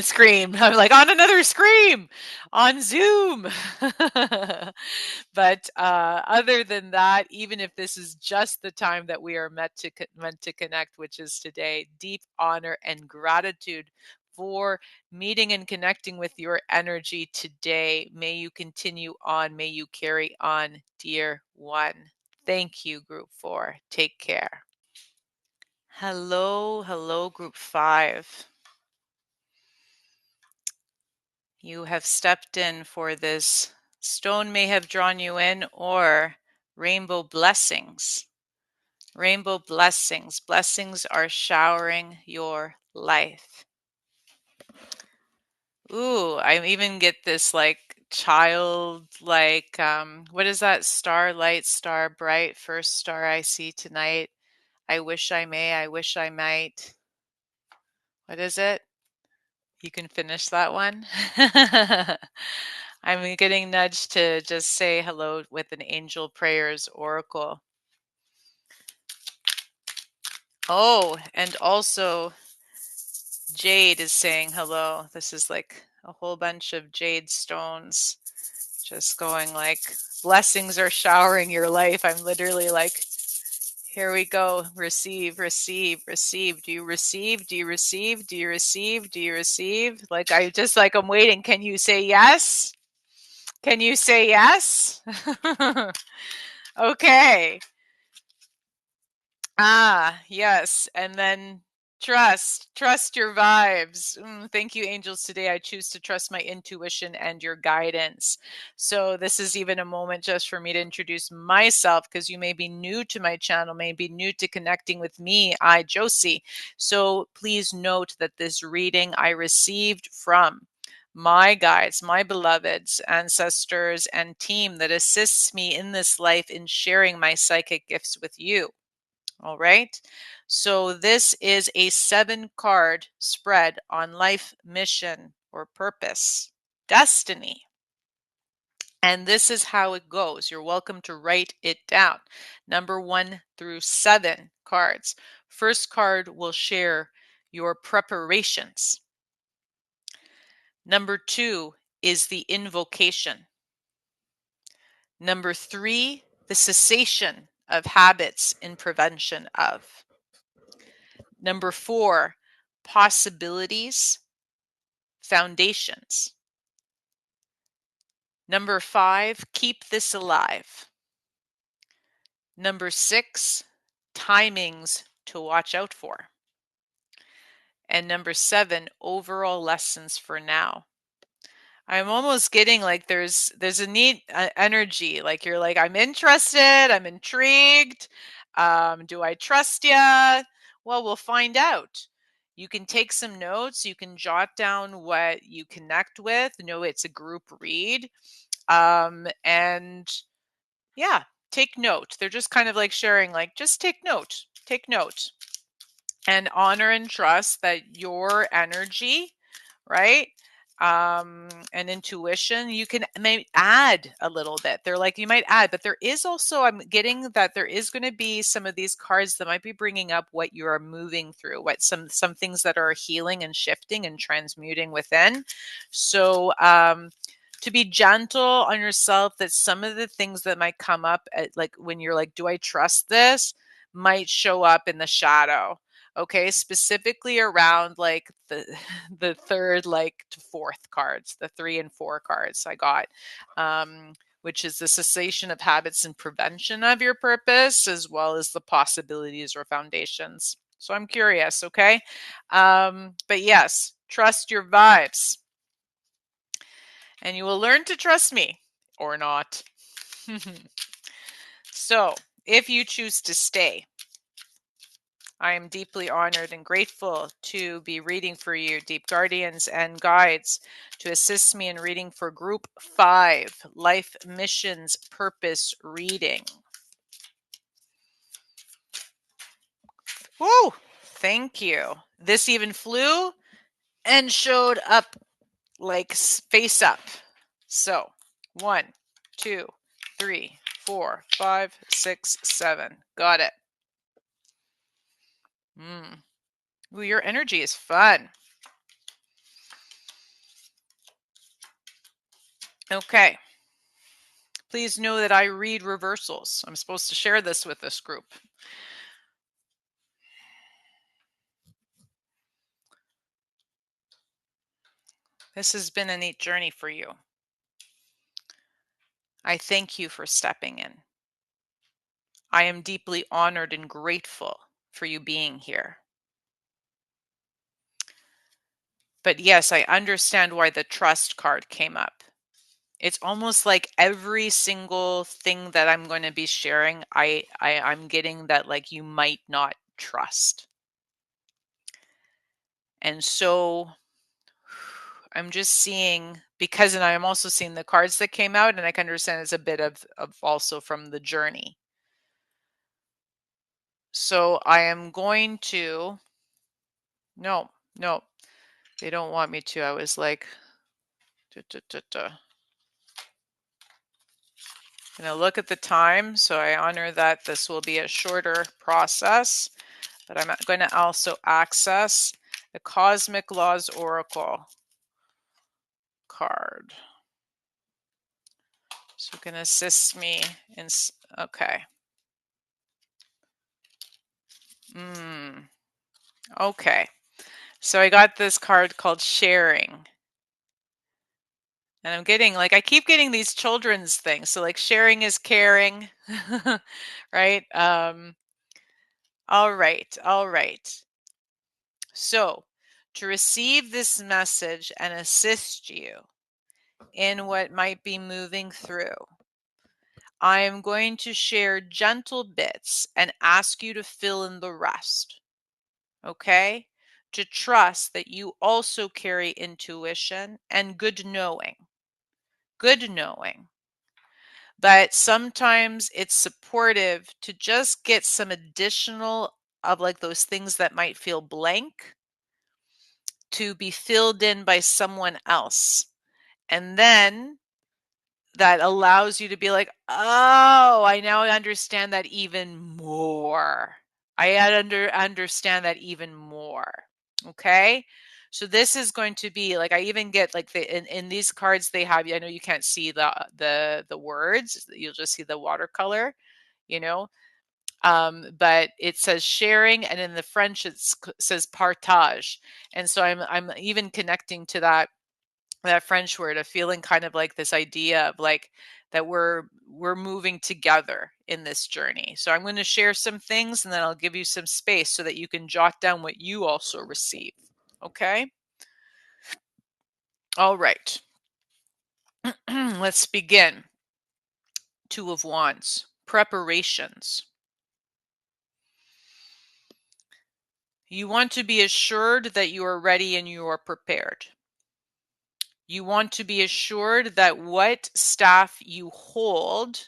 A: like on another scream on Zoom. But other than that, even if this is just the time that we are meant to connect, which is today, deep honor and gratitude for meeting and connecting with your energy today. May you continue on. May you carry on, dear one. Thank you, Group 4. Take care. Hello, hello, Group 5. You have stepped in for this. Stone may have drawn you in, or rainbow blessings. Rainbow blessings. Blessings are showering your life. Ooh, I even get this like child, like, what is that? Starlight, star bright, first star I see tonight. I wish I may, I wish I might. What is it? You can finish that one. I'm getting nudged to just say hello with an angel prayers oracle. Oh, and also Jade is saying hello. This is like a whole bunch of jade stones just going like, blessings are showering your life. I'm literally like, here we go. Receive, receive, receive. Do you receive? Do you receive? Do you receive? Do you receive? Like, I just like, I'm waiting. Can you say yes? Can you say yes? Okay. Yes. And then trust your vibes. Thank you, angels. Today, I choose to trust my intuition and your guidance. So this is even a moment just for me to introduce myself, because you may be new to my channel, may be new to connecting with me, Josi. So please note that this reading I received from my guides, my beloveds, ancestors, and team that assists me in this life in sharing my psychic gifts with you. All right. So this is a 7-card spread on life, mission, or purpose, destiny. And this is how it goes. You're welcome to write it down. Number 1 through 7 cards. First card will share your preparations. Number 2 is the invocation. Number 3, the cessation of habits in prevention of. Number 4, possibilities, foundations. Number 5, keep this alive. Number 6, timings to watch out for. And number 7, overall lessons for now. I'm almost getting like there's a neat energy. Like you're like, I'm interested, I'm intrigued. Do I trust ya? Well, we'll find out. You can take some notes. You can jot down what you connect with. Know it's a group read. And yeah, take note. They're just kind of like sharing, like, just take note. Take note. And honor and trust that your energy, right? And intuition, you can maybe add a little bit. They're like, you might add, but there is also, I'm getting that there is going to be some of these cards that might be bringing up what you are moving through, what some things that are healing and shifting and transmuting within. So, to be gentle on yourself, that some of the things that might come up at, like when you're like, do I trust this, might show up in the shadow. Okay, specifically around like the the third like to fourth cards, the 3 and 4 cards I got, which is the cessation of habits and prevention of your purpose, as well as the possibilities or foundations. So I'm curious, okay? But yes, trust your vibes, and you will learn to trust me or not. So if you choose to stay, I am deeply honored and grateful to be reading for you, deep guardians and guides, to assist me in reading for Group 5, Life Missions Purpose Reading. Woo! Thank you. This even flew and showed up like face up. So 1, 2, 3, 4, 5, 6, 7. Got it. Ooh, your energy is fun. Okay. Please know that I read reversals. I'm supposed to share this with this group. This has been a neat journey for you. I thank you for stepping in. I am deeply honored and grateful for you being here. But yes, I understand why the trust card came up. It's almost like every single thing that I'm going to be sharing, I'm getting that like you might not trust. And so I'm just seeing, because, and I'm also seeing the cards that came out, and I can understand it's a bit of also from the journey. So I am going to, no, they don't want me to. I was like, gonna look at the time, so I honor that this will be a shorter process, but I'm going to also access the Cosmic Laws Oracle card. So it can assist me in, okay. Okay. So I got this card called Sharing. And I'm getting, like, I keep getting these children's things. So like sharing is caring, right? All right. So to receive this message and assist you in what might be moving through, I am going to share gentle bits and ask you to fill in the rest. Okay? To trust that you also carry intuition and good knowing. Good knowing. But sometimes it's supportive to just get some additional of like those things that might feel blank to be filled in by someone else. And then that allows you to be like, oh, I now understand that even more. I understand that even more. Okay. So this is going to be like, I even get like in these cards they have, I know you can't see the words, you'll just see the watercolor, you know, but it says sharing, and in the French it says partage. And so I'm even connecting to that that French word of feeling kind of like this idea of like that we're moving together in this journey. So I'm going to share some things and then I'll give you some space so that you can jot down what you also receive. Okay? All right. Let's begin. Two of Wands. Preparations. You want to be assured that you are ready and you are prepared. You want to be assured that what staff you hold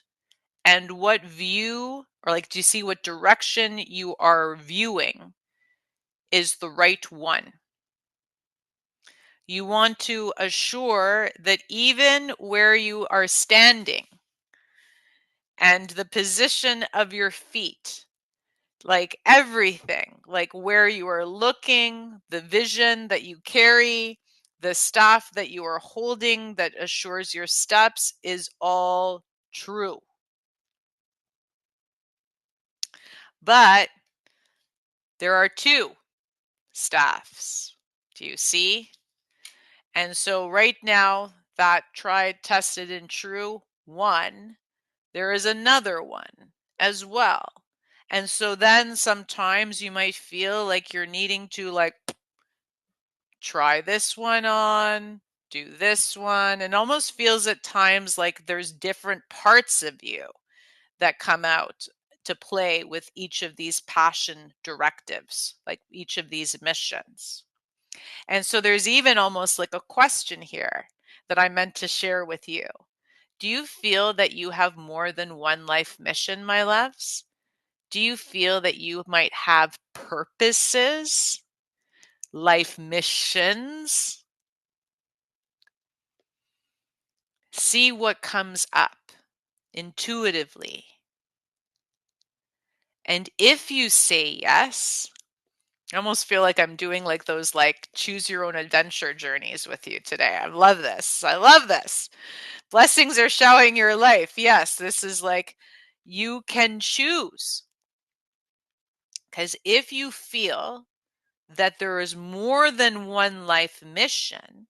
A: and what view, or like, do you see what direction you are viewing is the right one? You want to assure that even where you are standing and the position of your feet, like everything, like where you are looking, the vision that you carry, the staff that you are holding that assures your steps is all true. But there are two staffs. Do you see? And so right now, that tried, tested, and true one, there is another one as well. And so then sometimes you might feel like you're needing to like try this one on, do this one, and almost feels at times like there's different parts of you that come out to play with each of these passion directives, like each of these missions. And so there's even almost like a question here that I meant to share with you. Do you feel that you have more than one life mission, my loves? Do you feel that you might have purposes, life missions? See what comes up intuitively. And if you say yes, I almost feel like I'm doing like those like choose your own adventure journeys with you today. I love this. I love this. Blessings are showering your life. Yes, this is like you can choose. Because if you feel that there is more than one life mission,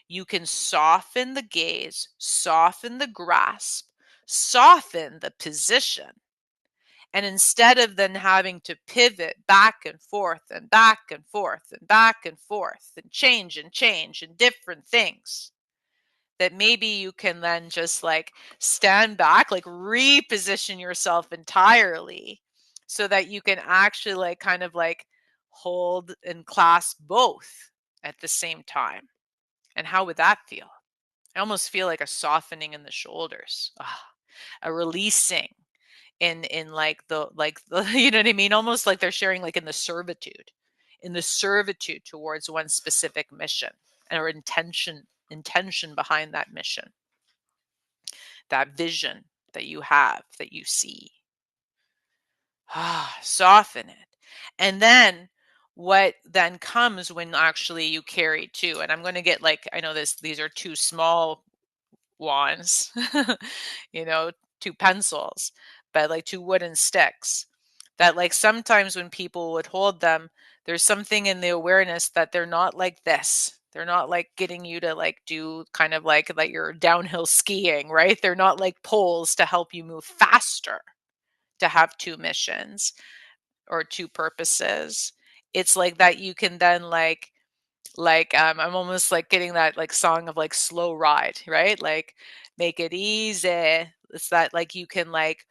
A: you can soften the gaze, soften the grasp, soften the position. And instead of then having to pivot back and forth and back and forth and back and forth and change and different things, that maybe you can then just like stand back, like reposition yourself entirely so that you can actually like kind of like hold and clasp both at the same time. And how would that feel? I almost feel like a softening in the shoulders, a releasing in like the you know what I mean? Almost like they're sharing like in the servitude towards one specific mission or intention behind that mission, that vision that you have, that you see. Soften it. And then what then comes when actually you carry two, and I'm going to get like, I know these are two small wands, you know, two pencils, but like two wooden sticks that like sometimes when people would hold them, there's something in the awareness that they're not like this. They're not like getting you to like do kind of like you're downhill skiing, right? They're not like poles to help you move faster to have two missions or two purposes. It's like that you can then I'm almost like getting that like song of like slow ride, right? Like make it easy. It's that like you can like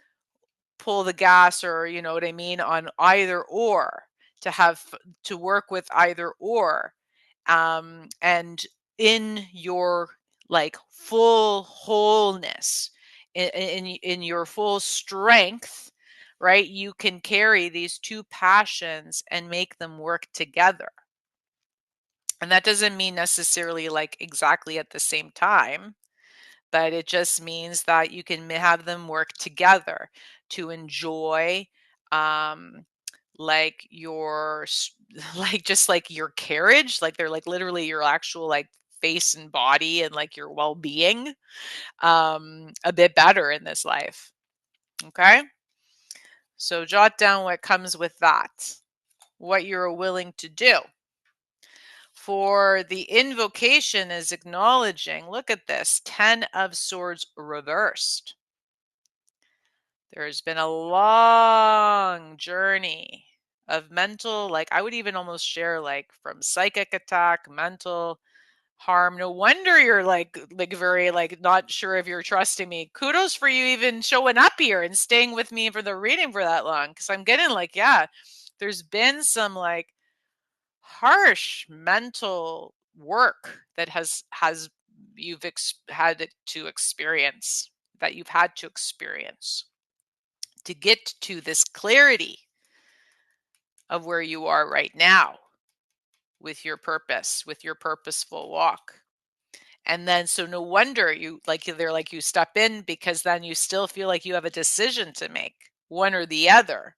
A: pull the gas, or you know what I mean, on either or, to have to work with either or, and in your like full wholeness, in your full strength, right? You can carry these two passions and make them work together. And that doesn't mean necessarily like exactly at the same time, but it just means that you can have them work together to enjoy um like like just like your carriage, like they're like literally your actual like face and body and like your well-being a bit better in this life. Okay? So jot down what comes with that, what you're willing to do. for the invocation is acknowledging, look at this, 10 of Swords reversed. There's been a long journey of mental, like I would even almost share like from psychic attack, mental harm. No wonder you're like very like not sure if you're trusting me. Kudos for you even showing up here and staying with me for the reading for that long, because I'm getting like, yeah, there's been some like harsh mental work that you've had to experience, that you've had to experience to get to this clarity of where you are right now with your purpose, with your purposeful walk. And then, so no wonder you you step in, because then you still feel like you have a decision to make, one or the other,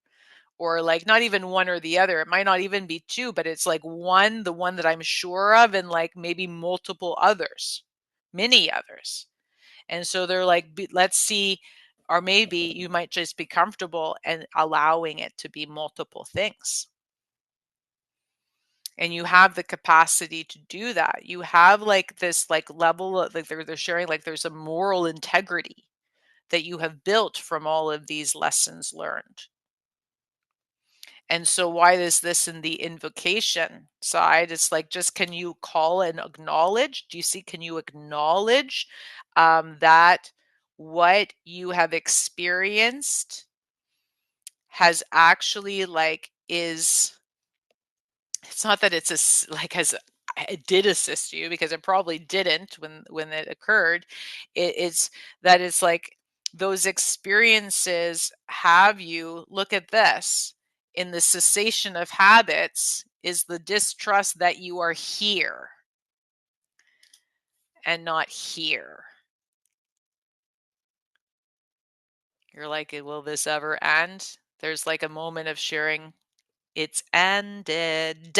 A: or like not even one or the other. It might not even be two, but it's like the one that I'm sure of, and like maybe multiple others, many others. And so they're like, let's see, or maybe you might just be comfortable and allowing it to be multiple things. And you have the capacity to do that. You have like this like level of, like they're sharing, like there's a moral integrity that you have built from all of these lessons learned. And so why is this in the invocation side? It's like, just can you call and acknowledge? Do you see, can you acknowledge that what you have experienced has actually like it's not that it's like it did assist you, because it probably didn't when it occurred. It's that it's like those experiences have you look at this. In the cessation of habits is the distrust that you are here and not here. You're like, will this ever end? There's like a moment of sharing, it's ended.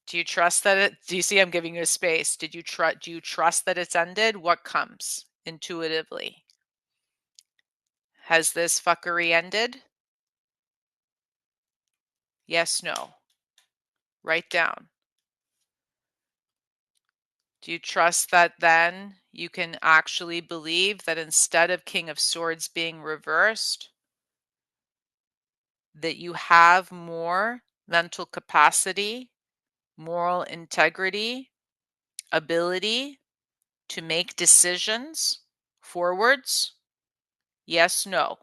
A: Do you trust that do you see I'm giving you a space? Do you trust that it's ended? What comes intuitively? Has this fuckery ended? Yes, no. Write down. Do you trust that then you can actually believe that instead of King of Swords being reversed, that you have more mental capacity, moral integrity, ability to make decisions forwards? Yes, no.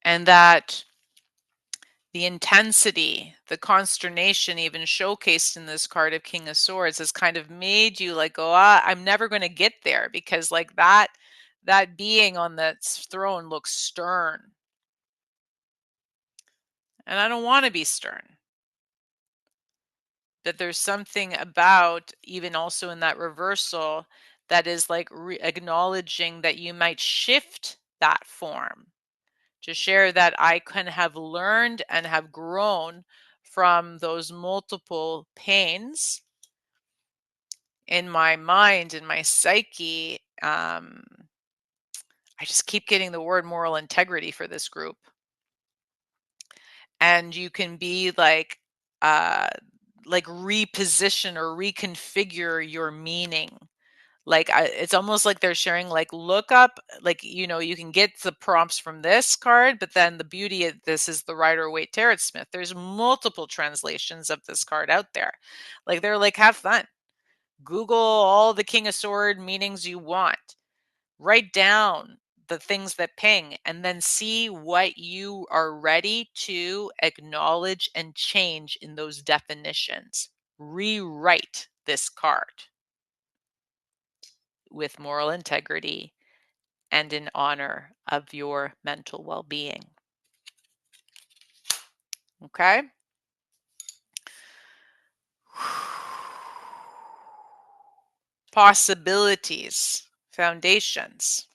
A: And that the intensity, the consternation even showcased in this card of King of Swords has kind of made you like go, I'm never going to get there, because like that being on that throne looks stern. And I don't want to be stern. But there's something about, even also in that reversal, that is like acknowledging that you might shift that form. To share that I can have learned and have grown from those multiple pains in my mind, in my psyche. I just keep getting the word moral integrity for this group. And you can be like reposition or reconfigure your meaning. Like it's almost like they're sharing, like look up, like, you can get the prompts from this card, but then the beauty of this is the Rider-Waite-Smith. There's multiple translations of this card out there. Like they're like, have fun. Google all the King of Sword meanings you want. Write down the things that ping, and then see what you are ready to acknowledge and change in those definitions. Rewrite this card with moral integrity and in honor of your mental well-being. Okay? Possibilities, foundations.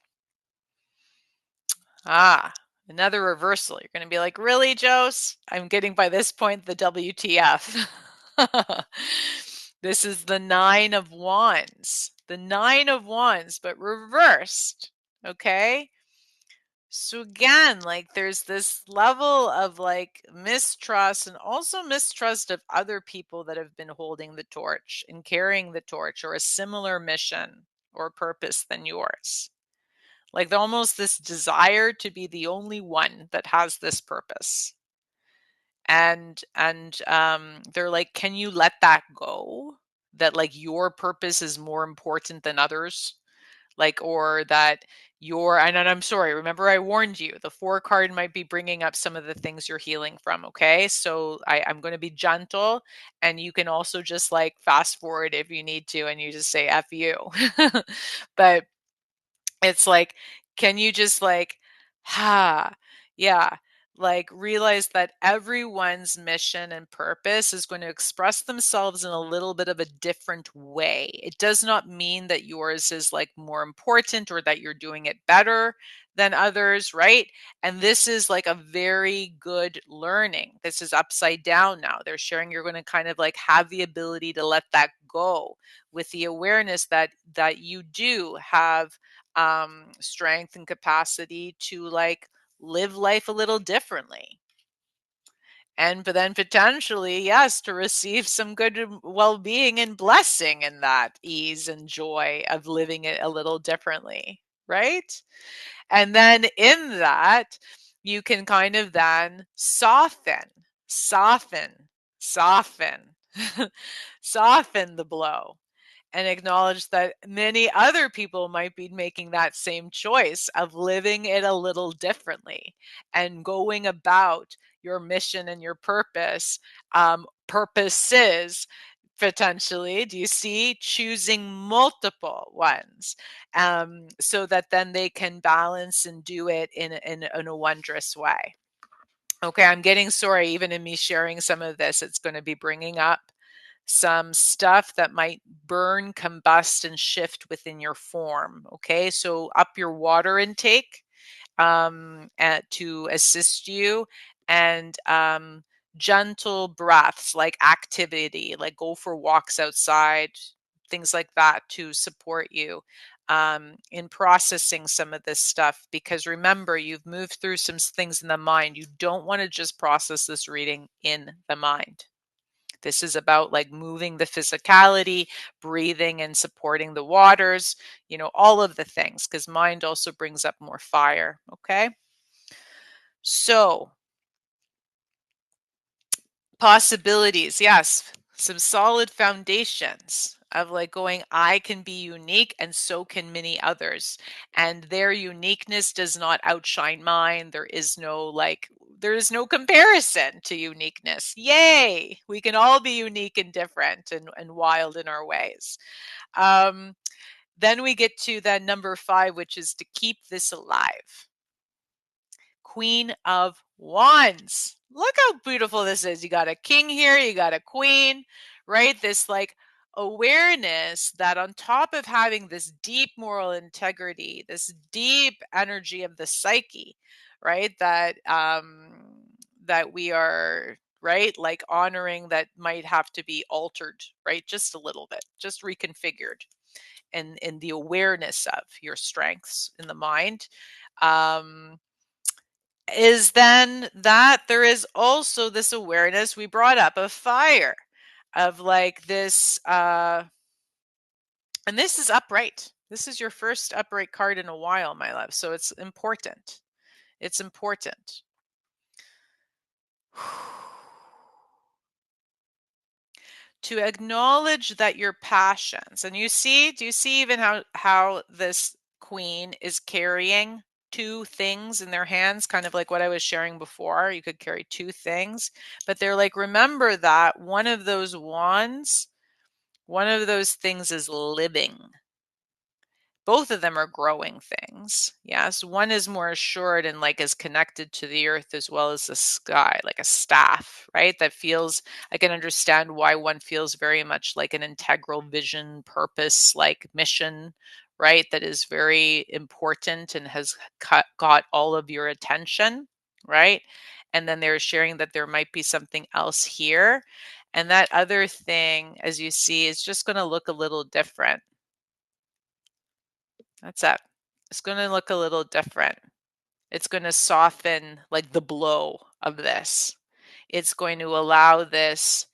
A: Another reversal. You're going to be like, really, Jose? I'm getting by this point the WTF. This is the 9 of Wands. the 9 of Wands, but reversed. Okay. So again, like there's this level of like mistrust and also mistrust of other people that have been holding the torch and carrying the torch or a similar mission or purpose than yours. Like almost this desire to be the only one that has this purpose. And they're like, can you let that go? That like your purpose is more important than others? Like, or that and I'm sorry, remember I warned you, the 4 card might be bringing up some of the things you're healing from. Okay. So I'm going to be gentle, and you can also just like fast forward if you need to, and you just say F you. But it's like, can you just like, yeah, like realize that everyone's mission and purpose is going to express themselves in a little bit of a different way. It does not mean that yours is like more important or that you're doing it better than others, right? And this is like a very good learning. This is upside down now. They're sharing you're going to kind of like have the ability to let that go with the awareness that you do have strength and capacity to like live life a little differently. And but then potentially, yes, to receive some good well-being and blessing in that ease and joy of living it a little differently, right? And then in that, you can kind of then soften, soften, soften the blow, and acknowledge that many other people might be making that same choice of living it a little differently and going about your mission and your purpose, purposes potentially. Do you see? Choosing multiple ones, so that then they can balance and do it in a wondrous way. Okay, I'm getting sorry, even in me sharing some of this, it's going to be bringing up some stuff that might burn, combust, and shift within your form. Okay, so up your water intake to assist you, and gentle breaths like activity, like go for walks outside, things like that to support you in processing some of this stuff. Because remember, you've moved through some things in the mind. You don't want to just process this reading in the mind. This is about like moving the physicality, breathing and supporting the waters, all of the things, because mind also brings up more fire. Okay. So, possibilities. Yes. Some solid foundations of like going, I can be unique and so can many others. And their uniqueness does not outshine mine. There is no comparison to uniqueness. Yay! We can all be unique and different and wild in our ways. Then we get to that number 5, which is to keep this alive. Queen of Wands. Look how beautiful this is. You got a king here, you got a queen, right? This like awareness that on top of having this deep moral integrity, this deep energy of the psyche, right? That we are, right, like honoring, that might have to be altered, right? Just a little bit, just reconfigured in the awareness of your strengths in the mind. Is then that there is also this awareness we brought up of fire, of like this, and this is upright. This is your first upright card in a while, my love. So it's important. It's important. To acknowledge that your passions, and do you see even how this queen is carrying 2 things in their hands, kind of like what I was sharing before. You could carry 2 things, but they're like, remember that one of those wands, one of those things is living. Both of them are growing things. Yes. One is more assured and like is connected to the earth as well as the sky, like a staff, right? That feels, I can understand why one feels very much like an integral vision, purpose, like mission, right? That is very important and has got all of your attention, right? And then they're sharing that there might be something else here. And that other thing, as you see, is just going to look a little different. That's it. It's going to look a little different. It's going to soften like the blow of this. It's going to allow this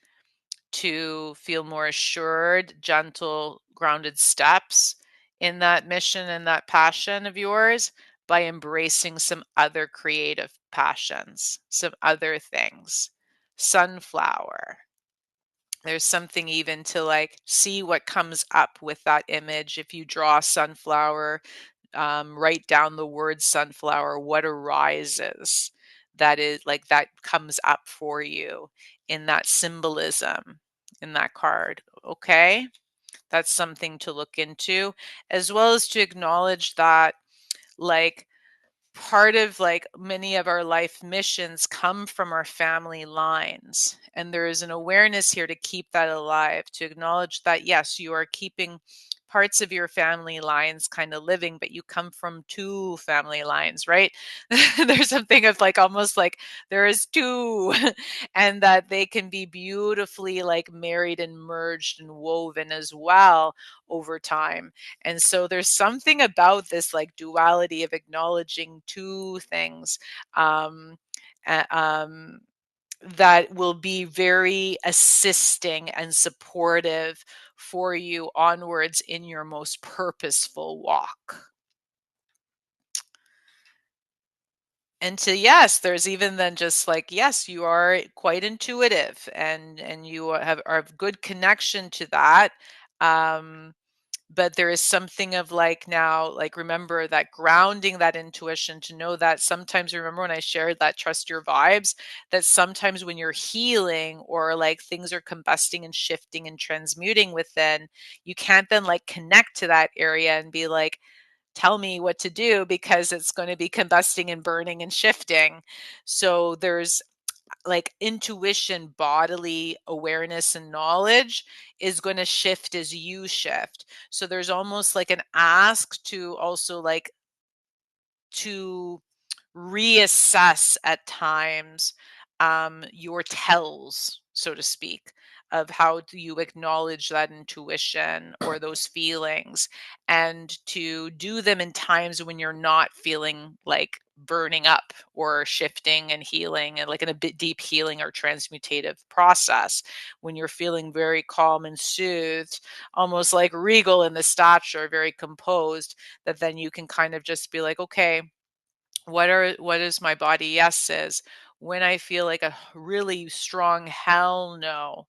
A: to feel more assured, gentle, grounded steps in that mission and that passion of yours by embracing some other creative passions, some other things. Sunflower. There's something even to like see what comes up with that image. If you draw sunflower, write down the word sunflower, what arises that is like that comes up for you in that symbolism in that card. Okay. That's something to look into, as well as to acknowledge that like part of like many of our life missions come from our family lines, and there is an awareness here to keep that alive, to acknowledge that yes, you are keeping parts of your family lines kind of living, but you come from two family lines, right? There's something of like almost like there is two and that they can be beautifully like married and merged and woven as well over time. And so there's something about this like duality of acknowledging two things um, uh, um, that will be very assisting and supportive for you onwards in your most purposeful walk. And to yes, there's even then just like yes, you are quite intuitive and you have good connection to that. Um, but there is something of like now like remember that grounding that intuition to know that sometimes remember when I shared that trust your vibes, that sometimes when you're healing or like things are combusting and shifting and transmuting within, you can't then like connect to that area and be like tell me what to do because it's going to be combusting and burning and shifting. So there's like intuition, bodily awareness and knowledge is going to shift as you shift. So there's almost like an ask to also like to reassess at times your tells, so to speak, of how do you acknowledge that intuition or those feelings, and to do them in times when you're not feeling like burning up or shifting and healing and like in a bit deep healing or transmutative process, when you're feeling very calm and soothed, almost like regal in the stature, very composed, that then you can kind of just be like, okay, what is my body yes says when I feel like a really strong hell no,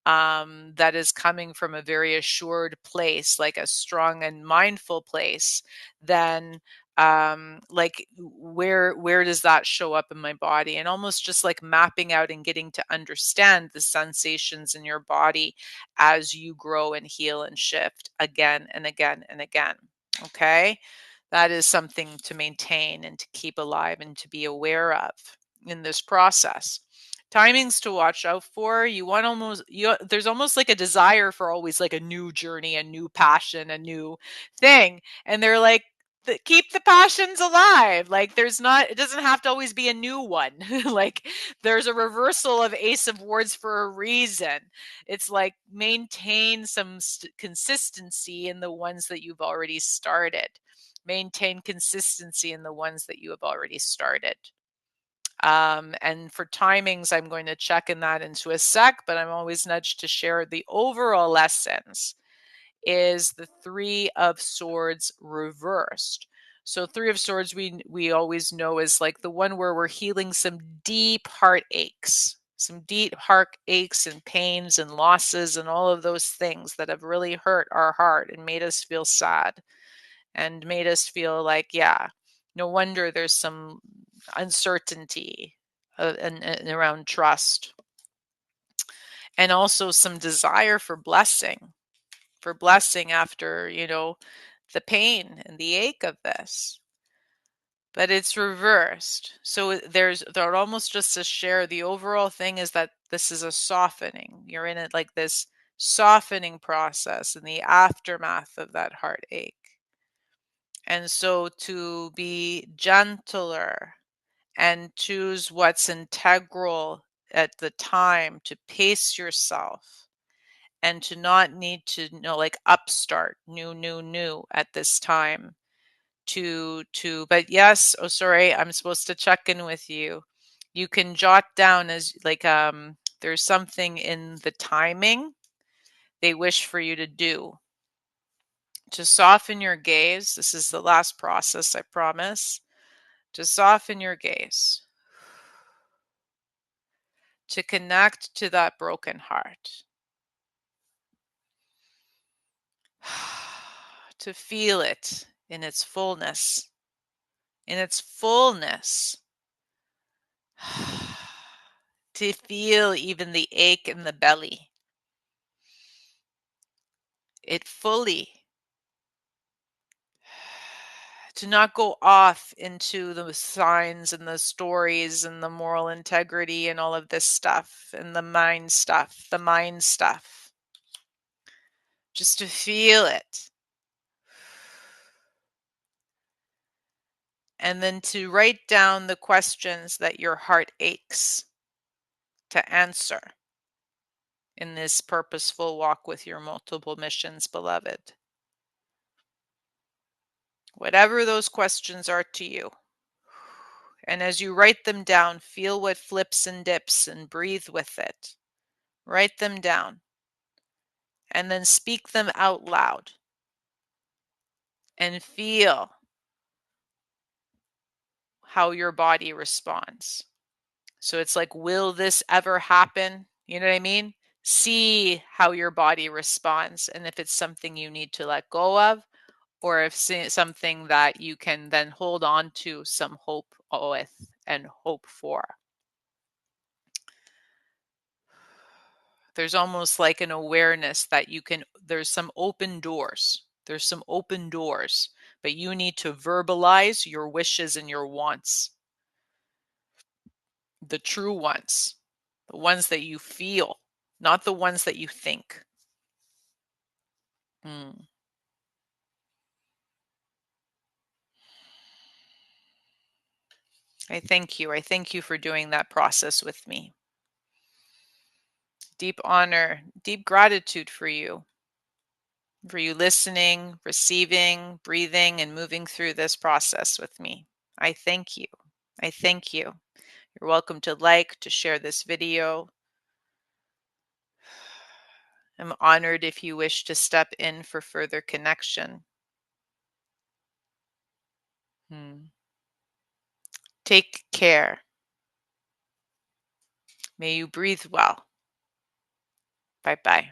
A: that is coming from a very assured place, like a strong and mindful place, then like where does that show up in my body, and almost just like mapping out and getting to understand the sensations in your body as you grow and heal and shift again and again and again. Okay, that is something to maintain and to keep alive and to be aware of in this process. Timings to watch out for. You want almost you there's almost like a desire for always like a new journey, a new passion, a new thing. And they're like keep the passions alive. Like there's not it doesn't have to always be a new one. Like there's a reversal of Ace of Wands for a reason. It's like maintain some consistency in the ones that you've already started. Maintain consistency in the ones that you have already started. And for timings, I'm going to check in that into a sec, but I'm always nudged to share the overall lessons is the Three of Swords reversed. So Three of Swords we always know is like the one where we're healing some deep heartaches, some deep heartaches and pains and losses and all of those things that have really hurt our heart and made us feel sad and made us feel like, yeah, no wonder there's some uncertainty and around trust, and also some desire for blessing after, the pain and the ache of this. But it's reversed. So there almost just to share the overall thing is that this is a softening. You're in it like this softening process in the aftermath of that heartache. And so to be gentler and choose what's integral at the time, to pace yourself and to not need to like upstart new at this time, but yes, oh sorry, I'm supposed to check in with you. You can jot down as like there's something in the timing they wish for you to do. To soften your gaze, this is the last process, I promise. To soften your gaze. To connect to that broken heart. To feel it in its fullness. In its fullness. To feel even the ache in the belly. It fully. To not go off into the signs and the stories and the moral integrity and all of this stuff and the mind stuff, Just to feel it. And then to write down the questions that your heart aches to answer in this purposeful walk with your multiple missions, beloved. Whatever those questions are to you. And as you write them down, feel what flips and dips and breathe with it. Write them down. And then speak them out loud. And feel how your body responds. So it's like, will this ever happen? You know what I mean? See how your body responds. And if it's something you need to let go of, or if it's something that you can then hold on to some hope with and hope for. There's almost like an awareness that there's some open doors. There's some open doors, but you need to verbalize your wishes and your wants. The true ones, the ones that you feel, not the ones that you think. I thank you. I thank you for doing that process with me. Deep honor, deep gratitude for you listening, receiving, breathing, and moving through this process with me. I thank you. I thank you. You're welcome to like, to share this video. I'm honored if you wish to step in for further connection. Take care. May you breathe well. Bye-bye.